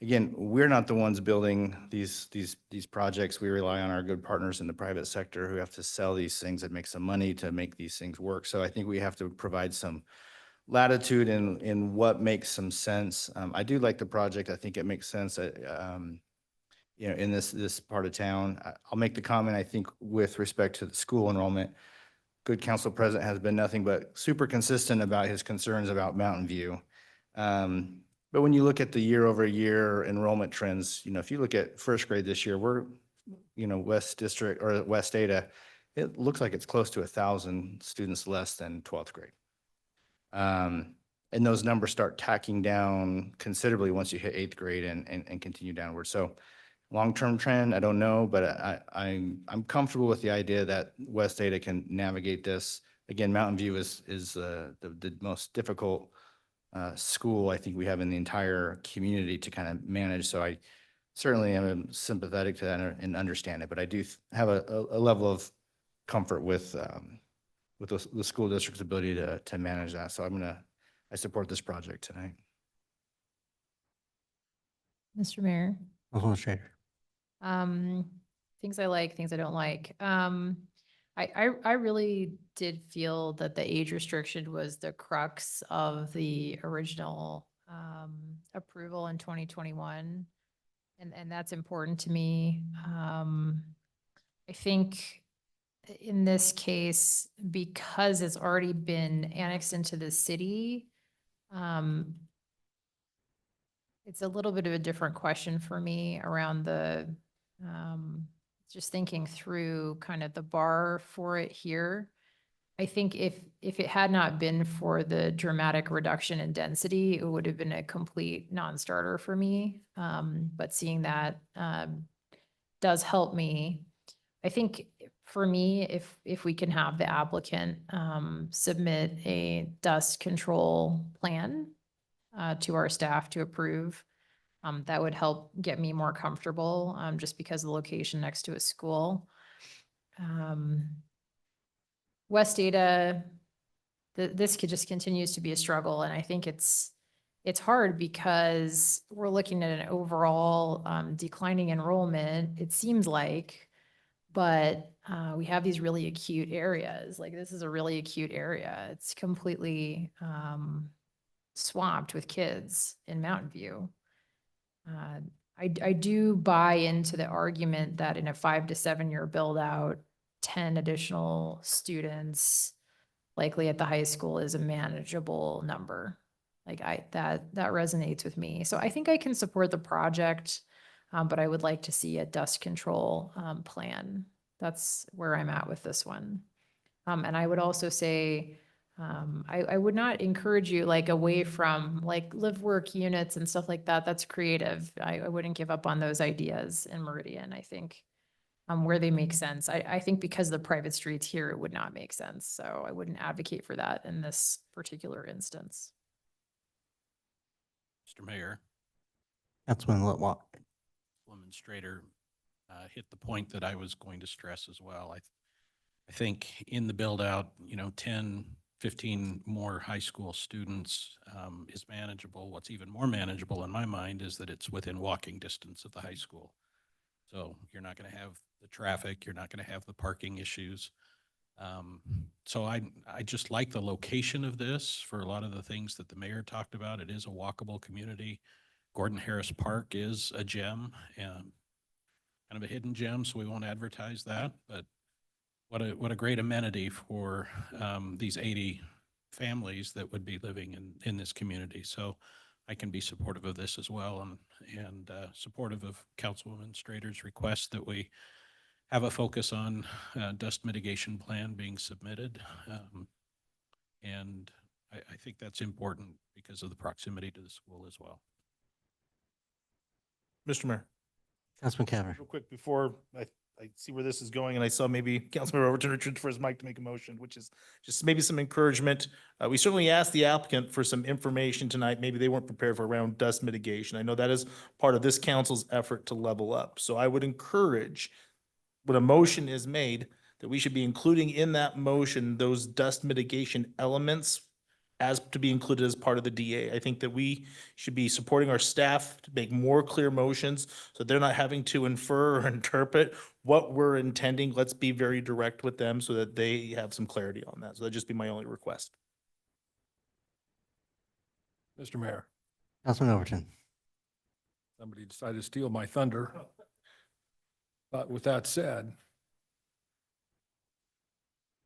again, we're not the ones building these projects. We rely on our good partners in the private sector who have to sell these things and make some money to make these things work. So I think we have to provide some latitude in what makes some sense. I do like the project. I think it makes sense in this part of town. I'll make the comment, I think, with respect to the school enrollment. Good council president has been nothing but super consistent about his concerns about Mountain View. But when you look at the year over year enrollment trends, if you look at first grade this year, we're, West District or West Ada, it looks like it's close to 1,000 students less than 12th grade. And those numbers start tacking down considerably once you hit 8th grade and continue downward. So long-term trend, I don't know, but I'm comfortable with the idea that West Ada can navigate this. Again, Mountain View is the most difficult school I think we have in the entire community to kind of manage. So I certainly am sympathetic to that and understand it, but I do have a level of comfort with the school district's ability to manage that. So I support this project tonight. Mr. Mayor. Councilman Schrader. Things I like, things I don't like. I really did feel that the age restriction was the crux of the original approval in 2021. And that's important to me. I think in this case, because it's already been annexed into the city, it's a little bit of a different question for me around the, just thinking through kind of the bar for it here. I think if it had not been for the dramatic reduction in density, it would have been a complete non-starter for me. But seeing that does help me. I think for me, if we can have the applicant submit a dust control plan to our staff to approve, that would help get me more comfortable just because of the location next to a school. West Ada, this just continues to be a struggle. And I think it's hard because we're looking at an overall declining enrollment, it seems like, but we have these really acute areas. Like this is a really acute area. It's completely swamped with kids in Mountain View. I do buy into the argument that in a 5 to 7 year build out, 10 additional students likely at the high school is a manageable number. Like that resonates with me. So I think I can support the project, but I would like to see a dust control plan. That's where I'm at with this one. And I would also say, I would not encourage you like away from like live work units and stuff like that. That's creative. I wouldn't give up on those ideas in Meridian, I think, where they make sense. I think because of the private streets here, it would not make sense. So I wouldn't advocate for that in this particular instance. Mr. Mayor, Councilman Litwak. Woman Strader hit the point that I was going to stress as well. I think in the build out, 10, 15 more high school students is manageable. What's even more manageable in my mind is that it's within walking distance of the high school. So you're not going to have the traffic, you're not going to have the parking issues. So I just like the location of this for a lot of the things that the mayor talked about. It is a walkable community. Gordon Harris Park is a gem and kind of a hidden gem, so we won't advertise that, but what a great amenity for these 80 families that would be living in this community. So I can be supportive of this as well, and supportive of Councilwoman Strader's request that we have a focus on dust mitigation plan being submitted. And I think that's important because of the proximity to the school as well. Mr. Mayor, Councilman Cavanagh. real quick before I see where this is going, and I saw maybe Councilmember Overton reach for his mic to make a motion, which is just maybe some encouragement. We certainly asked the applicant for some information tonight. Maybe they weren't prepared for around dust mitigation. I know that is part of this council's effort to level up. So I would encourage, when a motion is made, that we should be including in that motion those dust mitigation elements as to be included as part of the DA. I think that we should be supporting our staff to make more clear motions so they're not having to infer or interpret what we're intending. Let's be very direct with them so that they have some clarity on that. So that'd just be my only request. Mr. Mayor, Councilman Overton. somebody decided to steal my thunder. But with that said,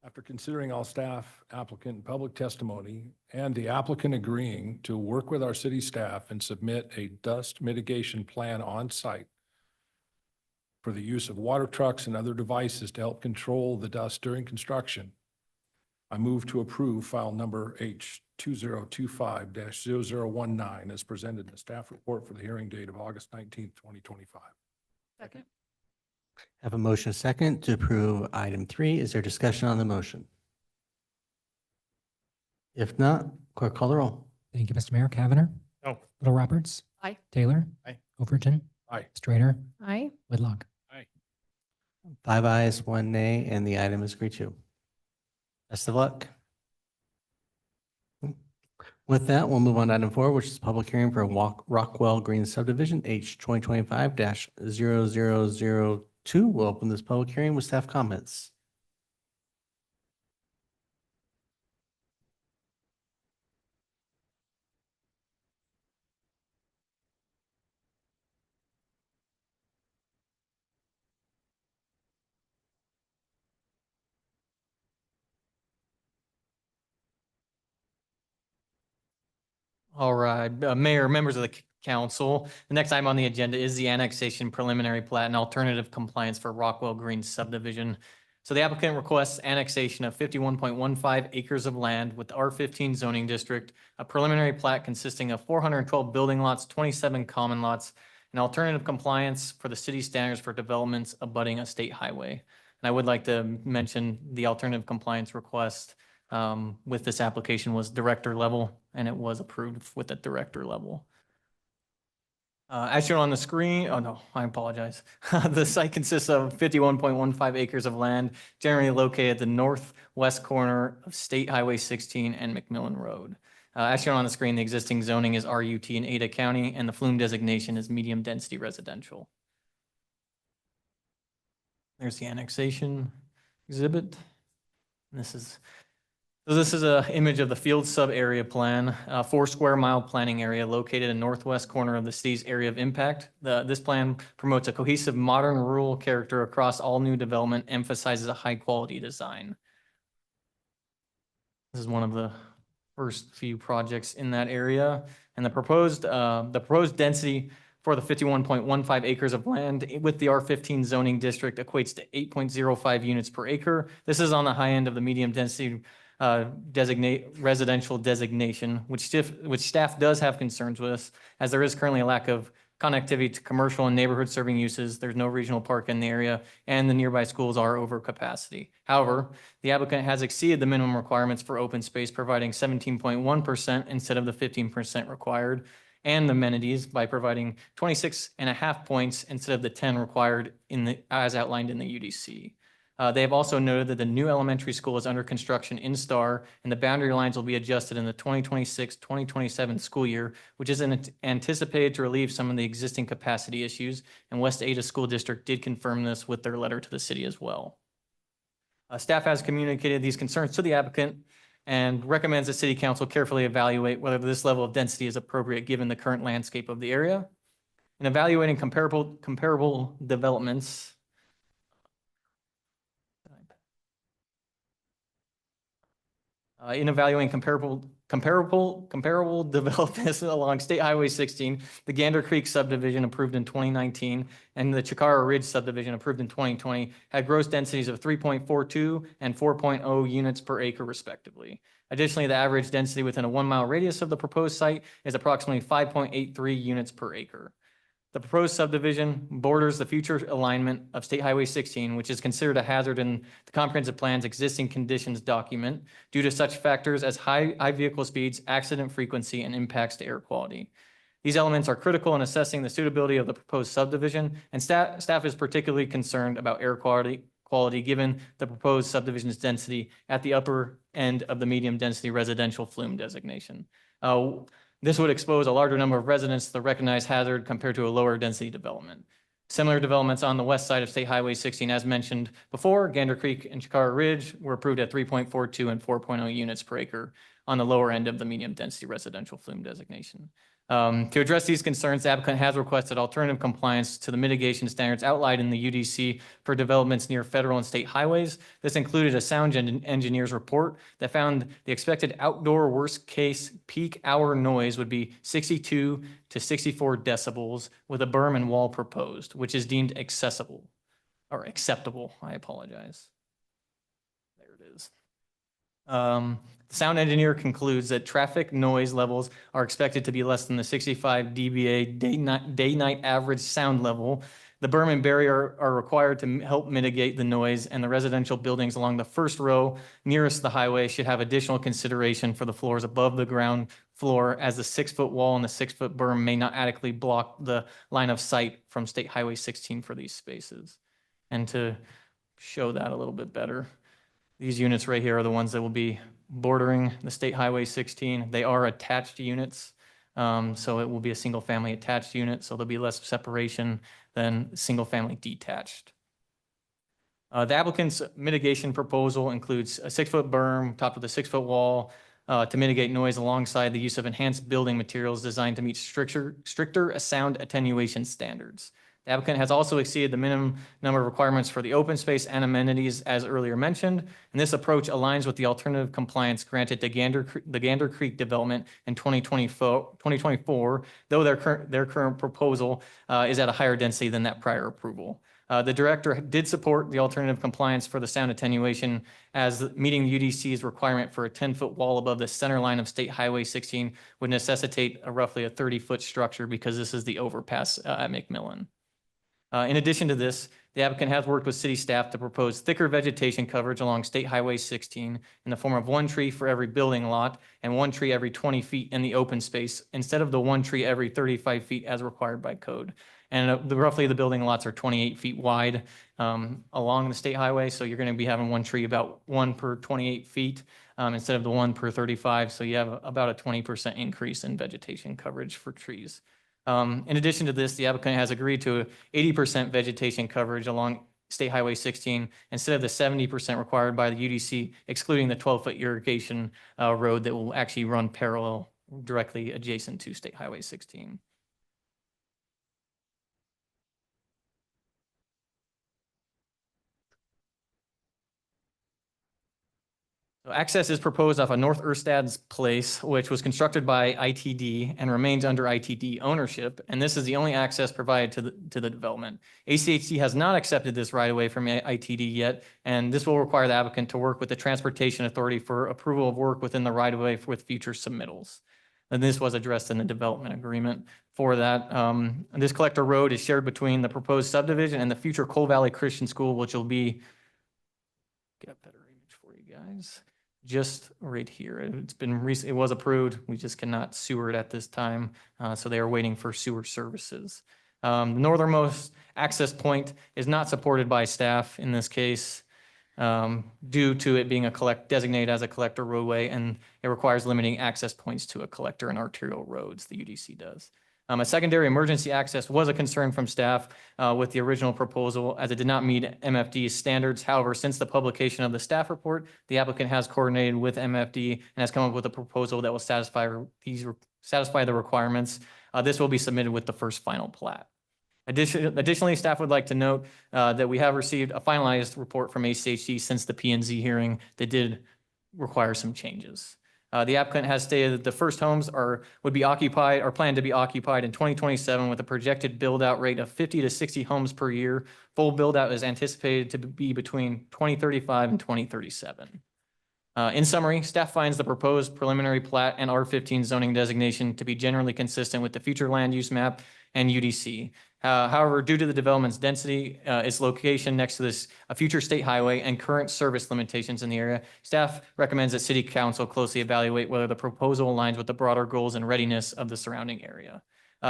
after considering all staff, applicant, and public testimony, and the applicant agreeing to work with our city staff and submit a dust mitigation plan on site for the use of water trucks and other devices to help control the dust during construction, I move to approve file number H 2025-0019 as presented in the staff report for the hearing date of August 19th, 2025. Second. Have a motion second to approve item 3. Is there discussion on the motion? If not, clerk call the roll. Thank you, Mr. Mayor. Cavanagh. No. Little Roberts. Aye. Taylor. Aye. Overton. Aye. Strader. Aye. Whitlock. 5 ayes, 1 nay, and the item is agreed to. Best of luck. With that, we'll move on to item 4, which is public hearing for Rockwell Green subdivision, H 2025-0002. We'll open this public hearing with staff comments. All right, Mayor, members of the council, the next item on the agenda is the annexation preliminary plat and alternative compliance for Rockwell Green subdivision. So the applicant requests annexation of 51.15 acres of land with R15 zoning district, a preliminary plat consisting of 412 building lots, 27 common lots, and alternative compliance for the city standards for developments abutting a state highway. And I would like to mention the alternative compliance request with this application was director level, and it was approved with the director level. As shown on the screen, oh no, I apologize. The site consists of 51.15 acres of land generally located at the northwest corner of State Highway 16 and McMillan Road. As shown on the screen, the existing zoning is RUT in Ada County, and the flume designation is medium density residential. There's the annexation exhibit. This is an image of the field sub area plan, 4 square mile planning area located in northwest corner of the city's area of impact. This plan promotes a cohesive modern rural character across all new development, emphasizes a high quality design. This is one of the first few projects in that area. And the proposed density for the 51.15 acres of land with the R15 zoning district equates to 8.05 units per acre. This is on the high end of the medium density residential designation, which staff does have concerns with, as there is currently a lack of connectivity to commercial and neighborhood serving uses. There's no regional park in the area, and the nearby schools are over capacity. However, the applicant has exceeded the minimum requirements for open space, providing 17.1% instead of the 15% required, and amenities by providing 26.5 points instead of the 10 required as outlined in the UDC. They have also noted that the new elementary school is under construction in Star, and the boundary lines will be adjusted in the 2026-2027 school year, which is anticipated to relieve some of the existing capacity issues. And West Ada School District did confirm this with their letter to the city as well. Staff has communicated these concerns to the applicant and recommends that City Council carefully evaluate whether this level of density is appropriate given the current landscape of the area. In evaluating comparable developments, comparable developments along State Highway 16, the Gander Creek subdivision approved in 2019 and the Chikara Ridge subdivision approved in 2020 had gross densities of 3.42 and 4.0 units per acre respectively. Additionally, the average density within a 1 mile radius of the proposed site is approximately 5.83 units per acre. The proposed subdivision borders the future alignment of State Highway 16, which is considered a hazard in the comprehensive plan's existing conditions document due to such factors as high vehicle speeds, accident frequency, and impacts to air quality. These elements are critical in assessing the suitability of the proposed subdivision, and staff is particularly concerned about air quality given the proposed subdivision's density at the upper end of the medium density residential flume designation. This would expose a larger number of residents to the recognized hazard compared to a lower density development. Similar developments on the west side of State Highway 16, as mentioned before, Gander Creek and Chikara Ridge were approved at 3.42 and 4.0 units per acre on the lower end of the medium density residential flume designation. To address these concerns, the applicant has requested alternative compliance to the mitigation standards outlined in the UDC for developments near federal and state highways. This included a sound engineer's report that found the expected outdoor worst case peak hour noise would be 62 to 64 decibels with a berm and wall proposed, which is deemed acceptable. I apologize. There it is. The sound engineer concludes that traffic noise levels are expected to be less than the 65 dBA day-night average sound level. The berm and barrier are required to help mitigate the noise, and the residential buildings along the first row nearest the highway should have additional consideration for the floors above the ground floor, as the 6-foot wall and the 6-foot berm may not adequately block the line of sight from State Highway 16 for these spaces. And to show that a little bit better, these units right here are the ones that will be bordering the State Highway 16. They are attached units, so it will be a single family attached unit, so there'll be less separation than single family detached. The applicant's mitigation proposal includes a 6-foot berm topped with a 6-foot wall to mitigate noise alongside the use of enhanced building materials designed to meet stricter sound attenuation standards. The applicant has also exceeded the minimum number of requirements for the open space and amenities as earlier mentioned, and this approach aligns with the alternative compliance granted to the Gander Creek development in 2024, though their current proposal is at a higher density than that prior approval. The director did support the alternative compliance for the sound attenuation as meeting UDC's requirement for a 10-foot wall above the center line of State Highway 16 would necessitate roughly a 30-foot structure because this is the overpass at McMillan. In addition to this, the applicant has worked with city staff to propose thicker vegetation coverage along State Highway 16 in the form of 1 tree for every building lot and 1 tree every 20 feet in the open space instead of the 1 tree every 35 feet as required by code. And roughly the building lots are 28 feet wide along the state highway. So you're going to be having 1 tree about 1 per 28 feet instead of the 1 per 35. So you have about a 20% increase in vegetation coverage for trees. In addition to this, the applicant has agreed to 80% vegetation coverage along State Highway 16 instead of the 70% required by the UDC, excluding the 12-foot irrigation road that will actually run parallel directly adjacent to State Highway 16. So access is proposed off of North Erstad's Place, which was constructed by ITD and remains under ITD ownership. And this is the only access provided to the development. ACHD has not accepted this right of way from ITD yet, and this will require the applicant to work with the Transportation Authority for approval of work within the right of way with future submittals. And this was addressed in the development agreement for that. This collector road is shared between the proposed subdivision and the future Coal Valley Christian School, which will be, get a better image for you guys. Just right here. It was approved. We just cannot sewer it at this time. So they are waiting for sewer services. The northernmost access point is not supported by staff in this case, due to it being designated as a collector roadway, and it requires limiting access points to a collector and arterial roads, the UDC does. A secondary emergency access was a concern from staff with the original proposal, as it did not meet MFD's standards. However, since the publication of the staff report, the applicant has coordinated with MFD and has come up with a proposal that will satisfy the requirements. This will be submitted with the first final plat. Additionally, staff would like to note that we have received a finalized report from ACHD since the P&Z hearing that did require some changes. The applicant has stated that the first homes would be occupied or planned to be occupied in 2027 with a projected build-out rate of 50 to 60 homes per year. Full build-out is anticipated to be between 2035 and 2037. In summary, staff finds the proposed preliminary plat and R15 zoning designation to be generally consistent with the future land use map and UDC. However, due to the development's density, its location next to a future state highway, and current service limitations in the area, staff recommends that City Council closely evaluate whether the proposal aligns with the broader goals and readiness of the surrounding area.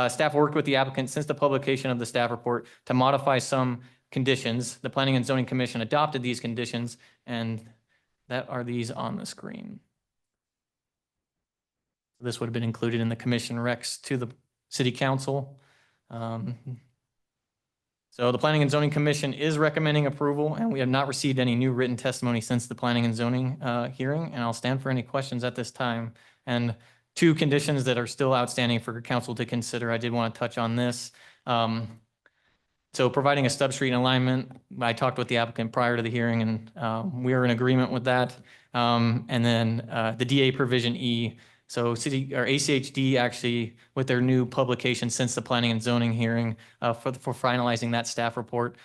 Staff worked with the applicant since the publication of the staff report to modify some conditions. The Planning and Zoning Commission adopted these conditions, and that are these on the screen. This would have been included in the commission recs to the City Council. So the Planning and Zoning Commission is recommending approval, and we have not received any new written testimony since the Planning and Zoning hearing, and I'll stand for any questions at this time. And two conditions that are still outstanding for council to consider. I did want to touch on this. So providing a stub street alignment, I talked with the applicant prior to the hearing, and we are in agreement with that. And then the DA provision E. So ACHD actually, with their new publication since the Planning and Zoning hearing for finalizing that staff report,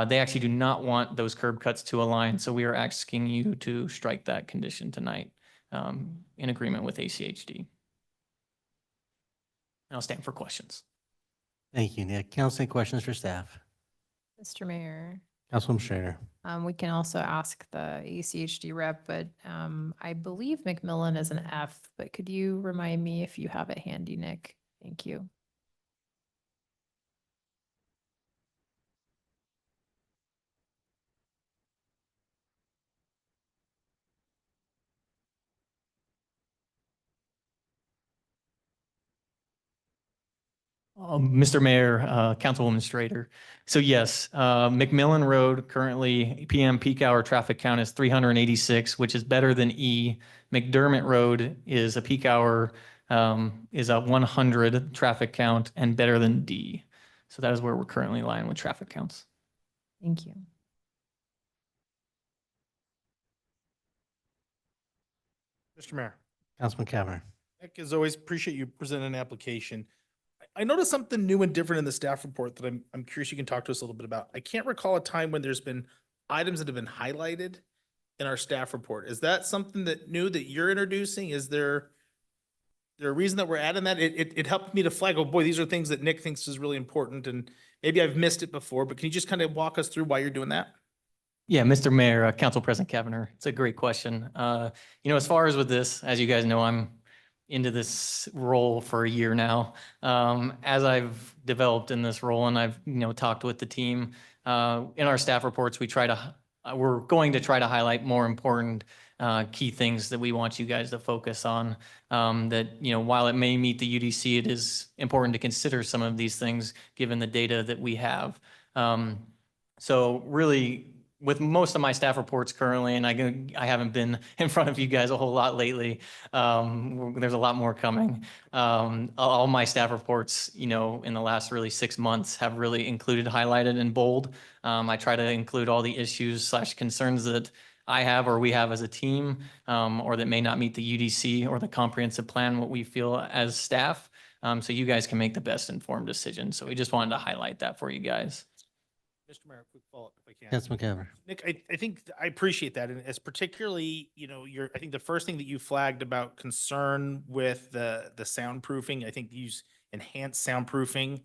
they actually do not want those curb cuts to align. So we are asking you to strike that condition tonight in agreement with ACHD. And I'll stand for questions. Thank you, Nick. Council, any questions for staff? Mr. Mayor, Councilwoman Schrader. we can also ask the ACHD rep, but I believe McMillan is an F, but could you remind me if you have it handy, Nick? Thank you. Mr. Mayor, Councilwoman Strader. So yes, McMillan Road currently PM peak hour traffic count is 386, which is better than E. McDermott Road is a peak hour is a 100 traffic count and better than D. So that is where we're currently lying with traffic counts. Thank you. Mr. Mayor. Councilman Cameron. Nick, as always, appreciate you presenting an application. I noticed something new and different in the staff report that I'm curious you can talk to us a little bit about. I can't recall a time when there's been items that have been highlighted in our staff report. Is that something that new that you're introducing? Is there a reason that we're adding that? It helped me to flag, oh boy, these are things that Nick thinks is really important, and maybe I've missed it before, but can you just kind of walk us through why you're doing that? Yeah, Mr. Mayor, Council President Kavanagh, it's a great question. As far as with this, as you guys know, I'm into this role for a year now. As I've developed in this role and I've talked with the team in our staff reports, we're going to try to highlight more important key things that we want you guys to focus on. That while it may meet the UDC, it is important to consider some of these things given the data that we have. So really, with most of my staff reports currently, and I haven't been in front of you guys a whole lot lately. There's a lot more coming. All my staff reports, in the last really 6 months have really included highlighted in bold. I try to include all the issues / concerns that I have or we have as a team, or that may not meet the UDC or the comprehensive plan, what we feel as staff. So you guys can make the best informed decision. So we just wanted to highlight that for you guys. Mr. Mayor, quick follow-up if I can. Councilman Cavanagh. Nick, I think I appreciate that. And it's particularly, I think the first thing that you flagged about concern with the soundproofing, I think use enhanced soundproofing.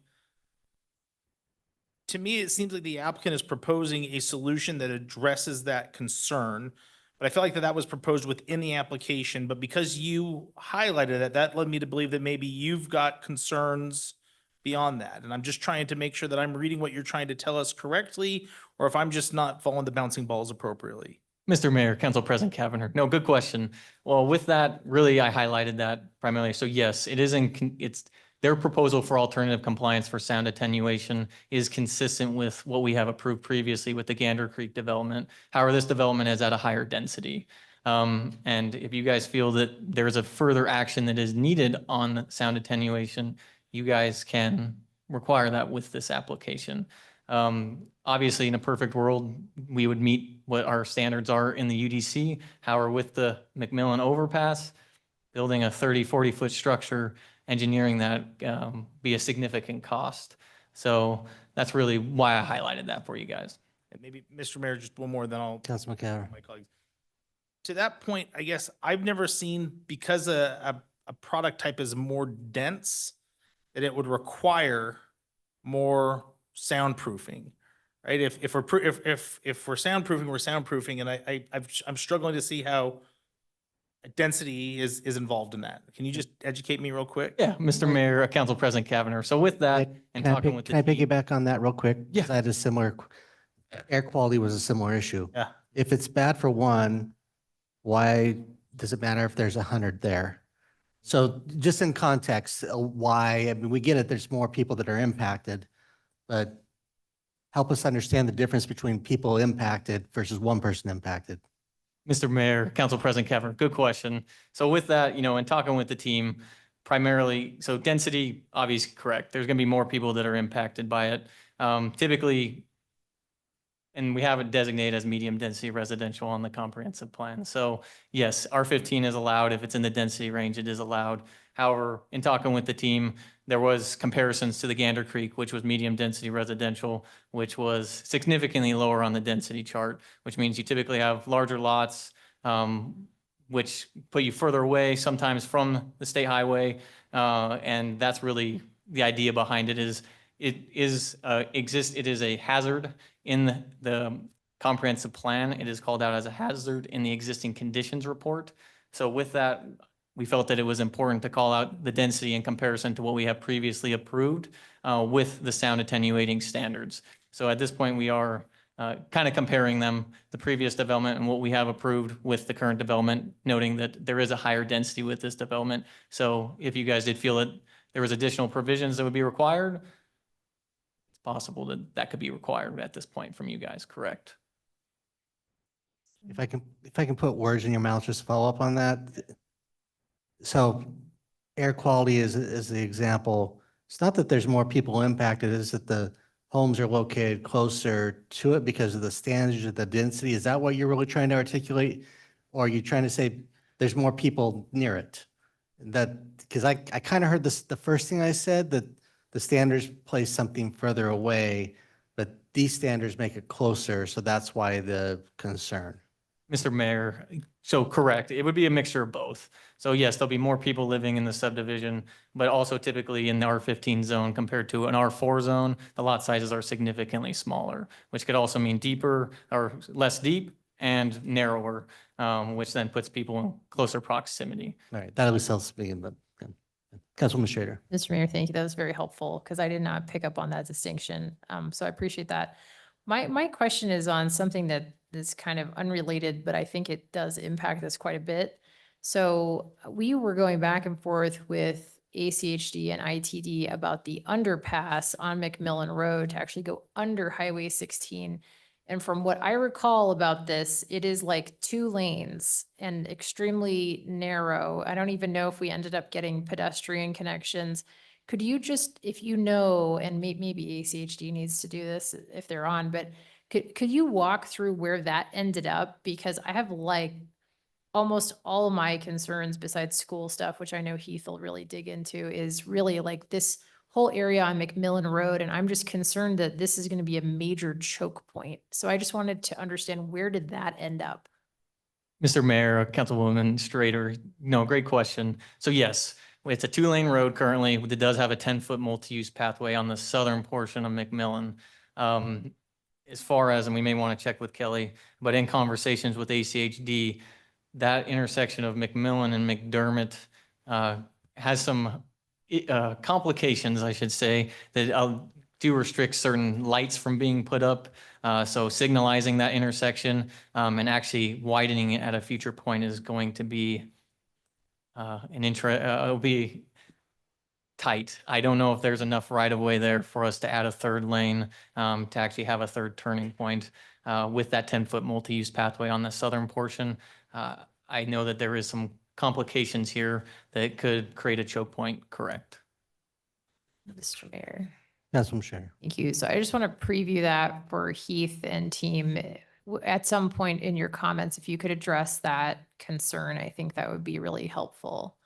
To me, it seems like the applicant is proposing a solution that addresses that concern. But I felt like that was proposed within the application, but because you highlighted it, that led me to believe that maybe you've got concerns beyond that. And I'm just trying to make sure that I'm reading what you're trying to tell us correctly, or if I'm just not following the bouncing balls appropriately. Mr. Mayor, Council President Cavanagh. No, good question. Well, with that, really, I highlighted that primarily. So yes, it's their proposal for alternative compliance for sound attenuation is consistent with what we have approved previously with the Gander Creek development. However, this development is at a higher density. And if you guys feel that there's a further action that is needed on sound attenuation, you guys can require that with this application. Obviously, in a perfect world, we would meet what our standards are in the UDC. However, with the McMillan overpass, building a 30, 40-foot structure, engineering that be a significant cost. So that's really why I highlighted that for you guys. And maybe, Mr. Mayor, just one more, then I'll. Councilman Cavanagh. My colleagues. To that point, I guess I've never seen, because a product type is more dense, that it would require more soundproofing, right? If we're soundproofing, we're soundproofing, and I'm struggling to see how density is involved in that. Can you just educate me real quick? Yeah, Mr. Mayor, Council President Cavanagh. So with that, and talking with the Can I team. piggyback on that real quick? Yeah. 'Cause I had a similar, air quality was a similar issue. Yeah. If it's bad for one, why does it matter if there's 100 there? So just in context, why, I mean, we get it, there's more people that are impacted, but help us understand the difference between people impacted versus one person impacted. Mr. Mayor, Council President Cavanagh, good question. So with that, in talking with the team, primarily, so density, obviously correct. There's going to be more people that are impacted by it. Typically, and we have it designated as medium density residential on the comprehensive plan. So yes, R15 is allowed. If it's in the density range, it is allowed. However, in talking with the team, there was comparisons to the Gander Creek, which was medium density residential, which was significantly lower on the density chart, which means you typically have larger lots, which put you further away sometimes from the state highway. And that's really the idea behind it is it is a hazard in the comprehensive plan. It is called out as a hazard in the existing conditions report. So with that, we felt that it was important to call out the density in comparison to what we have previously approved with the sound attenuating standards. So at this point, we are kind of comparing them, the previous development and what we have approved with the current development, noting that there is a higher density with this development. So if you guys did feel that there was additional provisions that would be required, it's possible that that could be required at this point from you guys, correct? If I can put words in your mouth, just follow up on that. So air quality is the example. It's not that there's more people impacted, it's that the homes are located closer to it because of the standards of the density. Is that what you're really trying to articulate? Or are you trying to say there's more people near it? Because I kind of heard this, the first thing I said, that the standards place something further away, but these standards make it closer. So that's why the concern. Mr. Mayor, so correct. It would be a mixture of both. So yes, there'll be more people living in the subdivision, but also typically in the R15 zone compared to an R4 zone, the lot sizes are significantly smaller, which could also mean deeper or less deep and narrower, which then puts people in closer proximity. All right, that was self-speaking, but Councilwoman Schrader. Mr. Mayor, thank you. That was very helpful because I did not pick up on that distinction. So I appreciate that. My question is on something that is kind of unrelated, but I think it does impact us quite a bit. So we were going back and forth with ACHD and ITD about the underpass on McMillan Road to actually go under Highway 16. And from what I recall about this, it is like 2 lanes and extremely narrow. I don't even know if we ended up getting pedestrian connections. Could you just, if you know, and maybe ACHD needs to do this if they're on, but Could you walk through where that ended up? Because I have like almost all of my concerns besides school stuff, which I know Heath will really dig into, is really like this whole area on McMillan Road. And I'm just concerned that this is going to be a major choke point. So I just wanted to understand, where did that end up? Mr. Mayor, Councilwoman Strader, no, great question. So yes, it's a 2-lane road currently. It does have a 10-foot multi-use pathway on the southern portion of McMillan. As far as, and we may want to check with Kelly, but in conversations with ACHD, that intersection of McMillan and McDermott has some complications, I should say, that do restrict certain lights from being put up. So signalizing that intersection and actually widening it at a future point is going to be it'll be tight. I don't know if there's enough right of way there for us to add a 3rd lane to actually have a 3rd turning point with that 10-foot multi-use pathway on the southern portion. I know that there is some complications here that could create a choke point, correct? Mr. Mayor. Councilman Sherry. Thank you. So I just want to preview that for Heath and team. At some point in your comments, if you could address that concern, I think that would be really helpful.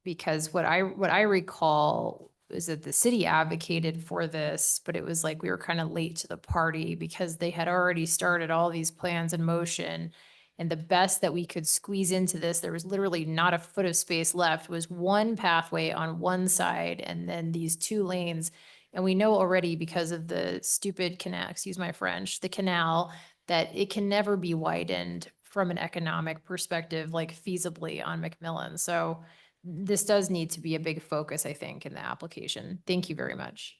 Because what I recall is that the city advocated for this, but it was like we were kind of late to the party because they had already started all these plans in motion. And the best that we could squeeze into this, there was literally not a foot of space left, was one pathway on one side and then these 2 lanes. And we know already, because of the stupid canal, excuse my French, the canal, that it can never be widened from an economic perspective, like feasibly on McMillan. So this does need to be a big focus, I think, in the application. Thank you very much.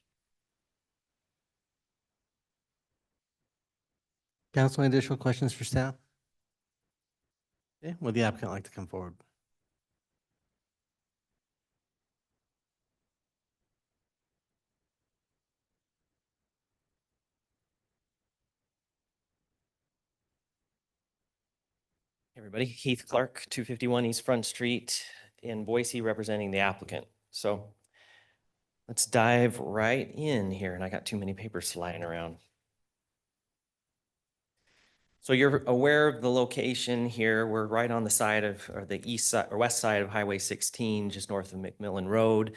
Council, any additional questions for staff? Okay, would the applicant like to come forward? Hey, everybody, Heath Clark, 251 East Front Street in Boise, representing the applicant. So let's dive right in here, and I got too many papers flying around. So you're aware of the location here. We're right on the side of, or the east side or west side of Highway 16, just north of McMillan Road.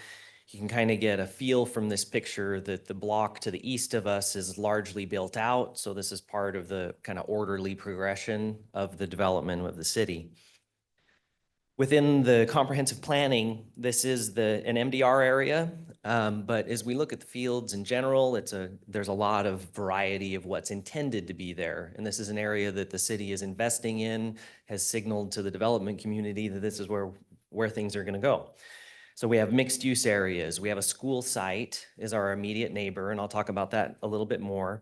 You can kind of get a feel from this picture that the block to the east of us is largely built out. So this is part of the kind of orderly progression of the development of the city. Within the comprehensive planning, this is an MDR area, but as we look at the fields in general, there's a lot of variety of what's intended to be there. And this is an area that the city is investing in, has signaled to the development community that this is where things are going to go. So we have mixed use areas. We have a school site is our immediate neighbor, and I'll talk about that a little bit more.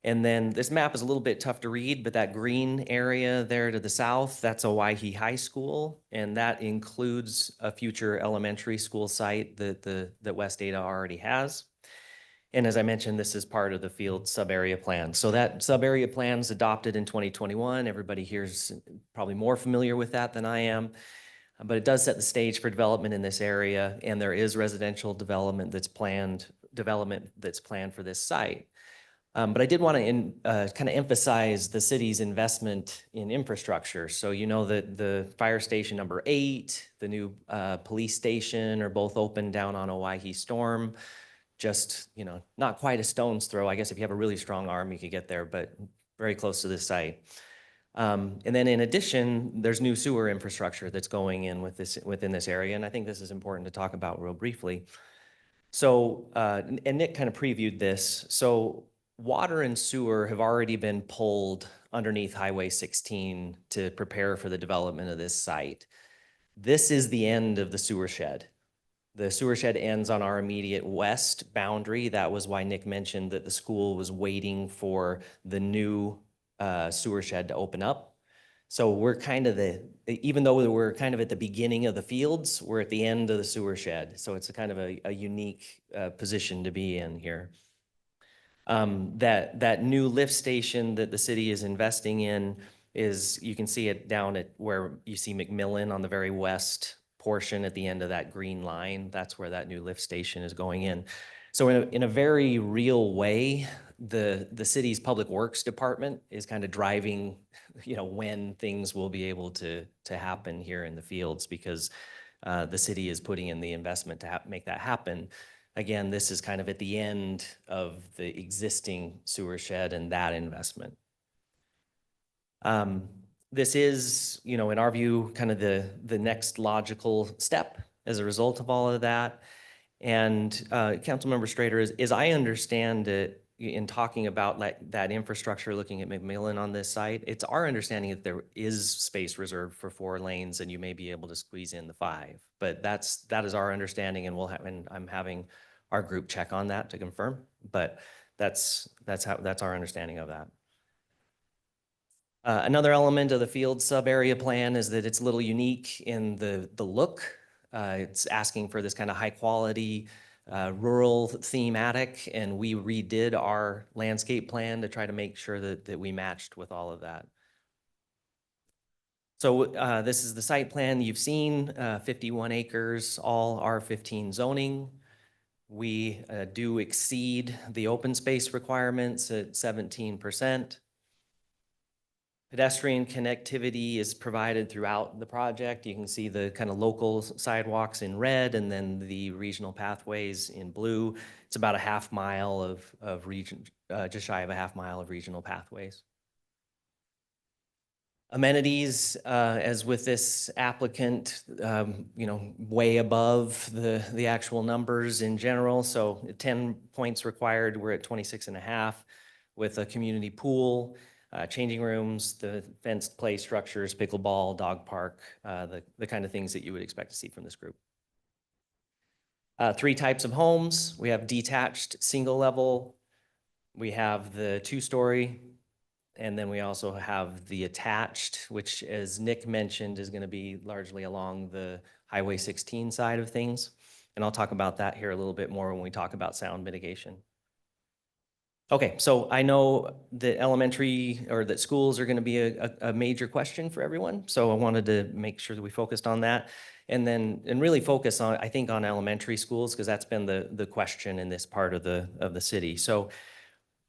And then this map is a little bit tough to read, but that green area there to the south, that's Owyhee High School. And that includes a future elementary school site that West Ada already has. And as I mentioned, this is part of the field sub-area plan. So that sub-area plan is adopted in 2021. Everybody here is probably more familiar with that than I am. But it does set the stage for development in this area. And there is residential development that's planned for this site. But I did want to kind of emphasize the city's investment in infrastructure. So you know that the fire station number 8, the new police station are both open down on Owyhee Storm. Just, not quite a stone's throw. I guess if you have a really strong arm, you could get there, but very close to this site. And then in addition, there's new sewer infrastructure that's going in within this area. And I think this is important to talk about real briefly. So, and Nick kind of previewed this. So water and sewer have already been pulled underneath Highway 16 to prepare for the development of this site. This is the end of the sewer shed. The sewer shed ends on our immediate west boundary. That was why Nick mentioned that the school was waiting for the new sewer shed to open up. So we're kind of even though we're kind of at the beginning of the fields, we're at the end of the sewer shed. So it's a kind of a unique position to be in here. That new lift station that the city is investing in is, you can see it down at where you see McMillan on the very west portion at the end of that green line. That's where that new lift station is going in. So in a very real way, the city's public works department is kind of driving, when things will be able to happen here in the fields, because the city is putting in the investment to make that happen. Again, this is kind of at the end of the existing sewer shed and that investment. This is, in our view, kind of the next logical step as a result of all of that. And Councilmember Strader, as I understand it, in talking about that infrastructure, looking at McMillan on this site, it's our understanding that there is space reserved for 4 lanes, and you may be able to squeeze in the 5. But that is our understanding, and and I'm having our group check on that to confirm. But that's our understanding of that. Another element of the field sub-area plan is that it's a little unique in the look. It's asking for this kind of high quality rural thematic, and we redid our landscape plan to try to make sure that we matched with all of that. So this is the site plan you've seen, 51 acres, all R15 zoning. We do exceed the open space requirements at 17%. Pedestrian connectivity is provided throughout the project. You can see the kind of local sidewalks in red and then the regional pathways in blue. It's about a half mile of region, just shy of a half mile of regional pathways. Amenities, as with this applicant, way above the actual numbers in general. So 10 points required, we're at 26.5 with a community pool. Changing rooms, the fenced play structures, pickleball, dog park, the kind of things that you would expect to see from this group. 3 types of homes. We have detached single level. We have the 2-story. And then we also have the attached, which, as Nick mentioned, is going to be largely along the Highway 16 side of things. And I'll talk about that here a little bit more when we talk about sound mitigation. Okay, so I know that elementary or that schools are going to be a major question for everyone. So I wanted to make sure that we focused on that and really focus on, I think, on elementary schools, because that's been the question in this part of the city. So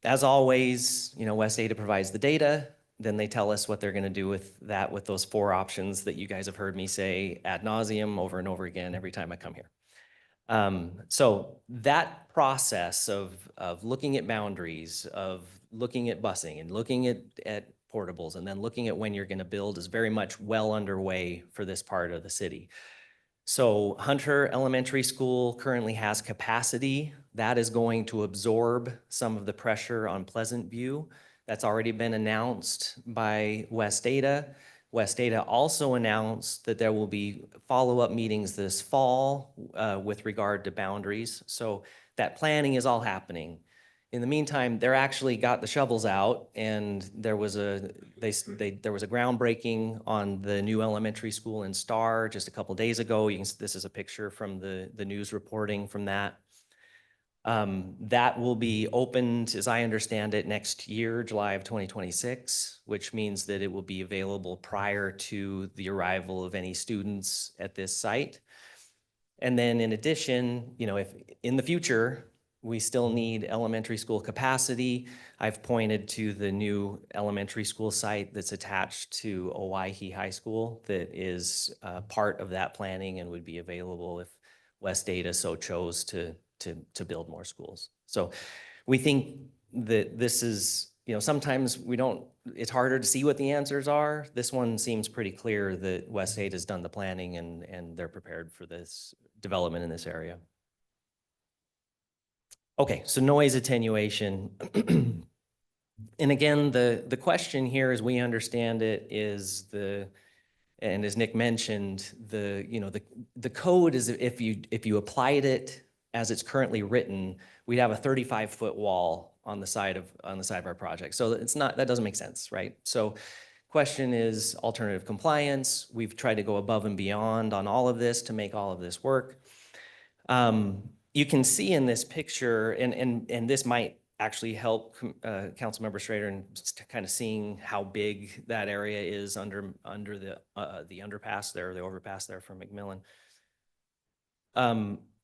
as always, West Ada provides the data, then they tell us what they're going to do with that, with those 4 options that you guys have heard me say ad nauseum over and over again every time I come here. So that process of looking at boundaries, of looking at busing and looking at portables, and then looking at when you're going to build is very much well underway for this part of the city. So Hunter Elementary School currently has capacity that is going to absorb some of the pressure on Pleasant View. That's already been announced by West Ada. West Ada also announced that there will be follow-up meetings this fall with regard to boundaries. So that planning is all happening. In the meantime, they're actually got the shovels out, and there was a groundbreaking on the new elementary school in Star just a couple days ago. This is a picture from the news reporting from that. That will be opened, as I understand it, next year, July of 2026, which means that it will be available prior to the arrival of any students at this site. And then in addition, if in the future, we still need elementary school capacity, I've pointed to the new elementary school site that's attached to Owyhee High School that is part of that planning and would be available if West Ada so chose to build more schools. So we think that this is, sometimes it's harder to see what the answers are. This one seems pretty clear that West Ada has done the planning and they're prepared for this development in this area. Okay, so noise attenuation. And again, the question here, as we understand it, is and as Nick mentioned, the code is, if you applied it as it's currently written, we'd have a 35-foot wall on the side of our project. So that doesn't make sense, right? So question is alternative compliance. We've tried to go above and beyond on all of this to make all of this work. You can see in this picture, and this might actually help Councilmember Strader in just kind of seeing how big that area is under the underpass there, the overpass there from McMillan.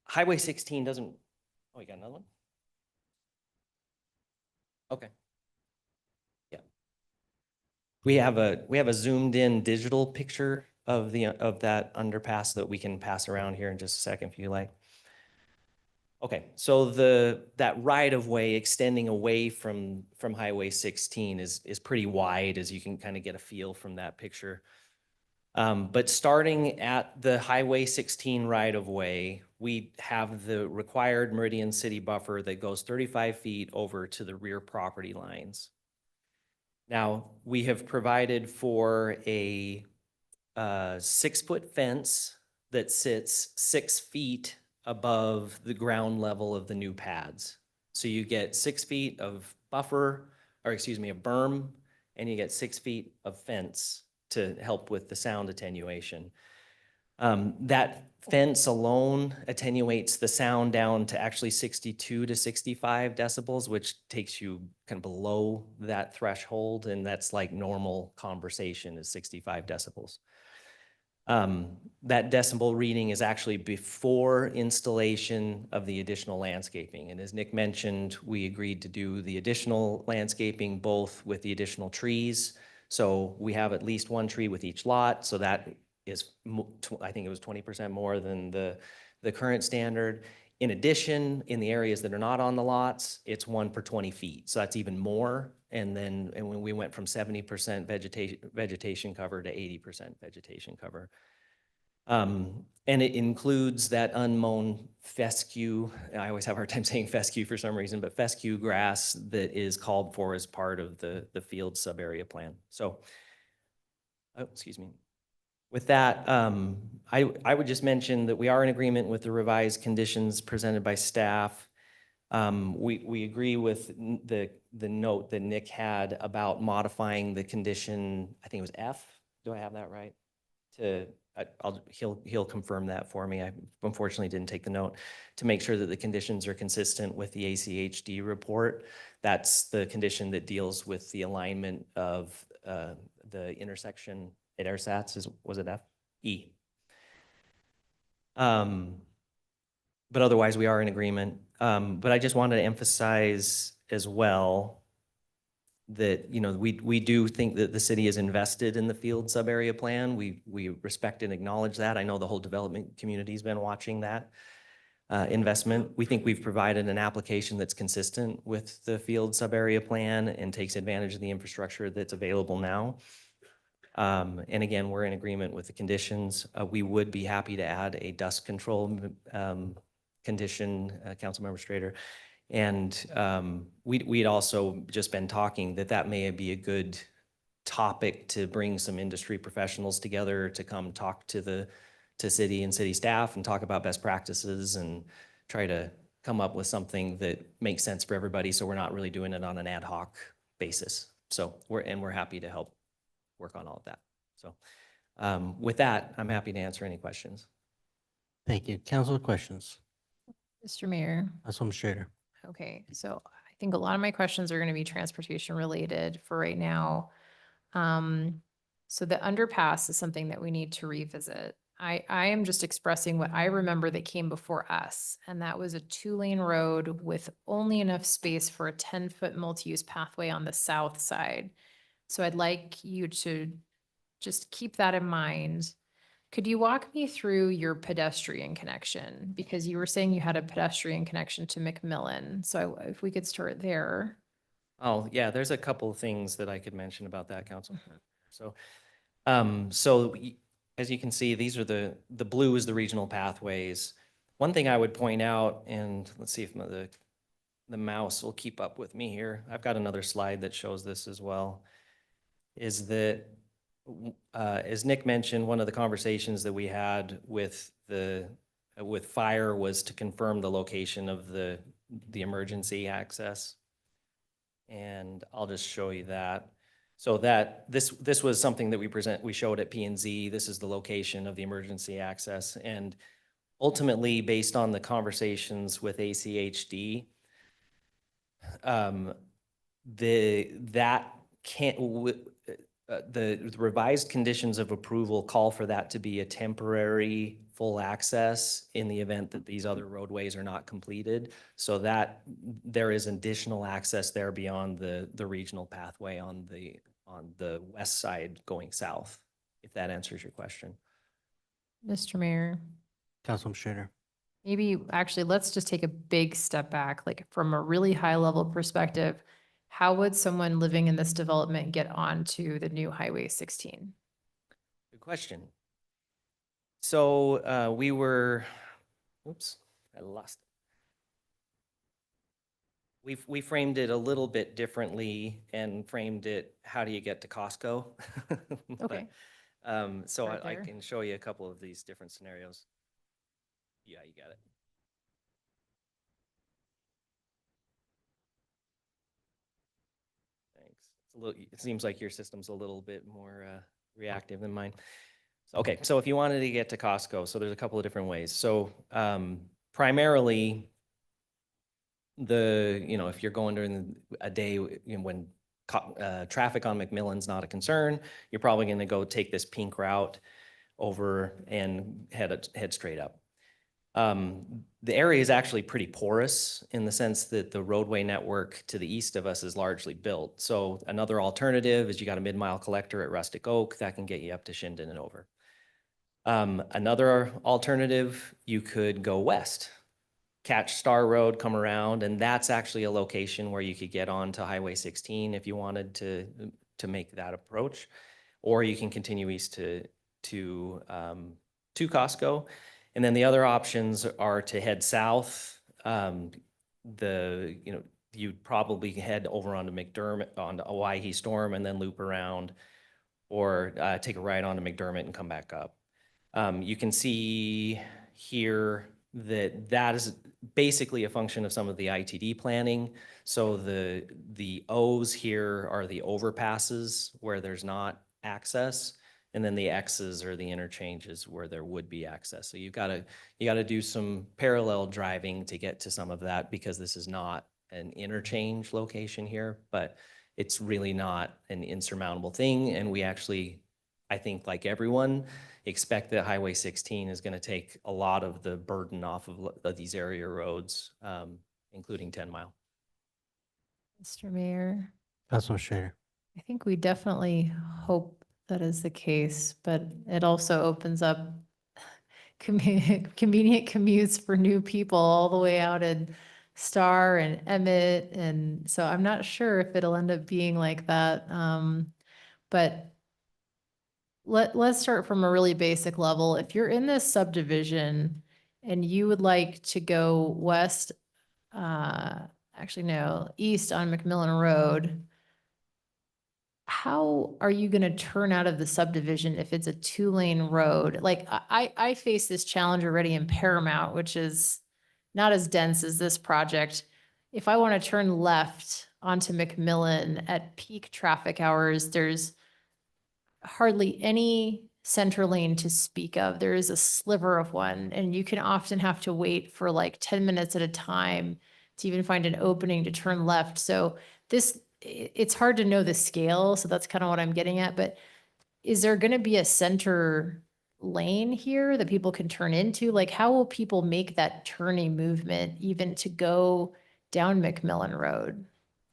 Highway 16 doesn't, oh, you got another one? Okay. Yeah. We have a zoomed in digital picture of of that underpass that we can pass around here in just a second if you like. Okay, so that right of way extending away from Highway 16 is pretty wide, as you can kind of get a feel from that picture. But starting at the Highway 16 right of way, we have the required Meridian city buffer that goes 35 feet over to the rear property lines. Now, we have provided for a 6-foot fence that sits 6 feet above the ground level of the new pads. So you get 6 feet of buffer, or excuse me, a berm, and you get 6 feet of fence to help with the sound attenuation. That fence alone attenuates the sound down to actually 62 to 65 decibels, which takes you kind of below that threshold, and that's like normal conversation is 65 decibels. That decibel reading is actually before installation of the additional landscaping. And as Nick mentioned, we agreed to do the additional landscaping both with the additional trees. So we have at least one tree with each lot. So that is, I think it was 20% more than the current standard. In addition, in the areas that are not on the lots, it's 1 per 20 feet. So that's even more. And when we went from 70% vegetation cover to 80% vegetation cover. And it includes that unmown fescue. I always have a hard time saying fescue for some reason, but fescue grass that is called for as part of the field sub-area plan. So, oh, excuse me. With that, I would just mention that we are in agreement with the revised conditions presented by staff. We agree with the note that Nick had about modifying the condition, I think it was F, do I have that right? He'll confirm that for me. I unfortunately didn't take the note, to make sure that the conditions are consistent with the ACHD report. That's the condition that deals with the alignment of the intersection at AirSats, was it F? E. But otherwise, we are in agreement. But I just wanted to emphasize as well that, you know, we do think that the city is invested in the field sub-area plan. We respect and acknowledge that. I know the whole development community's been watching that investment. We think we've provided an application that's consistent with the field sub-area plan and takes advantage of the infrastructure that's available now. And again, we're in agreement with the conditions. We would be happy to add a dust control condition, Councilmember Strader. And we'd also just been talking that may be a good topic to bring some industry professionals together to come talk to city and city staff and talk about best practices and try to come up with something that makes sense for everybody. So we're not really doing it on an ad hoc basis. So we're happy to help work on all of that. So with that, I'm happy to answer any questions. Thank you. Council questions? Mr. Mayor. Councilwoman Strader. Okay, so I think a lot of my questions are going to be transportation related for right now. So the underpass is something that we need to revisit. I am just expressing what I remember that came before us, and that was a 2-lane road with only enough space for a 10-foot multi-use pathway on the south side. So I'd like you to just keep that in mind. Could you walk me through your pedestrian connection? Because you were saying you had a pedestrian connection to McMillan. So if we could start there. Oh, yeah, there's a couple of things that I could mention about that, Council. So, as you can see, these are the blue is the regional pathways. One thing I would point out, and let's see if the mouse will keep up with me here. I've got another slide that shows this as well, is that as Nick mentioned, one of the conversations that we had with fire was to confirm the location of the emergency access. And I'll just show you that. So that this was something that we showed at P&Z. This is the location of the emergency access. And ultimately, based on the conversations with ACHD, the revised conditions of approval call for that to be a temporary full access in the event that these other roadways are not completed. So that there is additional access there beyond the regional pathway on the west side going south, if that answers your question. Mr. Mayor, Councilman Schrader. maybe actually let's just take a big step back, like from a really high level perspective. How would someone living in this development get onto the new Highway 16? Good question. So oops, I lost it. We framed it a little bit differently and framed it, how do you get to Costco? But, Okay. so Right I there. can show you a couple of these different scenarios. Yeah, you got it. Thanks. It's a little, it seems like your system's a little bit more reactive than mine. Okay, so if you wanted to get to Costco, so there's a couple of different ways. So primarily, if you're going during a day when traffic on McMillan's not a concern, you're probably going to go take this pink route over and head straight up. The area is actually pretty porous in the sense that the roadway network to the east of us is largely built. So another alternative is you got a mid-mile collector at Rustic Oak that can get you up to Shinden and over. Another alternative, you could go west, catch Star Road, come around, and that's actually a location where you could get onto Highway 16 if you wanted to make that approach, or you can continue east to Costco. And then the other options are to head south. You'd probably head over onto McDermott, onto Owyhee Storm, and then loop around, or take a ride onto McDermott and come back up. You can see here that is basically a function of some of the ITD planning. So the O's here are the overpasses where there's not access, and then the X's are the interchanges where there would be access. So you gotta do some parallel driving to get to some of that, because this is not an interchange location here, but it's really not an insurmountable thing. And we actually, I think, like everyone, expect that Highway 16 is going to take a lot of the burden off of these area roads, including 10 Mile. Mr. Mayor, Councilman Schrader. I think we definitely hope that is the case, but it also opens up convenient commutes for new people all the way out in Star and Emmett. And so I'm not sure if it'll end up being like that. But let's start from a really basic level. If you're in this subdivision and you would like to go west, east on McMillan Road, how are you going to turn out of the subdivision if it's a 2-lane road? Like I face this challenge already in Paramount, which is not as dense as this project. If I want to turn left onto McMillan at peak traffic hours, there's hardly any center lane to speak of. There is a sliver of one, and you can often have to wait for like 10 minutes at a time to even find an opening to turn left. So it's hard to know the scale. So that's kind of what I'm getting at. But is there going to be a center lane here that people can turn into? Like, how will people make that turning movement even to go down McMillan Road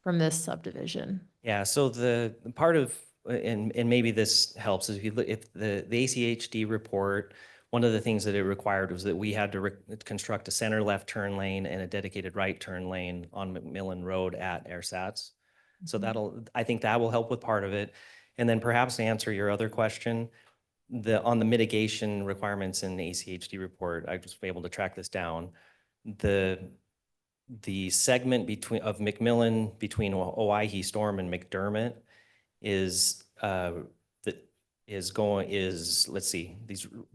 from this subdivision? Yeah, so the part of, and maybe this helps, is if the ACHD report, one of the things that it required was that we had to construct a center left turn lane and a dedicated right turn lane on McMillan Road at AirSats. So I think that will help with part of it. And then perhaps to answer your other question, on the mitigation requirements in the ACHD report, I was able to track this down. The segment of McMillan between Owyhee Storm and McDermott is let's see,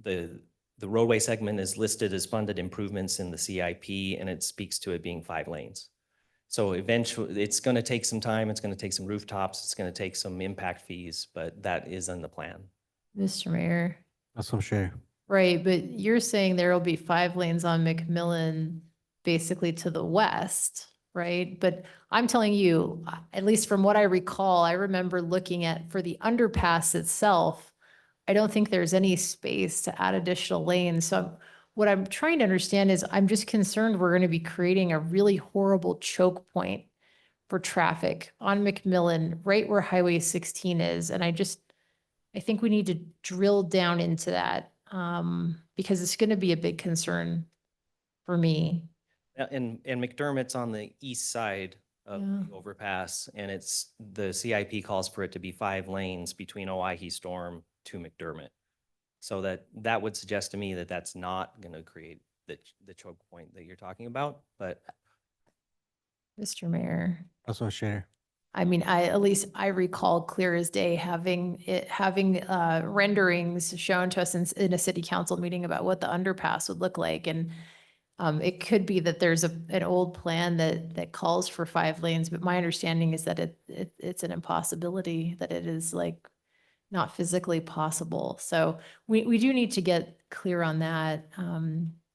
the roadway segment is listed as funded improvements in the CIP, and it speaks to it being 5 lanes. So eventually, it's going to take some time. It's going to take some rooftops. It's going to take some impact fees, but that is in the plan. Mr. Mayor. Councilman Schrader. Right, but you're saying there will be 5 lanes on McMillan basically to the west, right? But I'm telling you, at least from what I recall, I remember looking at, for the underpass itself, I don't think there's any space to add additional lanes. So what I'm trying to understand is I'm just concerned we're going to be creating a really horrible choke point for traffic on McMillan, right where Highway 16 is. And I think we need to drill down into that because it's going to be a big concern for me. And McDermott's on the east side of Yeah. the overpass, and it's, the CIP calls for it to be 5 lanes between Owyhee Storm to McDermott. So that would suggest to me that that's not going to create the choke point that you're talking about, but Mr. Mayor. Councilman Strader. I mean, at least I recall clear as day having renderings shown to us in a city council meeting about what the underpass would look like. And it could be that there's an old plan that calls for 5 lanes, but my understanding is that it's an impossibility, that it is like not physically possible. So we do need to get clear on that.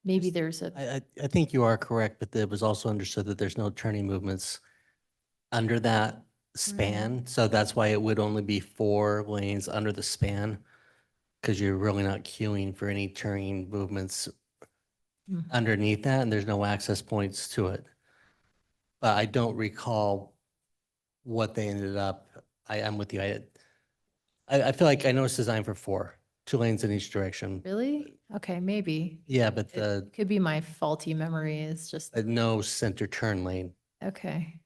Maybe there's a, I think you are correct, but it was also understood that there's no turning movements under that span. So that's why it would only be 4 lanes under the span, because you're really not queuing for any turning movements Mhm. underneath that, and there's no access points to it. But I don't recall what they ended up. I'm with you. I feel like I know it's designed for 4, 2 lanes in each direction. really? Okay, maybe. Yeah, but It could be my faulty memory. It's just, no center turn lane. okay.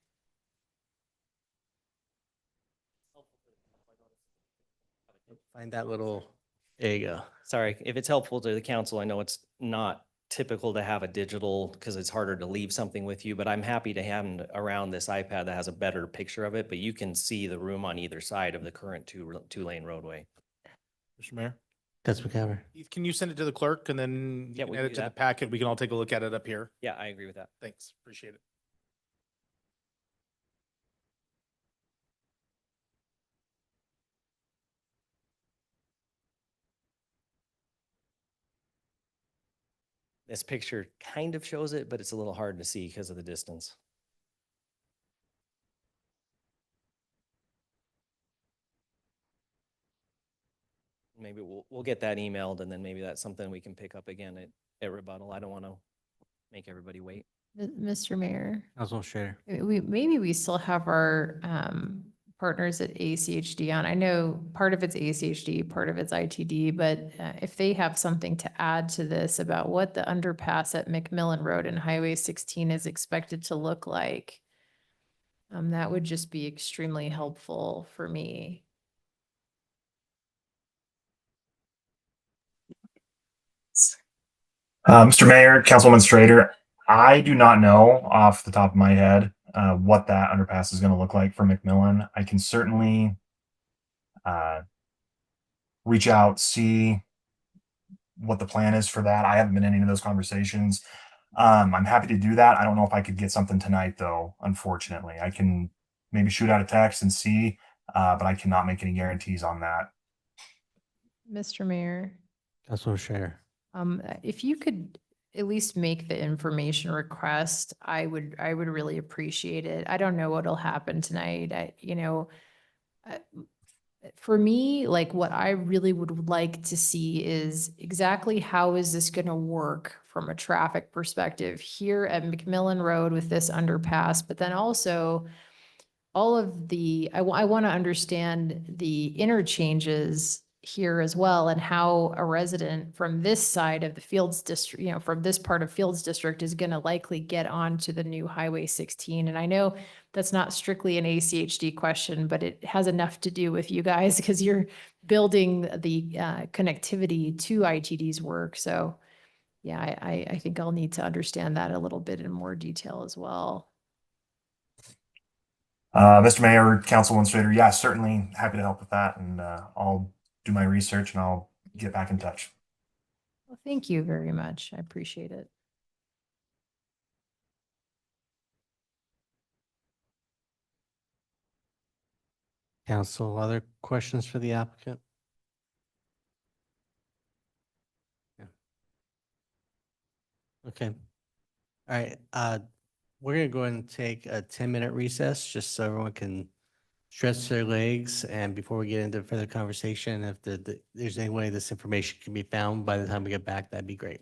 Find that little, there you go. sorry, if it's helpful to the council, I know it's not typical to have a digital because it's harder to leave something with you, but I'm happy to hand around this iPad that has a better picture of it, but you can see the room on either side of the current 2-lane roadway. Mr. Mayor, Councilman Caver. Keith, can you send it to the clerk and then Yeah, you we can add can it do to the that. packet? We can all take a look at it up here. Yeah, I agree with that. Thanks, appreciate it. This picture kind of shows it, but it's a little hard to see because of the distance. Maybe we'll get that emailed and then maybe that's something we can pick up again at rebuttal. I don't want to make everybody wait. Mr. Mayor, Councilman Strader. maybe we still have our partners at ACHD on. I know part of it's ACHD, part of it's ITD, but if they have something to add to this about what the underpass at McMillan Road and Highway 16 is expected to look like, that would just be extremely helpful for me. Mr. Mayor, Councilwoman Strader, I do not know off the top of my head what that underpass is going to look like for McMillan. I can certainly reach out, see what the plan is for that. I haven't been in any of those conversations. I'm happy to do that. I don't know if I could get something tonight, though, unfortunately. I can maybe shoot out a text and see, but I cannot make any guarantees on that. Mr. Mayor, Councilman Strader. if you could at least make the information request, I would really appreciate it. I don't know what'll happen tonight. For me, like what I really would like to see is exactly how is this going to work from a traffic perspective here at McMillan Road with this underpass, but then also all of the, I want to understand the interchanges here as well and how a resident from this side of the Fields District, from this part of Fields District is going to likely get onto the new Highway 16. And I know that's not strictly an ACHD question, but it has enough to do with you guys because you're building the connectivity to ITD's work. So yeah, I think I'll need to understand that a little bit in more detail as well. Mr. Mayor, Councilwoman Strader, yeah, certainly happy to help with that. And I'll do my research and I'll get back in touch. Well, thank you very much. I appreciate it. Council, other questions for the applicant? Yeah. Okay. All right. We're gonna go ahead and take a 10-minute recess just so everyone can stretch their legs. And before we get into further conversation, if there's any way this information can be found by the time we get back, that'd be great.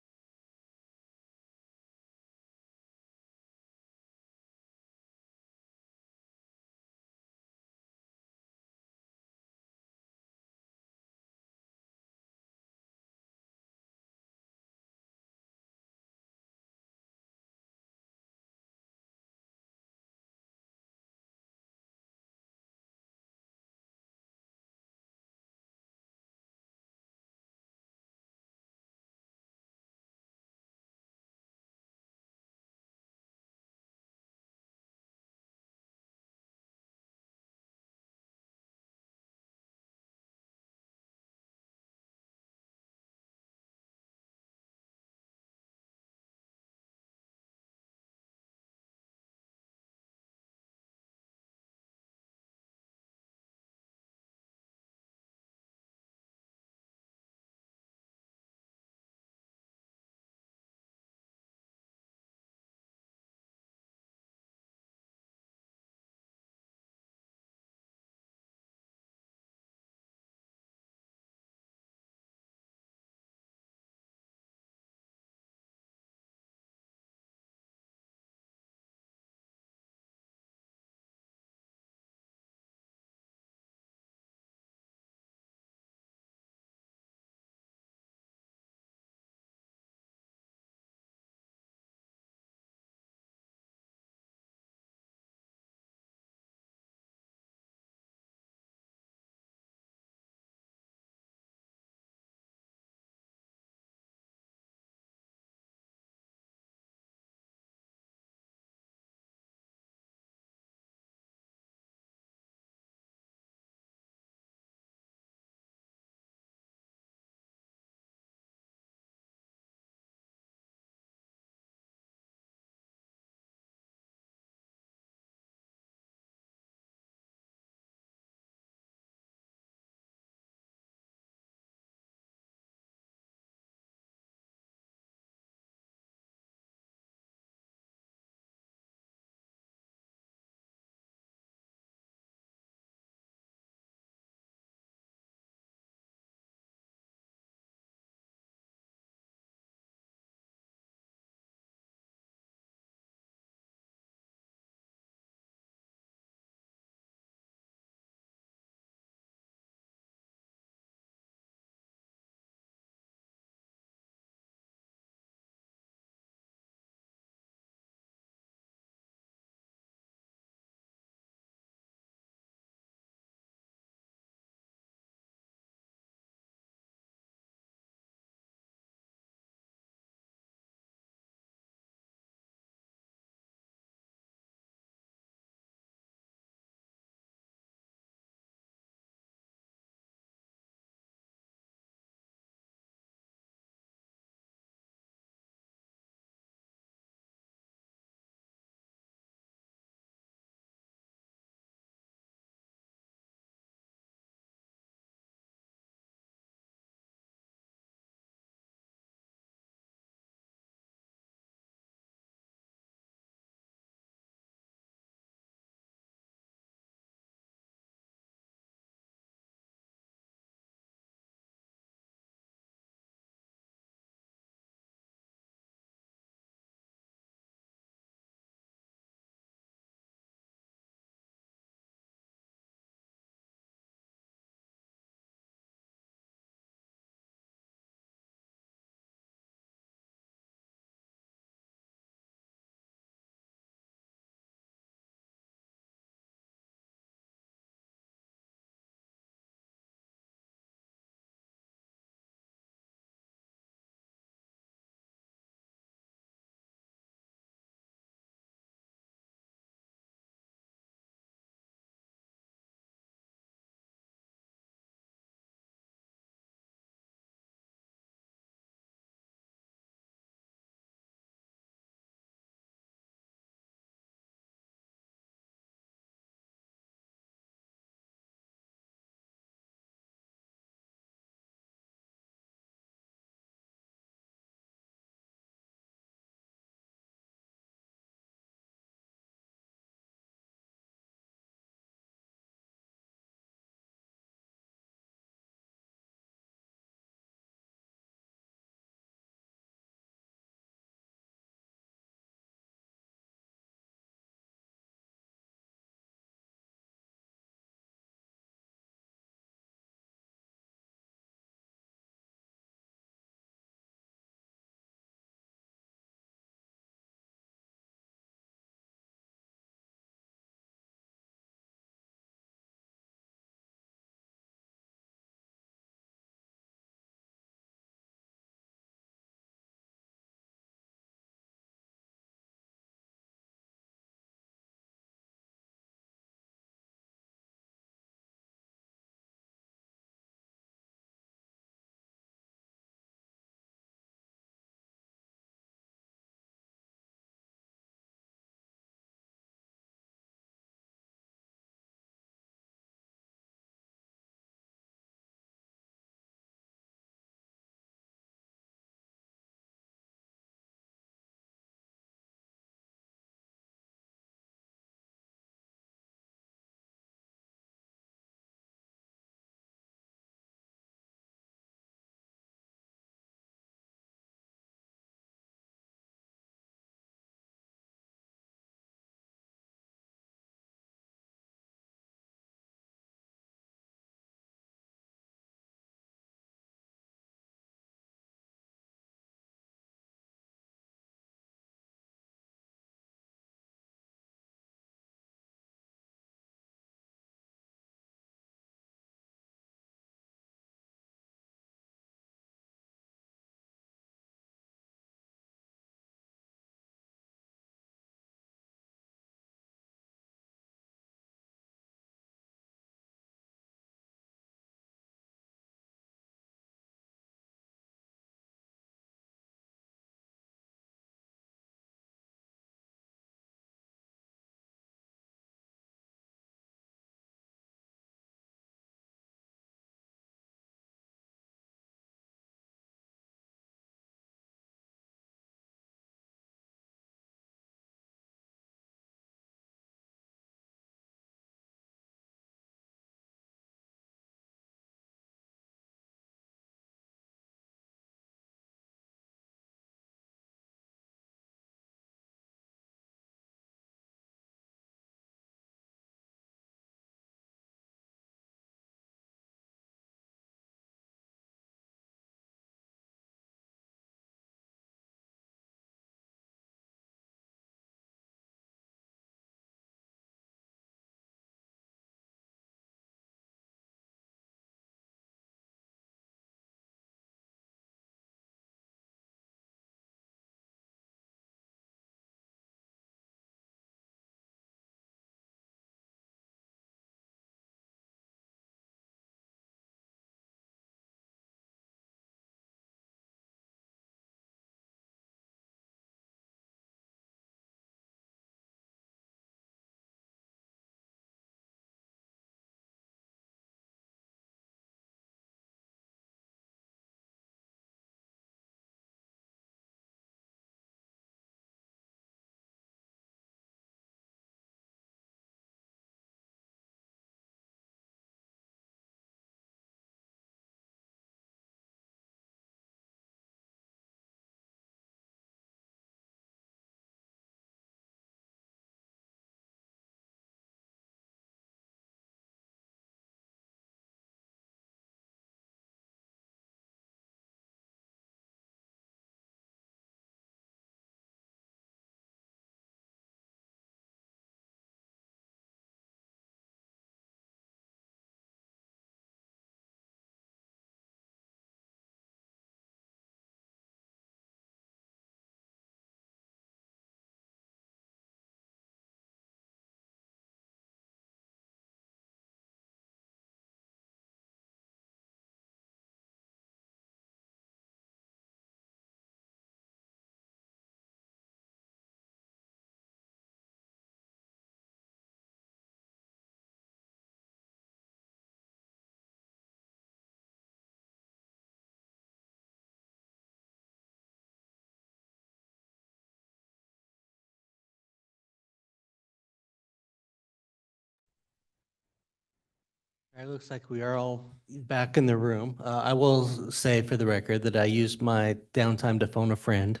All right, looks like we are all back in the room. I will say for the record that I used my downtime to phone a friend.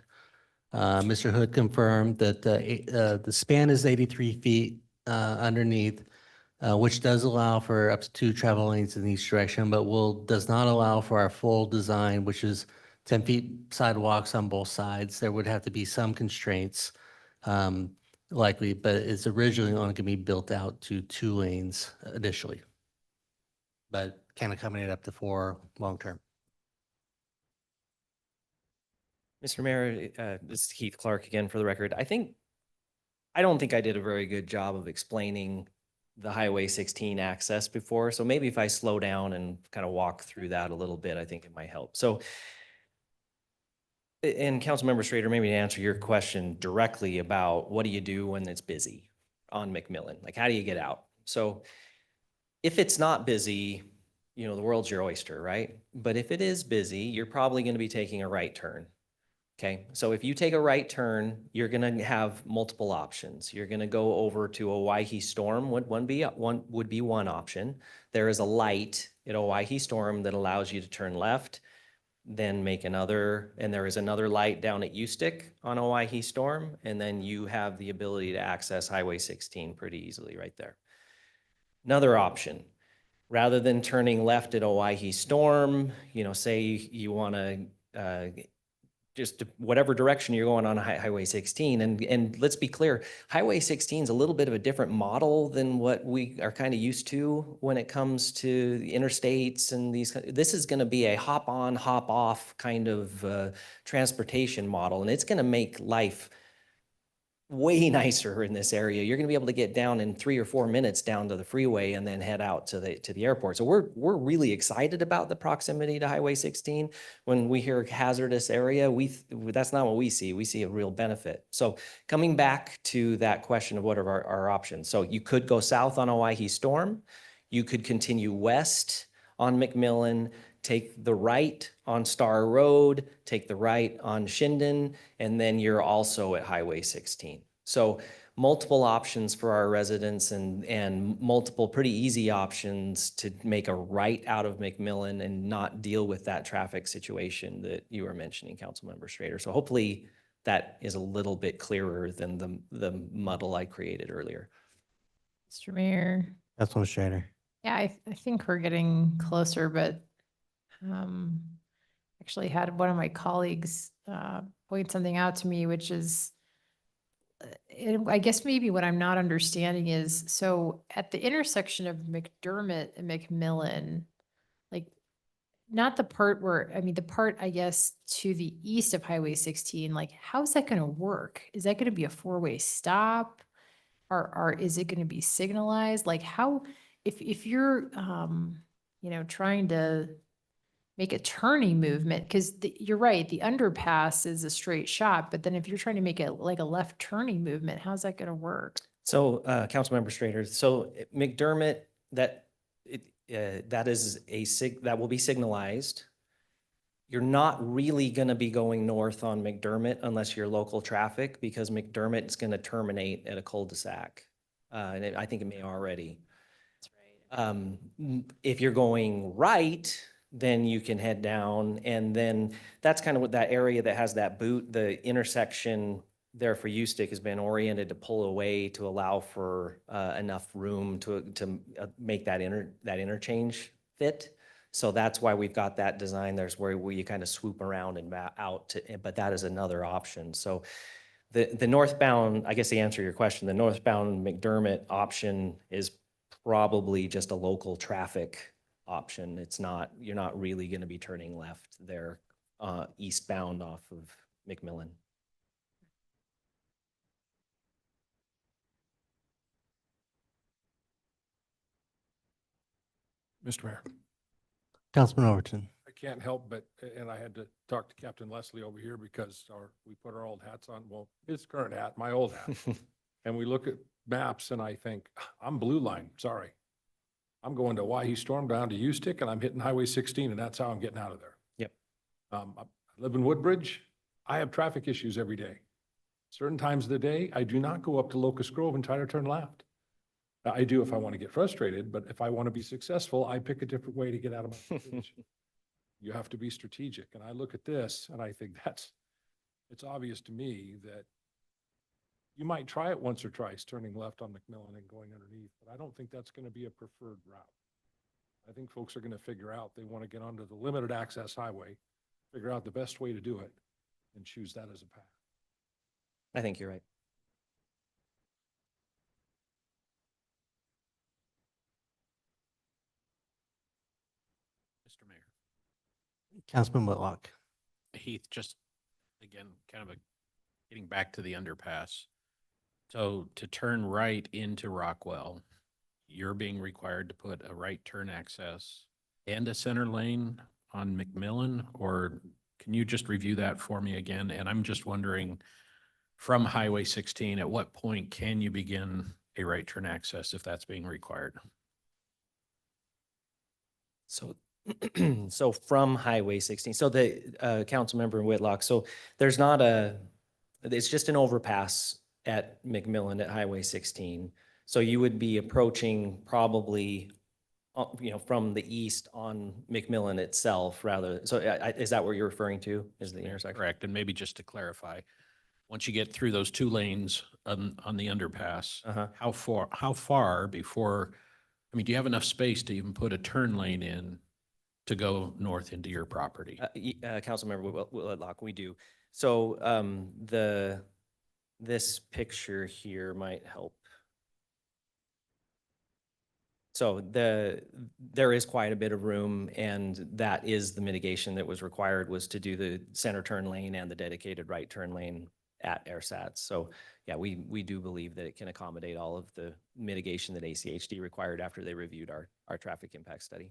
Mr. Hood confirmed that the span is 83 feet underneath, which does allow for up to 2 travel lanes in each direction, but does not allow for our full design, which is 10 feet sidewalks on both sides. There would have to be some constraints likely, but it's originally only going to be built out to 2 lanes initially, but can accommodate up to 4 long-term. Mr. Mayor, this is Keith Clark again for the record. I don't think I did a very good job of explaining the Highway 16 access before. So maybe if I slow down and kind of walk through that a little bit, I think it might help. So, and Councilmember Schrader, maybe to answer your question directly about what do you do when it's busy on McMillan? Like, how do you get out? So if it's not busy, you know, the world's your oyster, right? But if it is busy, you're probably going to be taking a right turn. Okay, so if you take a right turn, you're gonna have multiple options. You're gonna go over to Owyhee Storm would be one option. There is a light at Owyhee Storm that allows you to turn left, then make another, and there is another light down at Ustick on Owyhee Storm, and then you have the ability to access Highway 16 pretty easily right there. Another option, rather than turning left at Owyhee Storm, you know, say you wanna just whatever direction you're going on Highway 16. And let's be clear, Highway 16 is a little bit of a different model than what we are kind of used to when it comes to the interstates and these. This is going to be a hop on, hop off kind of transportation model, and it's going to make life way nicer in this area. You're going to be able to get down in 3 or 4 minutes down to the freeway and then head out to the airport. So we're really excited about the proximity to Highway 16. When we hear hazardous area, that's not what we see. We see a real benefit. So coming back to that question of what are our options. So you could go south on Owyhee Storm. You could continue west on McMillan, take the right on Star Road, take the right on Shinden, and then you're also at Highway 16. So multiple options for our residents and multiple pretty easy options to make a right out of McMillan and not deal with that traffic situation that you were mentioning, Councilmember Schrader. So hopefully that is a little bit clearer than the muddle I created earlier. Mr. Mayor. That's one Schrader. Yeah, I think we're getting closer, but actually had one of my colleagues point something out to me, which is, I guess maybe what I'm not understanding is, so at the intersection of McDermott and McMillan, like not the part where, I mean, the part, I guess, to the east of Highway 16, like how's that going to work? Is that going to be a 4-way stop? Or is it going to be signalized? Like how, if you're, you know, trying to make a turning movement, because you're right, the underpass is a straight shot, but then if you're trying to make it like a left turning movement, how's that going to work? So, Councilmember Schrader, so McDermott, that will be signalized. You're not really going to be going north on McDermott unless you're local traffic, because McDermott is going to terminate at a cul-de-sac. And I think it may already. That's right. If you're going right, then you can head down, and then that's kind of what that area that has that boot, the intersection there for U-Stick has been oriented to pull away to allow for enough room to make that interchange fit. So that's why we've got that design. There's where you kind of swoop around and out to, but that is another option. So the northbound, I guess to answer your question, the northbound McDermott option is probably just a local traffic option. It's not, you're not really going to be turning left there eastbound off of McMillan. Mr. Mayor. Councilman Overton. I can't help but, and I had to talk to Captain Leslie over here because we put our old hats on. Well, his current hat, my old hat. And we look at maps and I think, I'm blue line, sorry. I'm going to Owyhee Storm down to U-Stick and I'm hitting Highway 16 and that's how I'm getting out of there. Yep. I live in Woodbridge. I have traffic issues every day. Certain times of the day, I do not go up to Locust Grove and try to turn left. I do if I want to get frustrated, but if I want to be successful, I pick a different way to get out of my situation. You have to be strategic. And I look at this and I think it's obvious to me that you might try it once or twice, turning left on McMillan and going underneath, but I don't think that's going to be a preferred route. I think folks are going to figure out they want to get onto the limited access highway, figure out the best way to do it, and choose that as a path. I think you're right. Mr. Mayor. Councilman Whitlock. Heath, just again, kind of getting back to the underpass. So to turn right into Rockwell, you're being required to put a right turn access and a center lane on McMillan, or can you just review that for me again? And I'm just wondering, from Highway 16, at what point can you begin a right turn access if that's being required? So, so from Highway 16, so the Councilmember Whitlock, so there's not it's just an overpass at McMillan at Highway 16. So you would be approaching probably, from the east on McMillan itself rather. So is that what you're referring to, is the intersection? Correct. And maybe just to clarify, once you get through those two lanes on the underpass, how far before, I mean, do you have enough space to even put a turn lane in to go north into your property? Councilmember Whitlock, we do. So this picture here might help. So there is quite a bit of room, and that is the mitigation that was required, was to do the center turn lane and the dedicated right turn lane at AirSats. So yeah, we do believe that it can accommodate all of the mitigation that ACHD required after they reviewed our traffic impact study.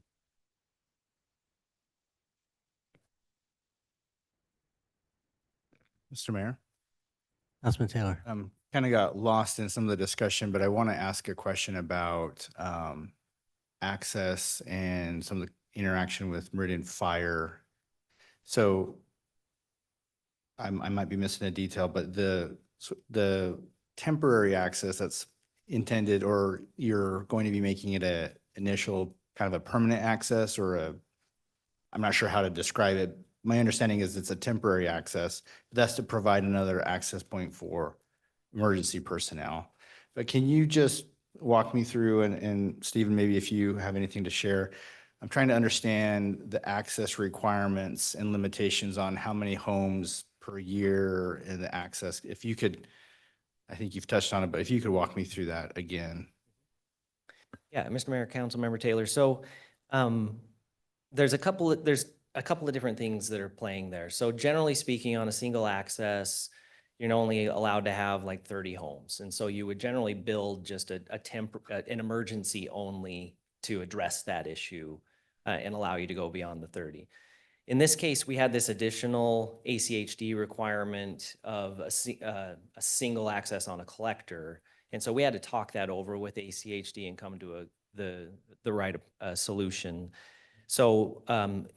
Mr. Mayor? Councilman Taylor. Kind of got lost in some of the discussion, but I want to ask a question about access and some of the interaction with Meridian Fire. So I might be missing a detail, but the temporary access that's intended, or you're going to be making it a initial kind of a permanent access, or I'm not sure how to describe it. My understanding is it's a temporary access, but that's to provide another access point for emergency personnel. But can you just walk me through, and Stephen, maybe if you have anything to share, I'm trying to understand the access requirements and limitations on how many homes per year and the access. If you could, I think you've touched on it, but if you could walk me through that again. Yeah, Mr. Mayor, Councilmember Taylor. So there's a couple of different things that are playing there. So generally speaking, on a single access, you're only allowed to have like 30 homes. And so you would generally build just an emergency only to address that issue and allow you to go beyond the 30. In this case, we had this additional ACHD requirement of a single access on a collector. And so we had to talk that over with ACHD and come to the right solution. So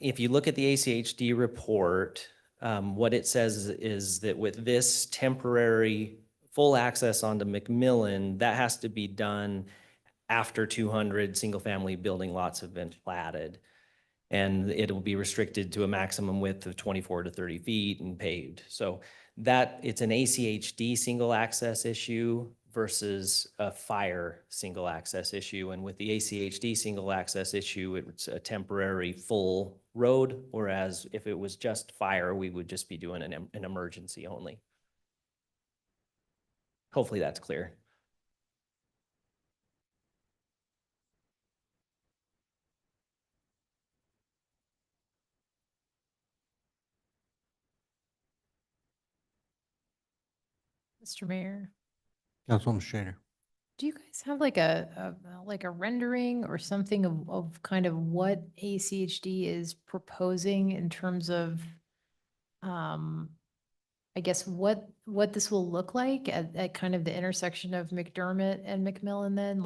if you look at the ACHD report, what it says is that with this temporary full access onto McMillan, that has to be done after 200 single-family building lots have been platted. And it'll be restricted to a maximum width of 24 to 30 feet and paved. So it's an ACHD single access issue versus a fire single access issue. And with the ACHD single access issue, it's a temporary full road, whereas if it was just fire, we would just be doing an emergency only. Hopefully that's clear. Mr. Mayor, Councilwoman Schrader. do you guys have like a rendering or something of kind of what ACHD is proposing in terms of, I guess what this will look like at kind of the intersection of McDermott and McMillan then?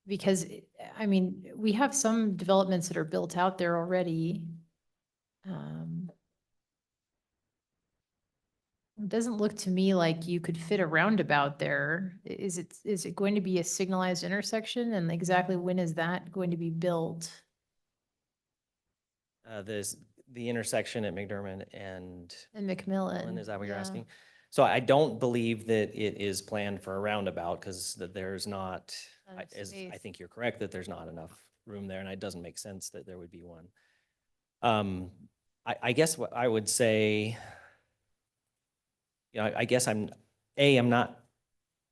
Because I mean, we have some developments that are built out there already. It doesn't look to me like you could fit a roundabout there. Is it going to be a signalized intersection? And exactly when is that going to be built? The intersection at McDermott and And McMillan? is that what you're Yeah. asking? So I don't believe that it is planned for a roundabout because there's not, Enough as I space. think you're correct, that there's not enough room there and it doesn't make sense that there would be one. I guess what I would say, I guess I'm not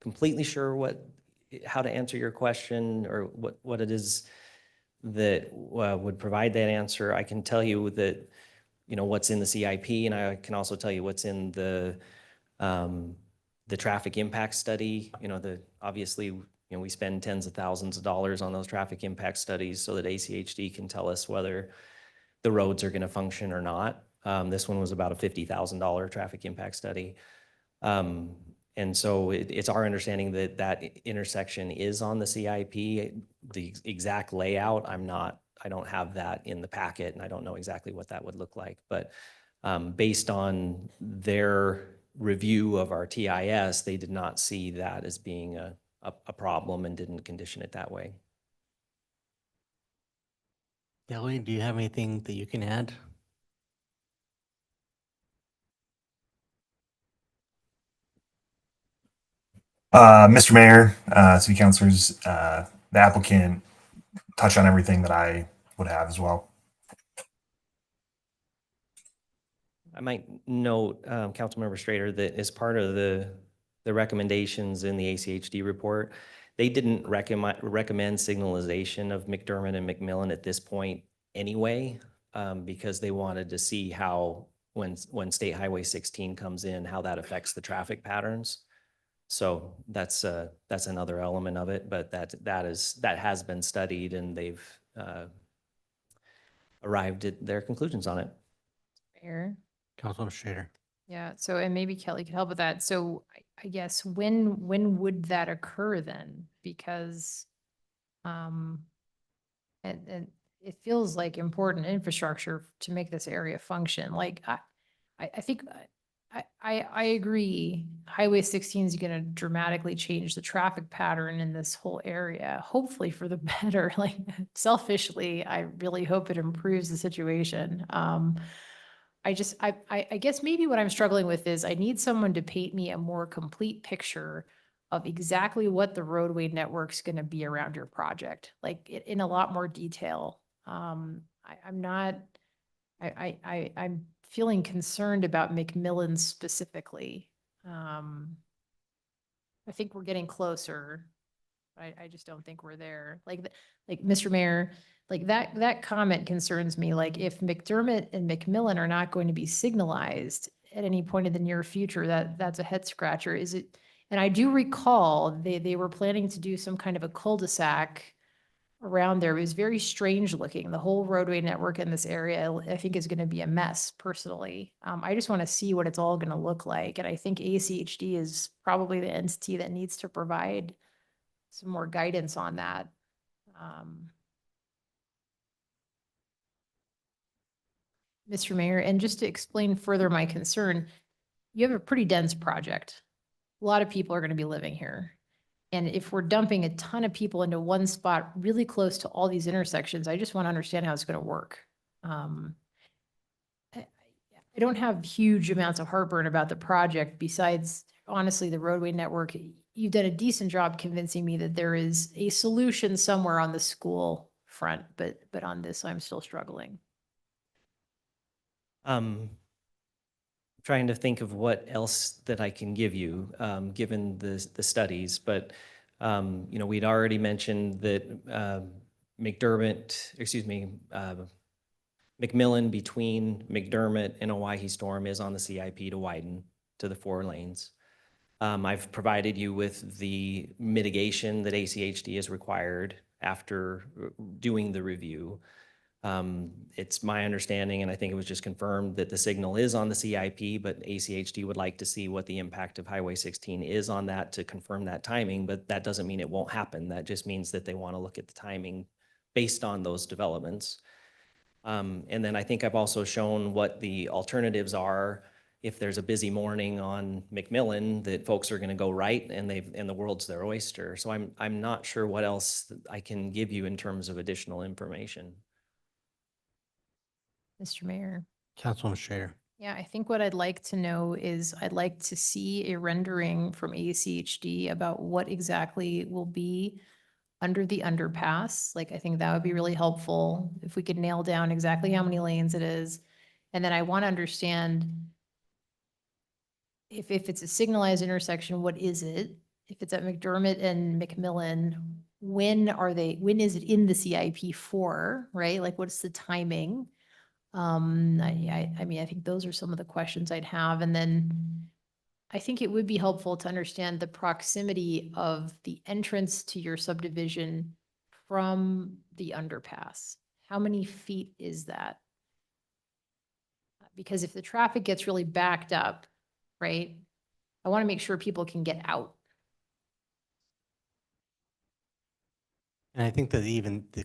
completely sure how to answer your question or what it is that would provide that answer. I can tell you that, what's in the CIP, and I can also tell you what's in the traffic impact study. Obviously, we spend tens of thousands of dollars on those traffic impact studies so that ACHD can tell us whether the roads are going to function or not. This one was about a $50,000 traffic impact study. And so it's our understanding that that intersection is on the CIP. The exact layout, I don't have that in the packet and I don't know exactly what that would look like. But based on their review of our TIS, they did not see that as being a problem and didn't condition it that way. Kelly, do you have anything that you can add? Mr. Mayor, city councilors, the applicant touched on everything that I would have as well. I might note, Councilmember Strader, that as part of the recommendations in the ACHD report, they didn't recommend signalization of McDermott and McMillan at this point anyway, because they wanted to see how, when State Highway 16 comes in, how that affects the traffic patterns. So that's another element of it, but that has been studied and they've arrived at their conclusions on it. Mayor? Councilman Strader. Yeah, so, and maybe Kelly could help with that. So I guess when would that occur then? Because, and it feels like important infrastructure to make this area function. Like, I think, I agree. Highway 16 is gonna dramatically change the traffic pattern in this whole area, hopefully for the better. Like selfishly, I really hope it improves the situation. I guess maybe what I'm struggling with is I need someone to paint me a more complete picture of exactly what the roadway network's gonna be around your project, like in a lot more detail. I'm feeling concerned about McMillan specifically. I think we're getting closer. I just don't think we're there. Like Mr. Mayor, like that comment concerns me. Like if McDermott and McMillan are not going to be signalized at any point in the near future, that's a head scratcher. Is it? And I do recall they were planning to do some kind of a cul-de-sac around there. It was very strange looking. The whole roadway network in this area, I think, is going to be a mess personally. I just want to see what it's all going to look like. And I think ACHD is probably the entity that needs to provide some more guidance on that. Mr. Mayor, and just to explain further my concern, you have a pretty dense project. A lot of people are going to be living here. And if we're dumping a ton of people into one spot really close to all these intersections, I just want to understand how it's going to work. I don't have huge amounts of heartburn about the project besides, honestly, the roadway network. You've done a decent job convincing me that there is a solution somewhere on the school front, but on this, I'm still struggling. Trying to think of what else that I can give you, given the studies, but we'd already mentioned that McMillan between McDermott and Owyhee Storm is on the CIP to widen to the 4 lanes. I've provided you with the mitigation that ACHD is required after doing the review. It's my understanding, and I think it was just confirmed, that the signal is on the CIP, but ACHD would like to see what the impact of Highway 16 is on that to confirm that timing, but that doesn't mean it won't happen. That just means that they want to look at the timing based on those developments. And then I think I've also shown what the alternatives are if there's a busy morning on McMillan, that folks are going to go right and the world's their oyster. So I'm not sure what else I can give you in terms of additional information. Mr. Mayor. Councilwoman Schrader. Yeah, I think what I'd like to know is I'd like to see a rendering from ACHD about what exactly will be under the underpass. Like, I think that would be really helpful if we could nail down exactly how many lanes it is. And then I want to understand if it's a signalized intersection, what is it? If it's at McDermott and McMillan, when is it in the CIP for, right? Like, what's the timing? I mean, I think those are some of the questions I'd have. And then I think it would be helpful to understand the proximity of the entrance to your subdivision from the underpass. How many feet is that? Because if the traffic gets really backed up, right, I want to make sure people can get out. And I think that even the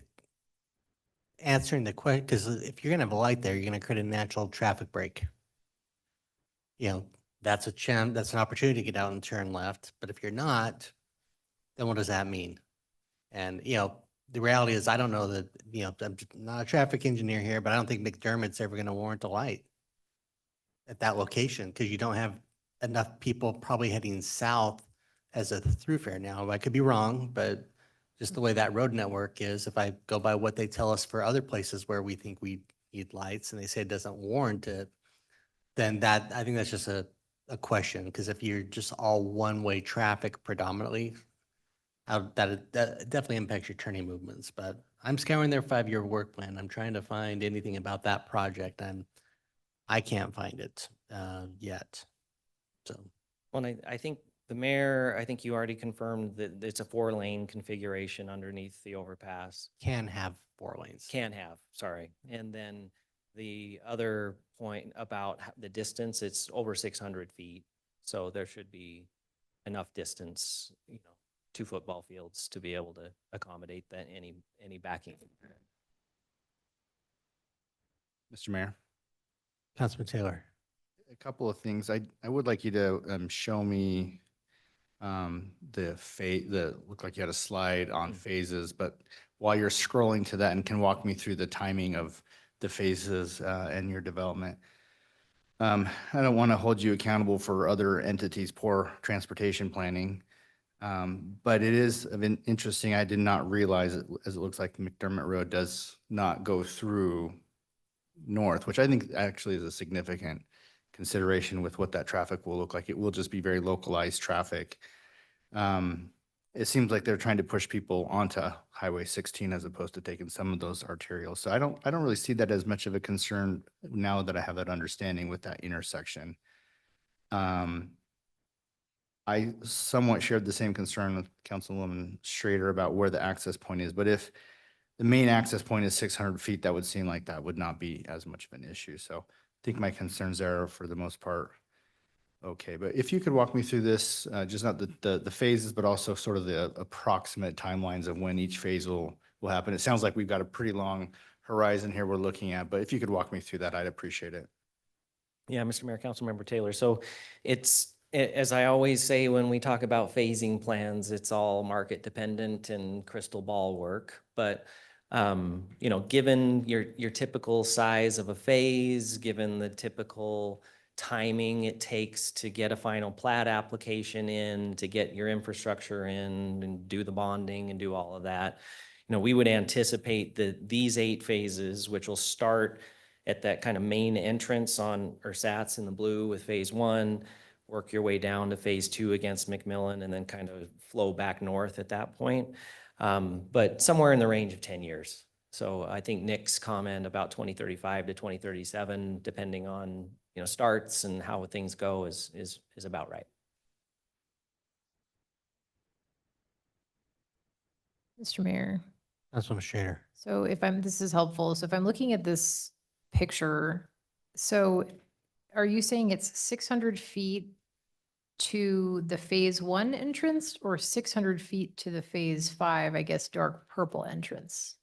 answering the question, because if you're gonna have a light there, you're gonna create a natural traffic break. You know, that's that's an opportunity to get out and turn left. But if you're not, then what does that mean? And, you know, the reality is, I don't know that, you know, I'm not a traffic engineer here, but I don't think McDermott's ever gonna warrant a light at that location, because you don't have enough people probably heading south as a thoroughfare. Now, I could be wrong, but just the way that road network is, if I go by what they tell us for other places where we think we need lights and they say it doesn't warrant it, then I think that's just a question. Because if you're just all one-way traffic predominantly, that definitely impacts your turning movements. But I'm scouring their 5-year work plan. I'm trying to find anything about that project. I can't find it yet. So. Well, I think the mayor, I think you already confirmed that it's a 4-lane configuration underneath the overpass. Can have 4 lanes. Can have, sorry. And then the other point about the distance, it's over 600 feet. So there should be enough distance, 2 football fields to be able to accommodate that any backing. Mr. Mayor, Councilman Taylor. a couple of things. I would like you to show me looked like you had a slide on phases, but while you're scrolling to that and can walk me through the timing of the phases and your development. I don't want to hold you accountable for other entities' poor transportation planning. But it is interesting. I did not realize it, as it looks like McDermott Road does not go through north, which I think actually is a significant consideration with what that traffic will look like. It will just be very localized traffic. It seems like they're trying to push people onto Highway 16 as opposed to taking some of those arterials. So I don't really see that as much of a concern now that I have that understanding with that intersection. I somewhat shared the same concern with Councilwoman Schrader about where the access point is, but if the main access point is 600 feet, that would seem like that would not be as much of an issue. So I think my concerns there are for the most part okay. But if you could walk me through this, just not the phases, but also sort of the approximate timelines of when each phase will happen. It sounds like we've got a pretty long horizon here we're looking at, but if you could walk me through that, I'd appreciate it. Yeah, Mr. Mayor, Councilmember Taylor. So as I always say, when we talk about phasing plans, it's all market dependent and crystal ball work. But, given your typical size of a phase, given the typical timing it takes to get a final plat application in, to get your infrastructure in and do the bonding and do all of that, we would anticipate that these 8 phases, which will start at that kind of main entrance on Ersatz in the blue with phase 1, work your way down to phase 2 against McMillan, and then kind of flow back north at that point. But somewhere in the range of 10 years. So I think Nick's comment about 2035 to 2037, depending on, starts and how things go is about right. Mr. Mayor. Councilwoman Schrader. So this is helpful. So if I'm looking at this picture, so are you saying it's 600 feet to the phase 1 entrance or 600 feet to the phase 5, I guess, dark purple entrance?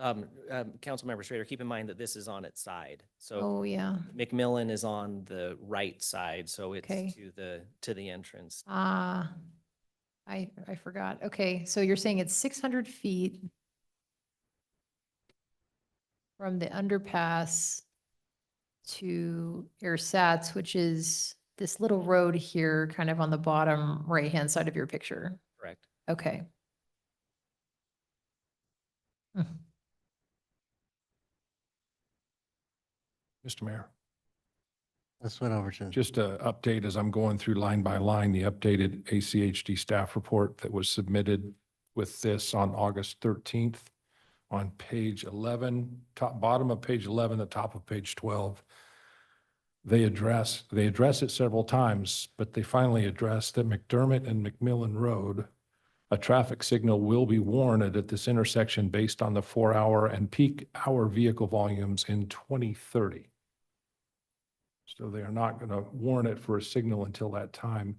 Councilmember Schrader, keep in mind that this is on its side. So Oh, yeah. McMillan is on the right side, so it's Okay. to the entrance. Ah, I forgot. Okay, so you're saying it's 600 feet from the underpass to Ersatz, which is this little road here, kind of on the bottom right-hand side of your picture. Correct. Okay. Hmm. Mr. Mayor, Let's went over to. just a update as I'm going through line by line, the updated ACHD staff report that was submitted with this on August 13th on page 11, bottom of page 11, the top of page 12. They address it several times, but they finally address that McDermott and McMillan Road, a traffic signal will be warranted at this intersection based on the 4-hour and peak hour vehicle volumes in 2030. So they are not going to warrant it for a signal until that time.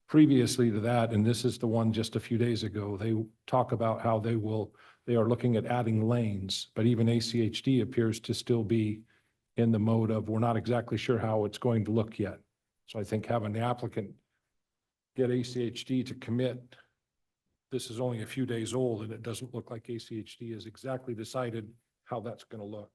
Previously to that, and this is the one just a few days ago, they talk about how they are looking at adding lanes, but even ACHD appears to still be in the mode of, we're not exactly sure how it's going to look yet. So I think having the applicant get ACHD to commit, this is only a few days old and it doesn't look like ACHD has exactly decided how that's going to look.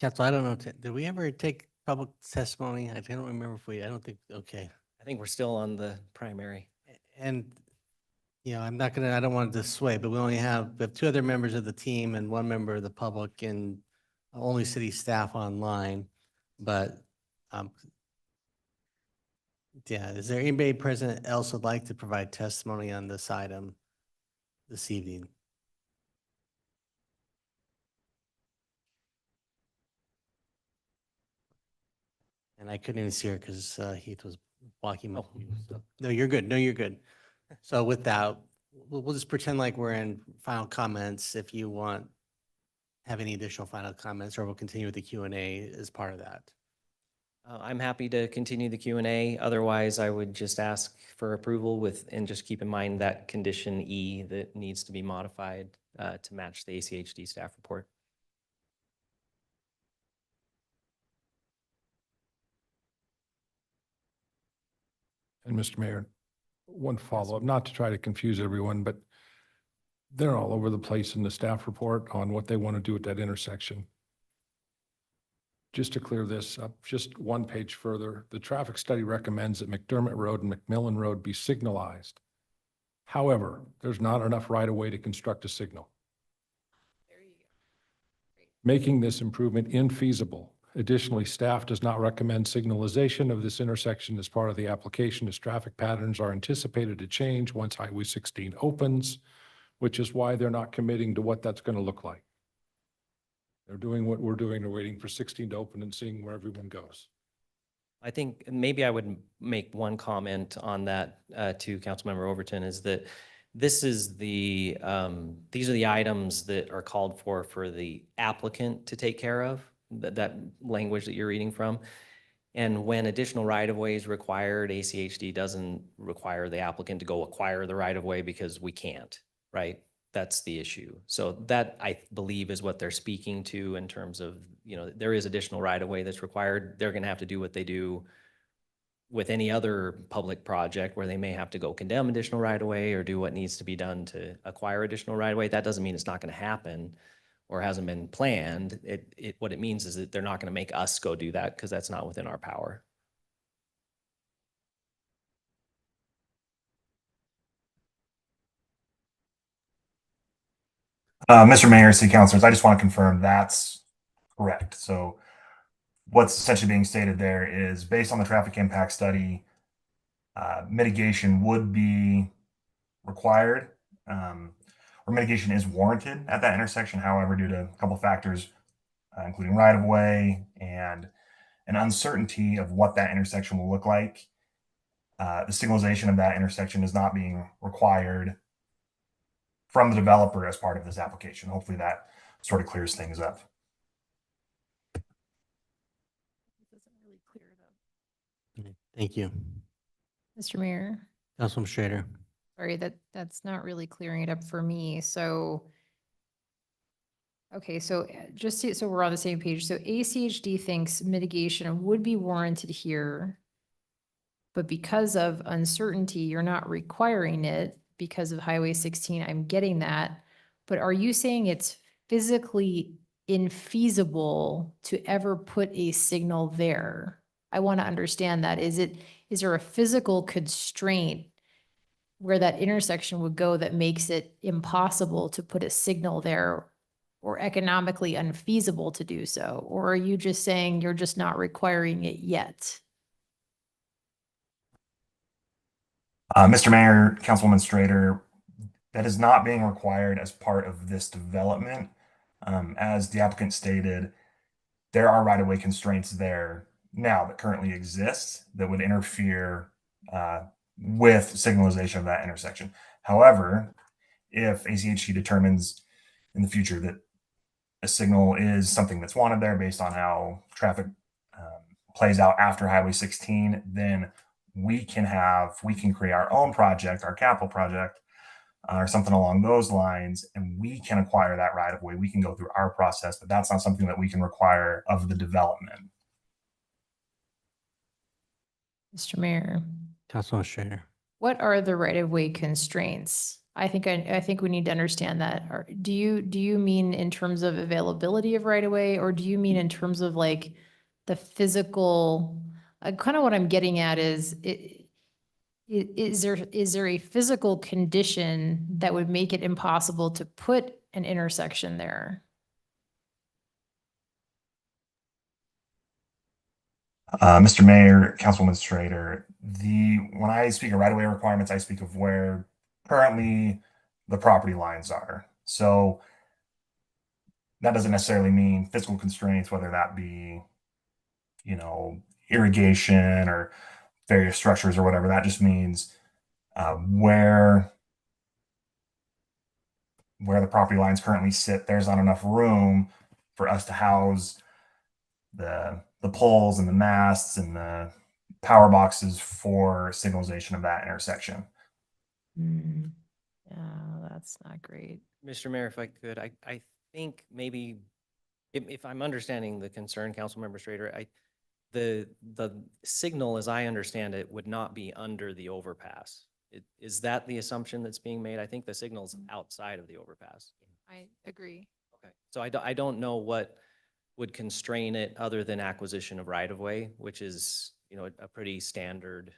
Council, I don't know, did we ever take public testimony? I don't remember if we, I don't think, okay. I think we're still on the primary. And, you know, I don't want to sway, but we have 2 other members of the team and 1 member of the public and only city staff online. But, yeah, is there anybody present else would like to provide testimony on this item this evening? And I couldn't even see her because Heath was blocking my view. So, no, you're good. No, you're good. So with that, we'll just pretend like we're in final comments. If you have any additional final comments, or we'll continue with the Q&A as part of that. I'm happy to continue the Q&A. Otherwise, I would just ask for approval and just keep in mind that condition E that needs to be modified to match the ACHD staff report. And Mr. Mayor, one follow-up, not to try to confuse everyone, but they're all over the place in the staff report on what they want to do at that intersection. Just to clear this up, just 1 page further, the traffic study recommends that McDermott Road and McMillan Road be signalized. However, there's not enough right-of-way to construct a signal, making this improvement infeasible. Additionally, staff does not recommend signalization of this intersection as part of the application, as traffic patterns are anticipated to change once Highway 16 opens, which is why they're not committing to what that's going to look like. They're doing what we're doing. They're waiting for 16 to open and seeing where everyone goes. I think maybe I would make one comment on that to Councilmember Overton, is that this is these are the items that are called for the applicant to take care of, that language that you're reading from. And when additional right-of-way is required, ACHD doesn't require the applicant to go acquire the right-of-way because we can't, right? That's the issue. So that, I believe, is what they're speaking to in terms of, there is additional right-of-way that's required. They're going to have to do what they do with any other public project where they may have to go condemn additional right-of-way or do what needs to be done to acquire additional right-of-way. That doesn't mean it's not going to happen or hasn't been planned. What it means is that they're not going to make us go do that because that's not within our power. Mr. Mayor, City Councilors, I just want to confirm that's correct. So what's essentially being stated there is, based on the traffic impact study, mitigation would be required, or mitigation is warranted at that intersection. However, due to a couple of factors, including right-of-way and an uncertainty of what that intersection will look like, the signalization of that intersection is not being required from the developer as part of this application. Hopefully that sort of clears things up. Thank you. Mr. Mayor, Councilman Schrader. sorry, that's not really clearing it up for me. So, okay, so so we're on the same page. So ACHD thinks mitigation would be warranted here, but because of uncertainty, you're not requiring it because of Highway 16. I'm getting that. But are you saying it's physically infeasible to ever put a signal there? I want to understand that. Is there a physical constraint where that intersection would go that makes it impossible to put a signal there or economically unfeasible to do so? Or are you just saying you're just not requiring it yet? Mr. Mayor, Councilwoman Strader, that is not being required as part of this development. As the applicant stated, there are right-of-way constraints there now that currently exist that would interfere with signalization of that intersection. However, if ACHD determines in the future that a signal is something that's wanted there based on how traffic plays out after Highway 16, then we can create our own project, our capital project, or something along those lines, and we can acquire that right of way. We can go through our process, but that's not something that we can require of the development. Mr. Mayor, Councilman Schrader. what are the right-of-way constraints? I think we need to understand that. Do you mean in terms of availability of right-of-way, or do you mean in terms of like the physical? Kind of what I'm getting at is is there a physical condition that would make it impossible to put an intersection there? Mr. Mayor, Councilwoman Strader, when I speak of right-of-way requirements, I speak of where currently the property lines are. So that doesn't necessarily mean physical constraints, whether that be, irrigation or various structures or whatever. That just means where the property lines currently sit, there's not enough room for us to house the poles and the masts and the power boxes for signalization of that intersection. Yeah, that's not great. Mr. Mayor, if I could, I think maybe if I'm understanding the concern, Councilmember Strader, the signal, as I understand it, would not be under the overpass. Is that the assumption that's being made? I think the signal's outside of the overpass. I agree. Okay, so I don't know what would constrain it other than acquisition of right-of-way, which is, a pretty standard.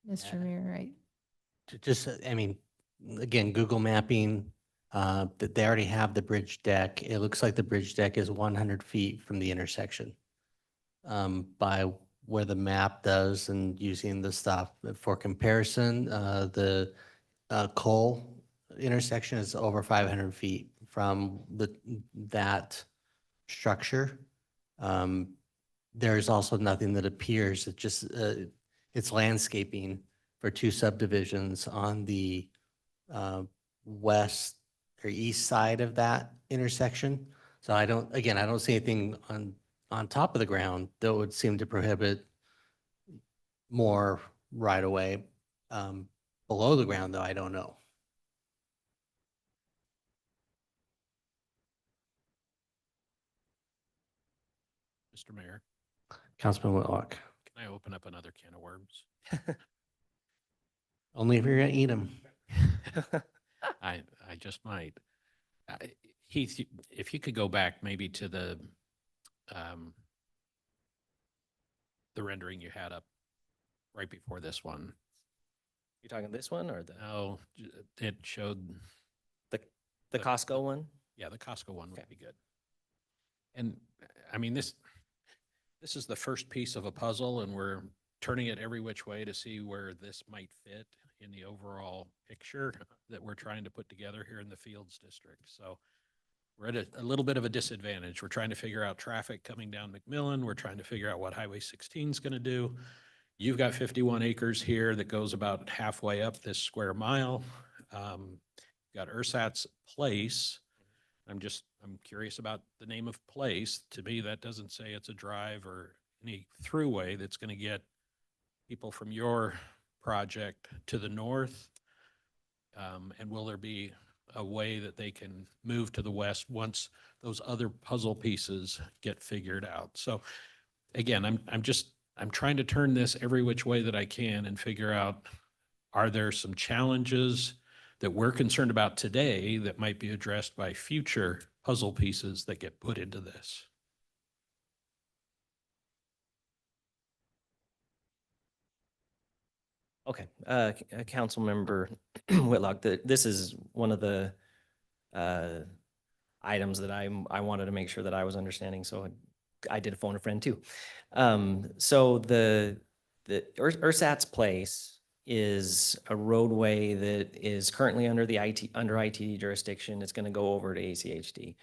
Mr. Mayor, right? Just, I mean, again, Google mapping, that they already have the bridge deck. It looks like the bridge deck is 100 feet from the intersection. By where the map does and using the stuff. For comparison, the Cole intersection is over 500 feet from that structure. There's also nothing that appears. It just it's landscaping for two subdivisions on the west or east side of that intersection. So I don't see anything on top of the ground that would seem to prohibit more right away. Below the ground, though, I don't know. Mr. Mayor, Councilman Whitlock, can I open up another can of worms? only if you're gonna eat them. I just might. Heath, if you could go back maybe to the rendering you had up right before this one. You talking this one or the? No, it showed. The Costco one? Yeah, the Costco one would be good. And I mean, this is the first piece of a puzzle, and we're turning it every which way to see where this might fit in the overall picture that we're trying to put together here in the Fields District. So we're at a little bit of a disadvantage. We're trying to figure out traffic coming down McMillan. We're trying to figure out what Highway 16 is going to do. You've got 51 acres here that goes about halfway up this square mile. Got Ersatz Place. I'm curious about the name of place. To me, that doesn't say it's a drive or any throughway that's going to get people from your project to the north. And will there be a way that they can move to the west once those other puzzle pieces get figured out? So again, I'm trying to turn this every which way that I can and figure out, are there some challenges that we're concerned about today that might be addressed by future puzzle pieces that get put into this? Okay, Councilmember Whitlock, this is one of the items that I wanted to make sure that I was understanding, so I did phone a friend too. So the Ersatz Place is a roadway that is currently under the IT jurisdiction. It's going to go over to ACHD.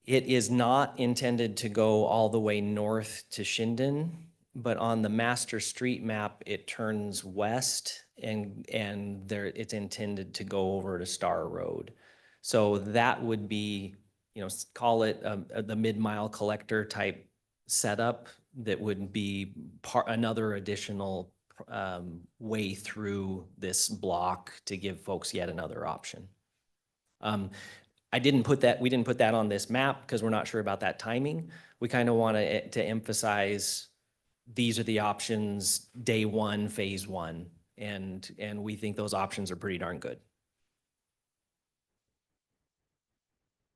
It is not intended to go all the way north to Shinden, but on the master street map, it turns west and there it's intended to go over to Star Road. So that would be, call it the mid-mile collector type setup that would be another additional way through this block to give folks yet another option. We didn't put that on this map because we're not sure about that timing. We kind of want to emphasize these are the options, day one, phase one, and we think those options are pretty darn good.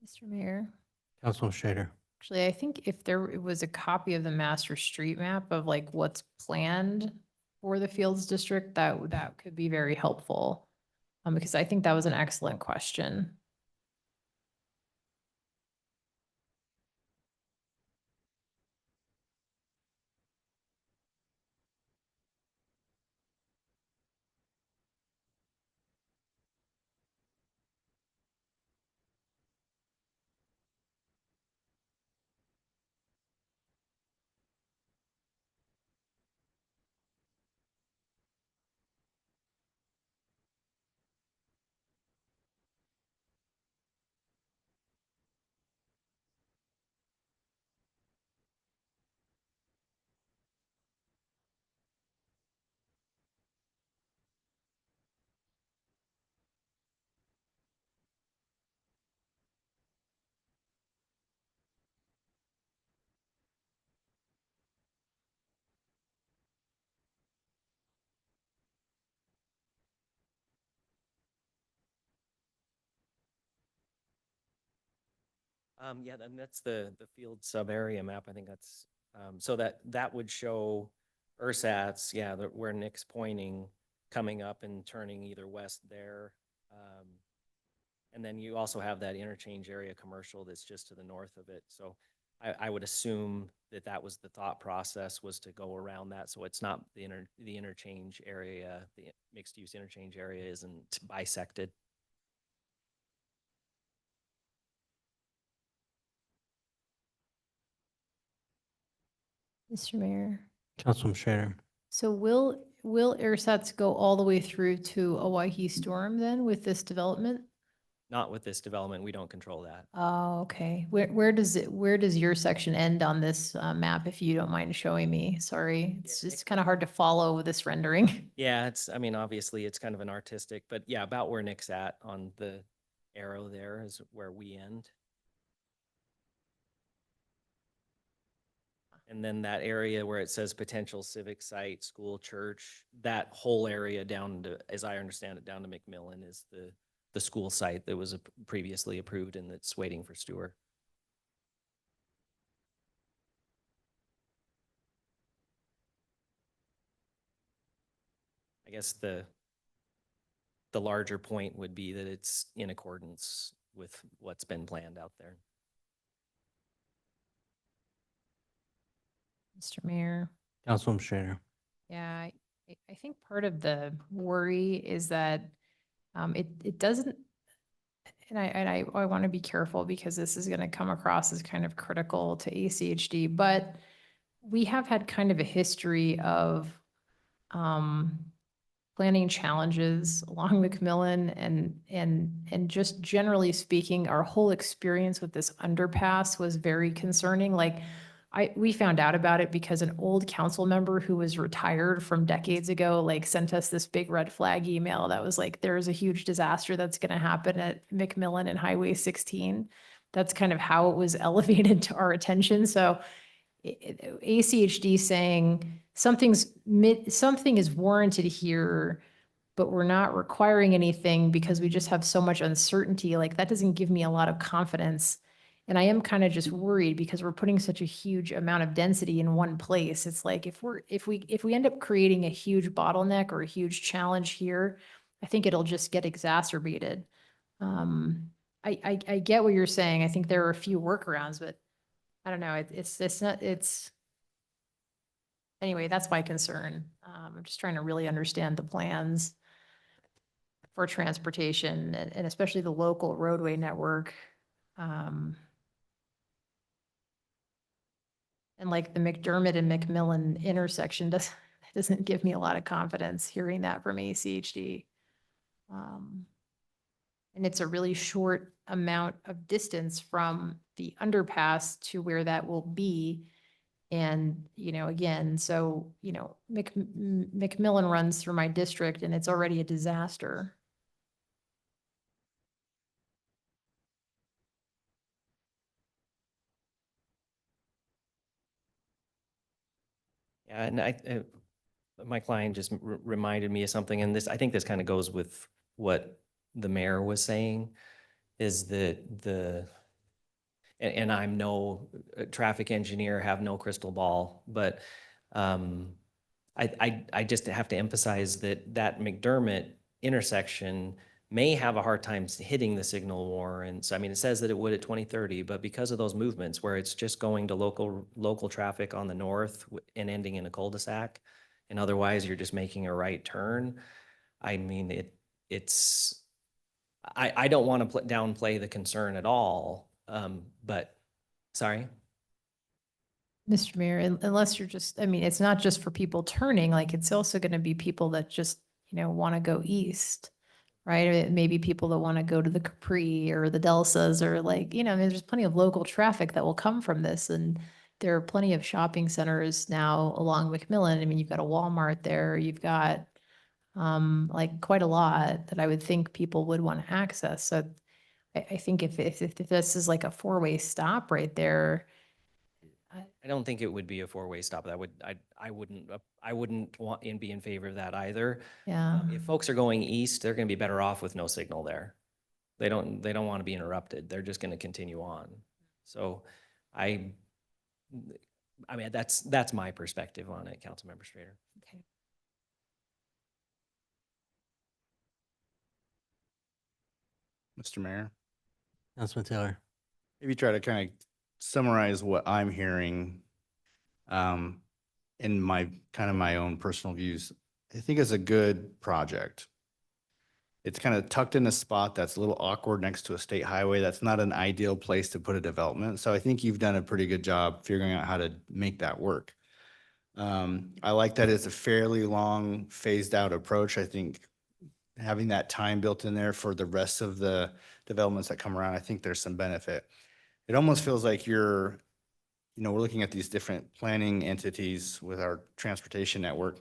Mr. Mayor, Councilman Schrader. actually, I think if there was a copy of the master street map of like what's planned for the Fields District, that could be very helpful. Because I think that was an excellent question. Yeah, and that's the field sub area map. I think that's, so that would show Ersatz, yeah, where Nick's pointing, coming up and turning either west there. And then you also have that interchange area commercial that's just to the north of it. So I would assume that was the thought process, was to go around that. So it's not the interchange area, the mixed use interchange area isn't bisected. Mr. Mayor. Councilman Schrader. So will Ersatz go all the way through to Owyhee Storm then with this development? Not with this development, we don't control that. Oh, okay. Where does your section end on this map, if you don't mind showing me? Sorry, it's kind of hard to follow with this rendering. Yeah, obviously it's kind of an artistic, but yeah, about where Nick's at on the arrow there is where we end. And then that area where it says potential civic site, school, church, that whole area down to, as I understand it, down to McMillan is the school site that was previously approved and that's waiting for Stewart. I guess the larger point would be that it's in accordance with what's been planned out there. Mr. Mayor. Councilman Schrader. Yeah, I think part of the worry is that it doesn't, and I want to be careful because this is going to come across as kind of critical to ACHD, but we have had kind of a history of planning challenges along Macmillan and just generally speaking, our whole experience with this underpass was very concerning. Like we found out about it because an old council member who was retired from decades ago, like sent us this big red flag email that was like, there's a huge disaster that's going to happen at Macmillan and Highway 16. That's kind of how it was elevated to our attention. So ACHD saying something is warranted here, but we're not requiring anything because we just have so much uncertainty. Like that doesn't give me a lot of confidence. And I am kind of just worried because we're putting such a huge amount of density in one place. It's like if we end up creating a huge bottleneck or a huge challenge here, I think it'll just get exacerbated. I get what you're saying. I think there are a few workarounds, but I don't know. Anyway, that's my concern. I'm just trying to really understand the plans for transportation and especially the local roadway network. And like the McDermott and McMillan intersection doesn't give me a lot of confidence hearing that from ACHD. And it's a really short amount of distance from the underpass to where that will be. And, again, so, Macmillan runs through my district and it's already a disaster. Yeah, and my client just reminded me of something, and I think this kind of goes with what the mayor was saying, is that and I'm no traffic engineer, have no crystal ball, but I just have to emphasize that McDermott intersection may have a hard time hitting the signal warrants. I mean, it says that it would at 2030, but because of those movements where it's just going to local traffic on the north and ending in a cul-de-sac, and otherwise you're just making a right turn. I mean, I don't want to downplay the concern at all, but, sorry? Mr. Mayor, unless you're just, it's not just for people turning, like it's also going to be people that just, want to go east, right? It may be people that want to go to the Capri or the Delsas or like, there's plenty of local traffic that will come from this. And there are plenty of shopping centers now along Macmillan. I mean, you've got a Walmart there, you've got like quite a lot that I would think people would want to access. So I think if this is like a four-way stop right there, I don't think it would be a four-way stop. I wouldn't want and be in favor of that either. yeah. If folks are going east, they're going to be better off with no signal there. They don't want to be interrupted. They're just going to continue on. So I mean, that's my perspective on it, Councilmember Strader. Okay. Mr. Mayor, Councilman Taylor. maybe try to kind of summarize what I'm hearing in my own personal views. I think it's a good project. It's kind of tucked in a spot that's a little awkward next to a state highway. That's not an ideal place to put a development. So I think you've done a pretty good job figuring out how to make that work. I like that it's a fairly long phased out approach. I think having that time built in there for the rest of the developments that come around, I think there's some benefit. It almost feels like we're looking at these different planning entities with our transportation network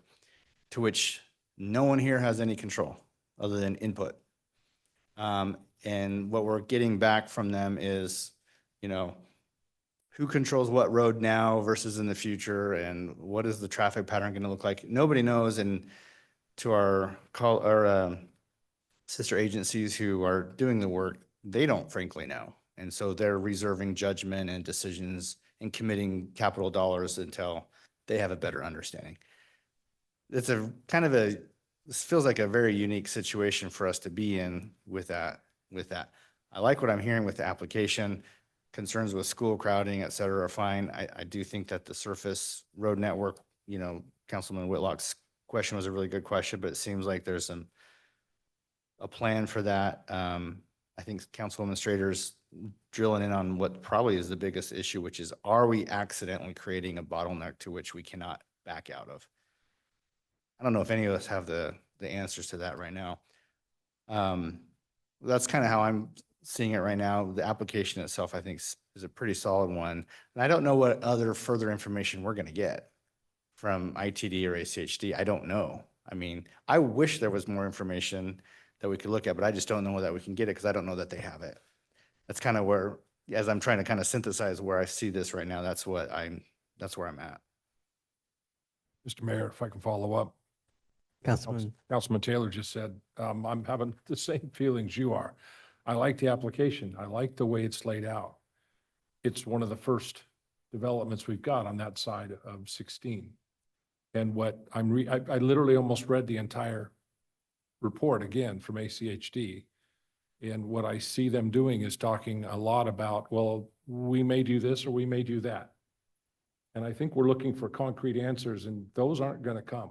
to which no one here has any control other than input. And what we're getting back from them is, who controls what road now versus in the future, and what is the traffic pattern going to look like? Nobody knows. And to our sister agencies who are doing the work, they don't frankly know. And so they're reserving judgment and decisions and committing capital dollars until they have a better understanding. It's this feels like a very unique situation for us to be in with that. I like what I'm hearing with the application. Concerns with school crowding, et cetera, are fine. I do think that the surface road network, Councilman Whitlock's question was a really good question, but it seems like there's a plan for that. I think Councilwoman Strader's drilling in on what probably is the biggest issue, which is, are we accidentally creating a bottleneck to which we cannot back out of? I don't know if any of us have the answers to that right now. That's kind of how I'm seeing it right now. The application itself, I think, is a pretty solid one. And I don't know what other further information we're going to get from ITD or ACHD. I don't know. I mean, I wish there was more information that we could look at, but I just don't know that we can get it because I don't know that they have it. That's kind of where, as I'm trying to kind of synthesize where I see this right now, that's where I'm at. Mr. Mayor, if I can follow up. Councilman Taylor just said, I'm having the same feelings you are. I like the application. I like the way it's laid out. It's one of the first developments we've got on that side of 16. And what I literally almost read the entire report again from ACHD. And what I see them doing is talking a lot about, well, we may do this or we may do that. And I think we're looking for concrete answers, and those aren't going to come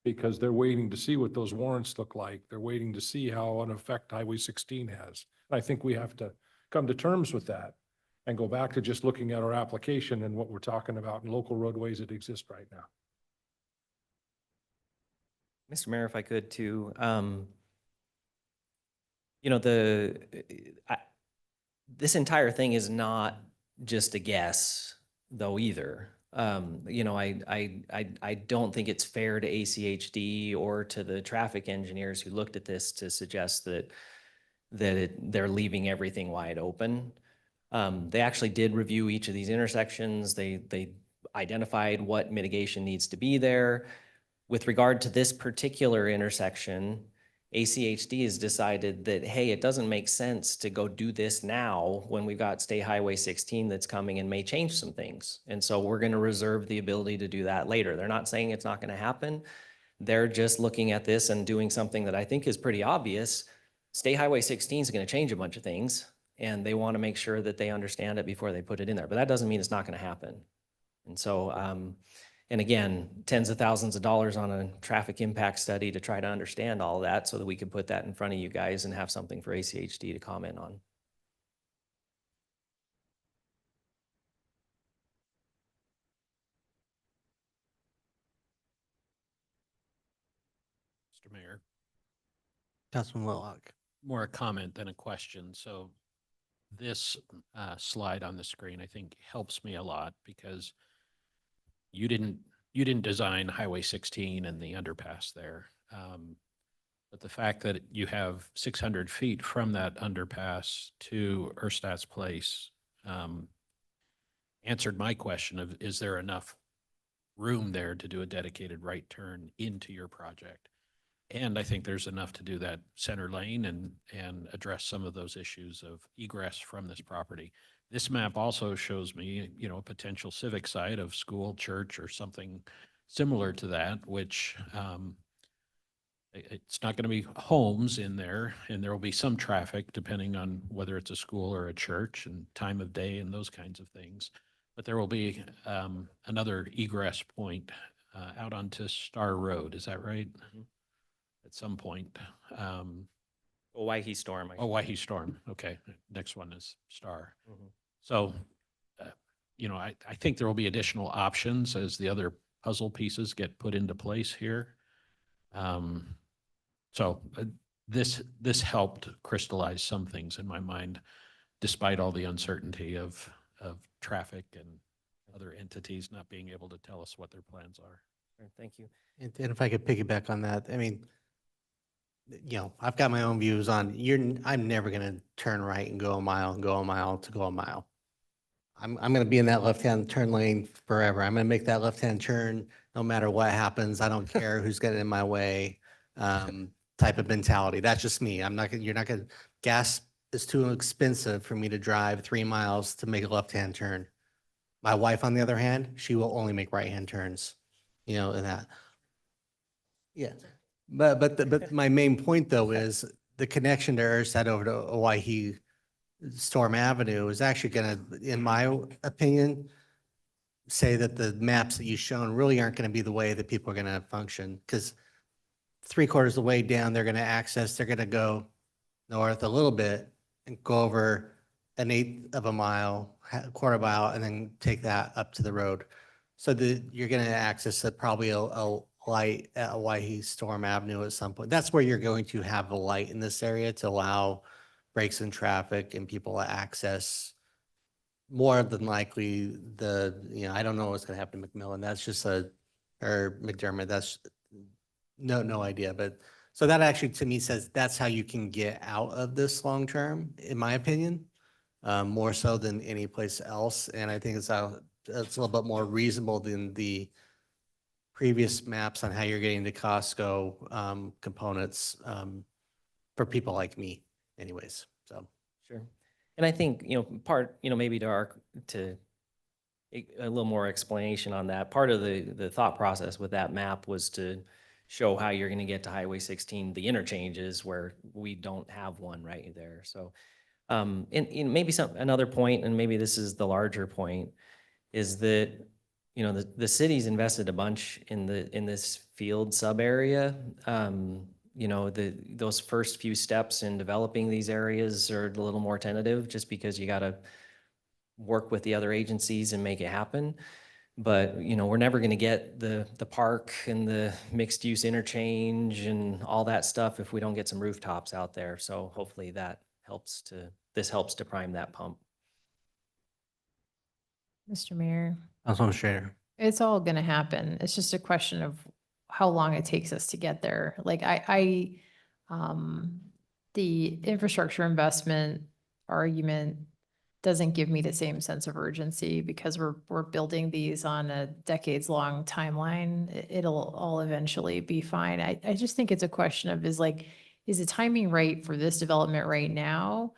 because they're waiting to see what those warrants look like. They're waiting to see how an effect Highway 16 has. And I think we have to come to terms with that and go back to just looking at our application and what we're talking about in local roadways that exist right now. Mr. Mayor, if I could too, this entire thing is not just a guess though either. I don't think it's fair to ACHD or to the traffic engineers who looked at this to suggest that they're leaving everything wide open. They actually did review each of these intersections. They identified what mitigation needs to be there. With regard to this particular intersection, ACHD has decided that, hey, it doesn't make sense to go do this now when we've got State Highway 16 that's coming and may change some things. And so we're going to reserve the ability to do that later. They're not saying it's not going to happen. They're just looking at this and doing something that I think is pretty obvious. State Highway 16 is going to change a bunch of things, and they want to make sure that they understand it before they put it in there. But that doesn't mean it's not going to happen. And so, and again, tens of thousands of dollars on a traffic impact study to try to understand all of that so that we can put that in front of you guys and have something for ACHD to comment on. Mr. Mayor, Councilman Whitlock. more a comment than a question. So this slide on the screen, I think, helps me a lot because you didn't design Highway 16 and the underpass there. But the fact that you have 600 feet from that underpass to Erstad's Place answered my question of, is there enough room there to do a dedicated right turn into your project? And I think there's enough to do that center lane and address some of those issues of egress from this property. This map also shows me, a potential civic site of school, church, or something similar to that, which it's not going to be homes in there, and there will be some traffic depending on whether it's a school or a church and time of day and those kinds of things. But there will be another egress point out onto Star Road. Is that right? Mm-hmm. At some point. Owyhee Storm. Owyhee Storm. Okay. Next one is Star. Mm-hmm. So, I think there will be additional options as the other puzzle pieces get put into place here. This helped crystallize some things in my mind, despite all the uncertainty of traffic and other entities not being able to tell us what their plans are. Thank you. And if I could piggyback on that, I mean, I've got my own views on I'm never going to turn right and go a mile and go a mile to go a mile. I'm going to be in that left-hand turn lane forever. I'm going to make that left-hand turn no matter what happens. I don't care who's getting in my way, type of mentality. That's just me. You're not going to, gas is too expensive for me to drive 3 miles to make a left-hand turn. My wife, on the other hand, she will only make right-hand turns, and that. Yeah. But my main point though is the connection to Erstad over to Owyhee Storm Avenue is actually going to, in my opinion, say that the maps that you've shown really aren't going to be the way that people are going to function, because 3/4 of the way down, they're going to go north a little bit and go over 1/8 of a mile, 1/4 mile, and then take that up to the road. So you're going to access probably a light at Waihe Storm Avenue at some point. That's where you're going to have a light in this area to allow breaks in traffic and people to access more than likely I don't know what's gonna happen to McMillan. That's just or McDermott, that's no idea. But so that actually to me says that's how you can get out of this long term, in my opinion, more so than any place else. And I think it's a little bit more reasonable than the previous maps on how you're getting to Costco components for people like me anyways, so. Sure. And I think, maybe to a little more explanation on that, part of the thought process with that map was to show how you're gonna get to Highway 16, the interchanges where we don't have one right there. So, and maybe another point, and maybe this is the larger point, is that, the city's invested a bunch in this field sub area. Those first few steps in developing these areas are a little more tentative just because you gotta work with the other agencies and make it happen. But, we're never gonna get the park and the mixed use interchange and all that stuff if we don't get some rooftops out there. So hopefully this helps to prime that pump. Mr. Mayor, Councilwoman Schrader. it's all gonna happen. It's just a question of how long it takes us to get there. Like the infrastructure investment argument doesn't give me the same sense of urgency because we're building these on a decades-long timeline. It'll all eventually be fine. I just think it's a question of is the timing right for this development right now?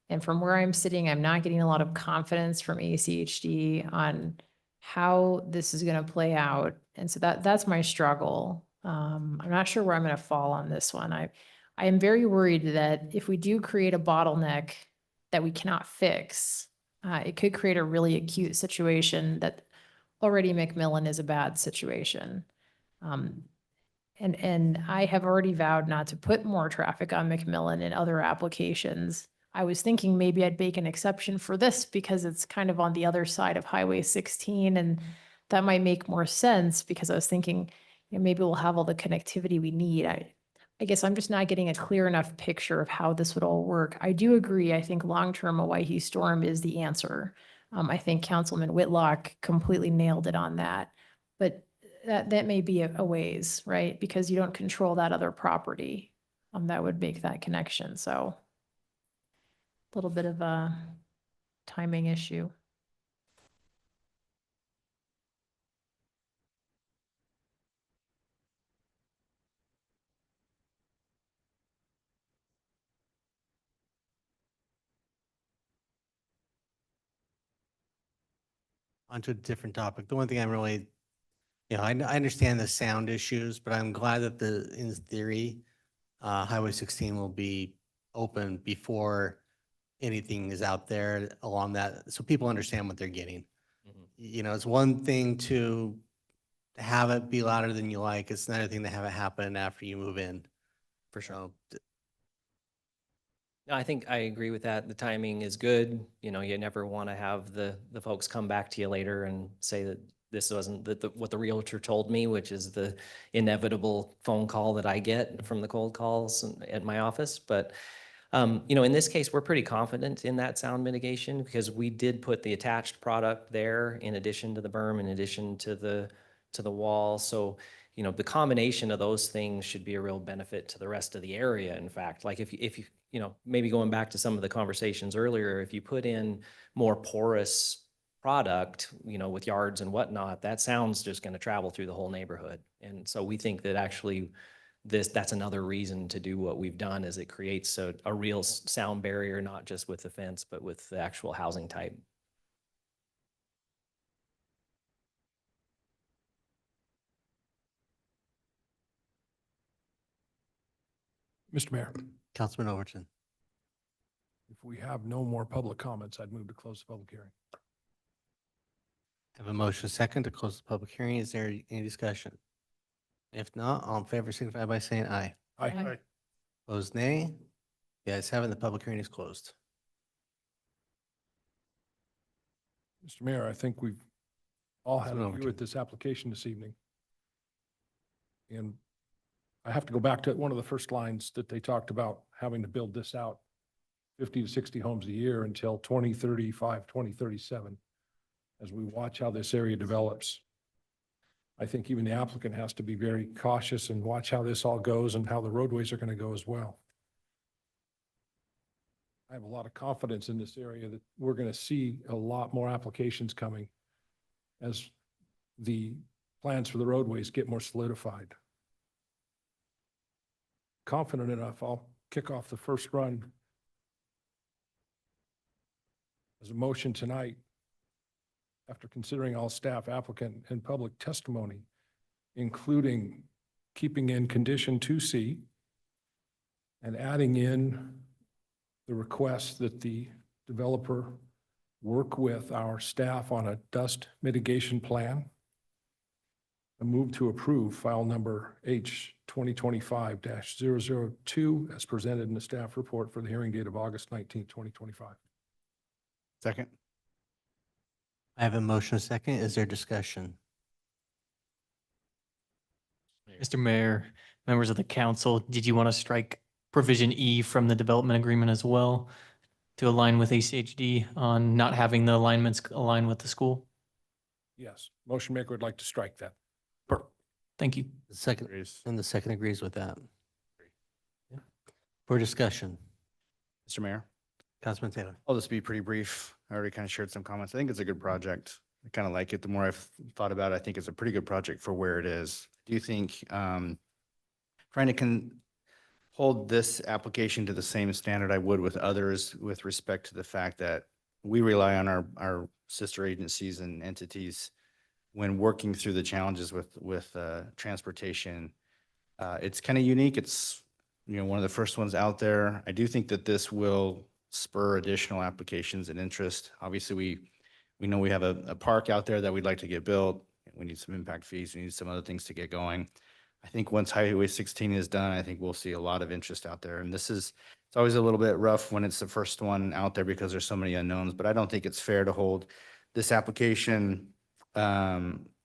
And from where I'm sitting, I'm not getting a lot of confidence from ACHD on how this is going to play out. And so that's my struggle. I'm not sure where I'm going to fall on this one. I am very worried that if we do create a bottleneck that we cannot fix, it could create a really acute situation that already McMillan is a bad situation. And I have already vowed not to put more traffic on McMillan and other applications. I was thinking maybe I'd make an exception for this because it's kind of on the other side of Highway 16, and that might make more sense because I was thinking, maybe we'll have all the connectivity we need. I guess I'm just not getting a clear enough picture of how this would all work. I do agree. I think long-term Waihe Storm is the answer. I think Councilman Whitlock completely nailed it on that. But that may be a ways, right? Because you don't control that other property that would make that connection. So a little bit of a timing issue. Onto a different topic. The one thing I'm really, I understand the sound issues, but I'm glad that in theory, Highway 16 will be open before anything is out there along that, so people understand what they're getting. It's one thing to have it be louder than you like. It's another thing to have it happen after you move in. For sure. No, I think I agree with that. The timing is good. You never want to have the folks come back to you later and say that this wasn't what the realtor told me, which is the inevitable phone call that I get from the cold calls at my office. But, in this case, we're pretty confident in that sound mitigation because we did put the attached product there in addition to the berm, in addition to the wall. So, the combination of those things should be a real benefit to the rest of the area. In fact, like if you maybe going back to some of the conversations earlier, if you put in more porous product, with yards and whatnot, that sound's just going to travel through the whole neighborhood. And so we think that actually that's another reason to do what we've done is it creates a real sound barrier, not just with the fence, but with the actual housing type. Mr. Mayor, Councilman Overton. if we have no more public comments, I'd move to close the public hearing. Have a motion second to close the public hearing. Is there any discussion? If not, all in favor signify by saying aye. Aye. Opposed, nay. The ayes have it. The public hearing is closed. Mr. Mayor, I think we've all had a Councilman view Overton. at this application this evening. And I have to go back to one of the first lines that they talked about having to build this out 50 to 60 homes a year until 2035, 2037, as we watch how this area develops. I think even the applicant has to be very cautious and watch how this all goes and how the roadways are going to go as well. I have a lot of confidence in this area that we're going to see a lot more applications coming as the plans for the roadways get more solidified. Confident enough, I'll kick off the first run as a motion tonight after considering all staff, applicant, and public testimony, including keeping in condition 2C and adding in the request that the developer work with our staff on a dust mitigation plan. A move to approve file number H 2025-002 as presented in the staff report for the hearing date of August 19, 2025. Second. I have a motion, a second. Is there discussion? Mr. Mayor, members of the council, did you want to strike provision E from the development agreement as well to align with ACHD on not having the alignments align with the school? Yes, motion maker would like to strike that. Thank you. The second, and the second agrees with that. Yeah. For discussion, Mr. Mayor, Councilman Taylor. I'll just be pretty brief. I already kind of shared some comments. I think it's a good project. I kind of like it. The more I've thought about it, I think it's a pretty good project for where it is. Do you think trying to hold this application to the same standard I would with others with respect to the fact that we rely on our sister agencies and entities when working through the challenges with transportation. It's kind of unique. It's, one of the first ones out there. I do think that this will spur additional applications and interest. Obviously, we know we have a park out there that we'd like to get built. We need some impact fees. We need some other things to get going. I think once Highway 16 is done, I think we'll see a lot of interest out there. And it's always a little bit rough when it's the first one out there because there's so many unknowns, but I don't think it's fair to hold this application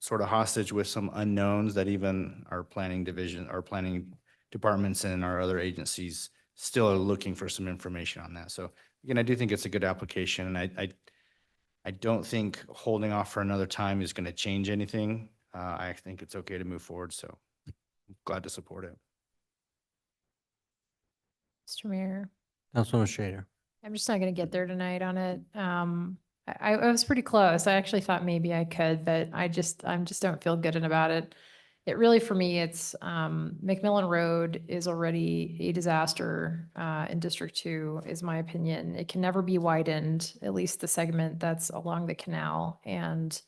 sort of hostage with some unknowns that even our planning division, our planning departments and our other agencies still are looking for some information on that. So again, I do think it's a good application, and I don't think holding off for another time is going to change anything. I think it's okay to move forward, so I'm glad to support it. Mr. Mayor, Councilwoman Schrader. I'm just not going to get there tonight on it. I was pretty close. I actually thought maybe I could, but I just don't feel good about it. It really, for me, it's McMillan Road is already a disaster in District 2, is my opinion. It can never be widened, at least the segment that's along the canal. And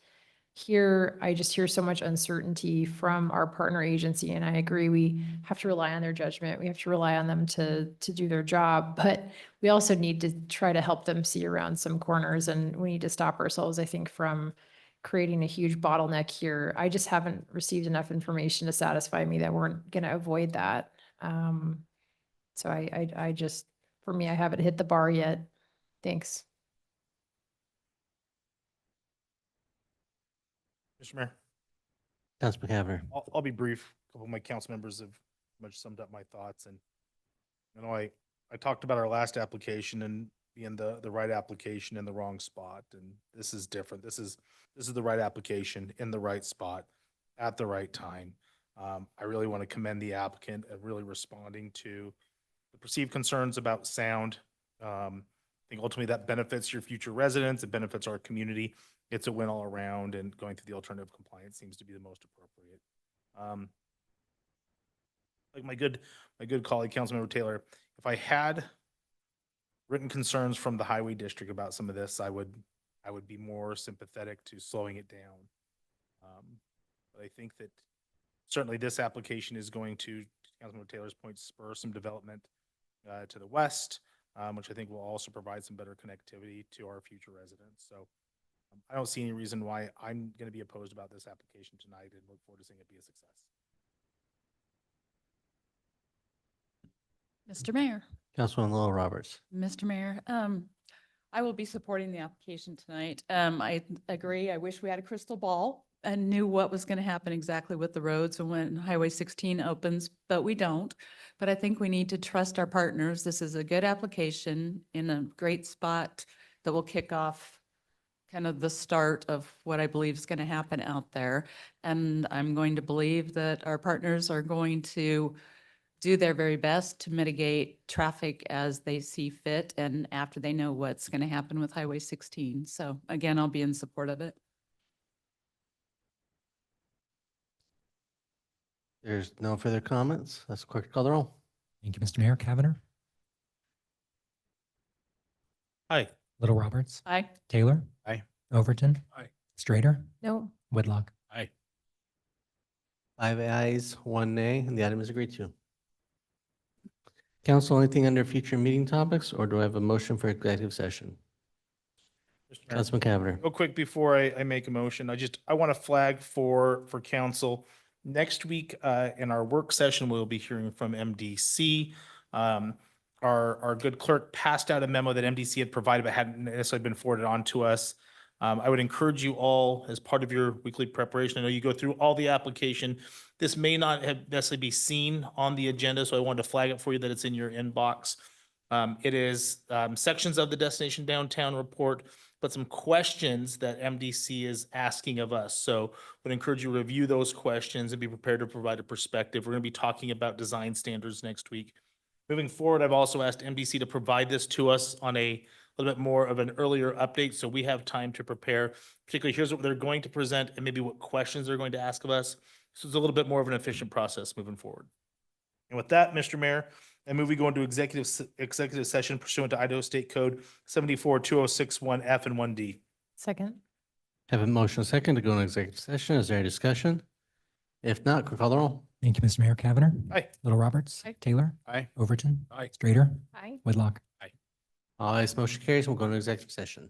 here, I just hear so much uncertainty from our partner agency, and I agree, we have to rely on their judgment. We have to rely on them to do their job, but we also need to try to help them see around some corners, and we need to stop ourselves, I think, from creating a huge bottleneck here. I just haven't received enough information to satisfy me that we're going to avoid that. So I just, for me, I haven't hit the bar yet. Thanks. Mr. Mayor, Councilman Cavanagh. I'll be brief. A couple of my council members have much summed up my thoughts, and I talked about our last application and being the right application in the wrong spot, and this is different. This is the right application in the right spot at the right time. I really want to commend the applicant of really responding to the perceived concerns about sound. I think ultimately that benefits your future residents. It benefits our community. It's a win all around, and going through the alternative compliance seems to be the most appropriate. Like my good colleague, Councilmember Taylor, if I had written concerns from the Highway District about some of this, I would be more sympathetic to slowing it down. But I think that certainly this application is going to Councilmember Taylor's point, spur some development to the west, which I think will also provide some better connectivity to our future residents. So I don't see any reason why I'm going to be opposed about this application tonight, and look forward to seeing it be a success. Mr. Mayor. Councilwoman Lowell Roberts. Mr. Mayor, I will be supporting the application tonight. I agree. I wish we had a crystal ball and knew what was going to happen exactly with the roads and when Highway 16 opens, but we don't. But I think we need to trust our partners. This is a good application in a great spot that will kick off kind of the start of what I believe is going to happen out there. And I'm going to believe that our partners are going to do their very best to mitigate traffic as they see fit and after they know what's going to happen with Highway 16. So again, I'll be in support of it. There's no further comments. Let's quick call the roll. Thank you, Mr. Mayor. Cavanagh, Aye. Little Roberts, Aye. Taylor. Aye. Overton. Aye. Strater, No. Whitlock. Aye. 5 ayes, 1 nay, and the item is agreed to. Council, anything under future meeting topics, or do I have a motion for executive session? Mr. Mayor, Councilman Cavanagh. real quick before I make a motion, I want to flag for council. Next week, in our work session, we'll be hearing from MDC. Our good clerk passed out a memo that MDC had provided, but hadn't necessarily been forwarded on to us. I would encourage you all, as part of your weekly preparation, I know you go through all the application. This may not have necessarily be seen on the agenda, so I wanted to flag it for you that it's in your inbox. It is sections of the Destination Downtown report, but some questions that MDC is asking of us. So would encourage you to review those questions and be prepared to provide a perspective. We're going to be talking about design standards next week. Moving forward, I've also asked MDC to provide this to us on a little bit more of an earlier update, so we have time to prepare. Particularly, here's what they're going to present and maybe what questions they're going to ask of us. So it's a little bit more of an efficient process moving forward. And with that, Mr. Mayor, I move we go into executive session pursuant to Idaho State Code 742061F and 1D. Second. Have a motion and a second to go into executive session. Is there any discussion? If not, quick call the roll. Thank you, Mr. Mayor. Cavanagh. Aye. Little Roberts. Aye. Taylor. Aye. Overton. Aye. Strater. Aye. Whitlock. All ayes, motion carries. We'll go into executive session.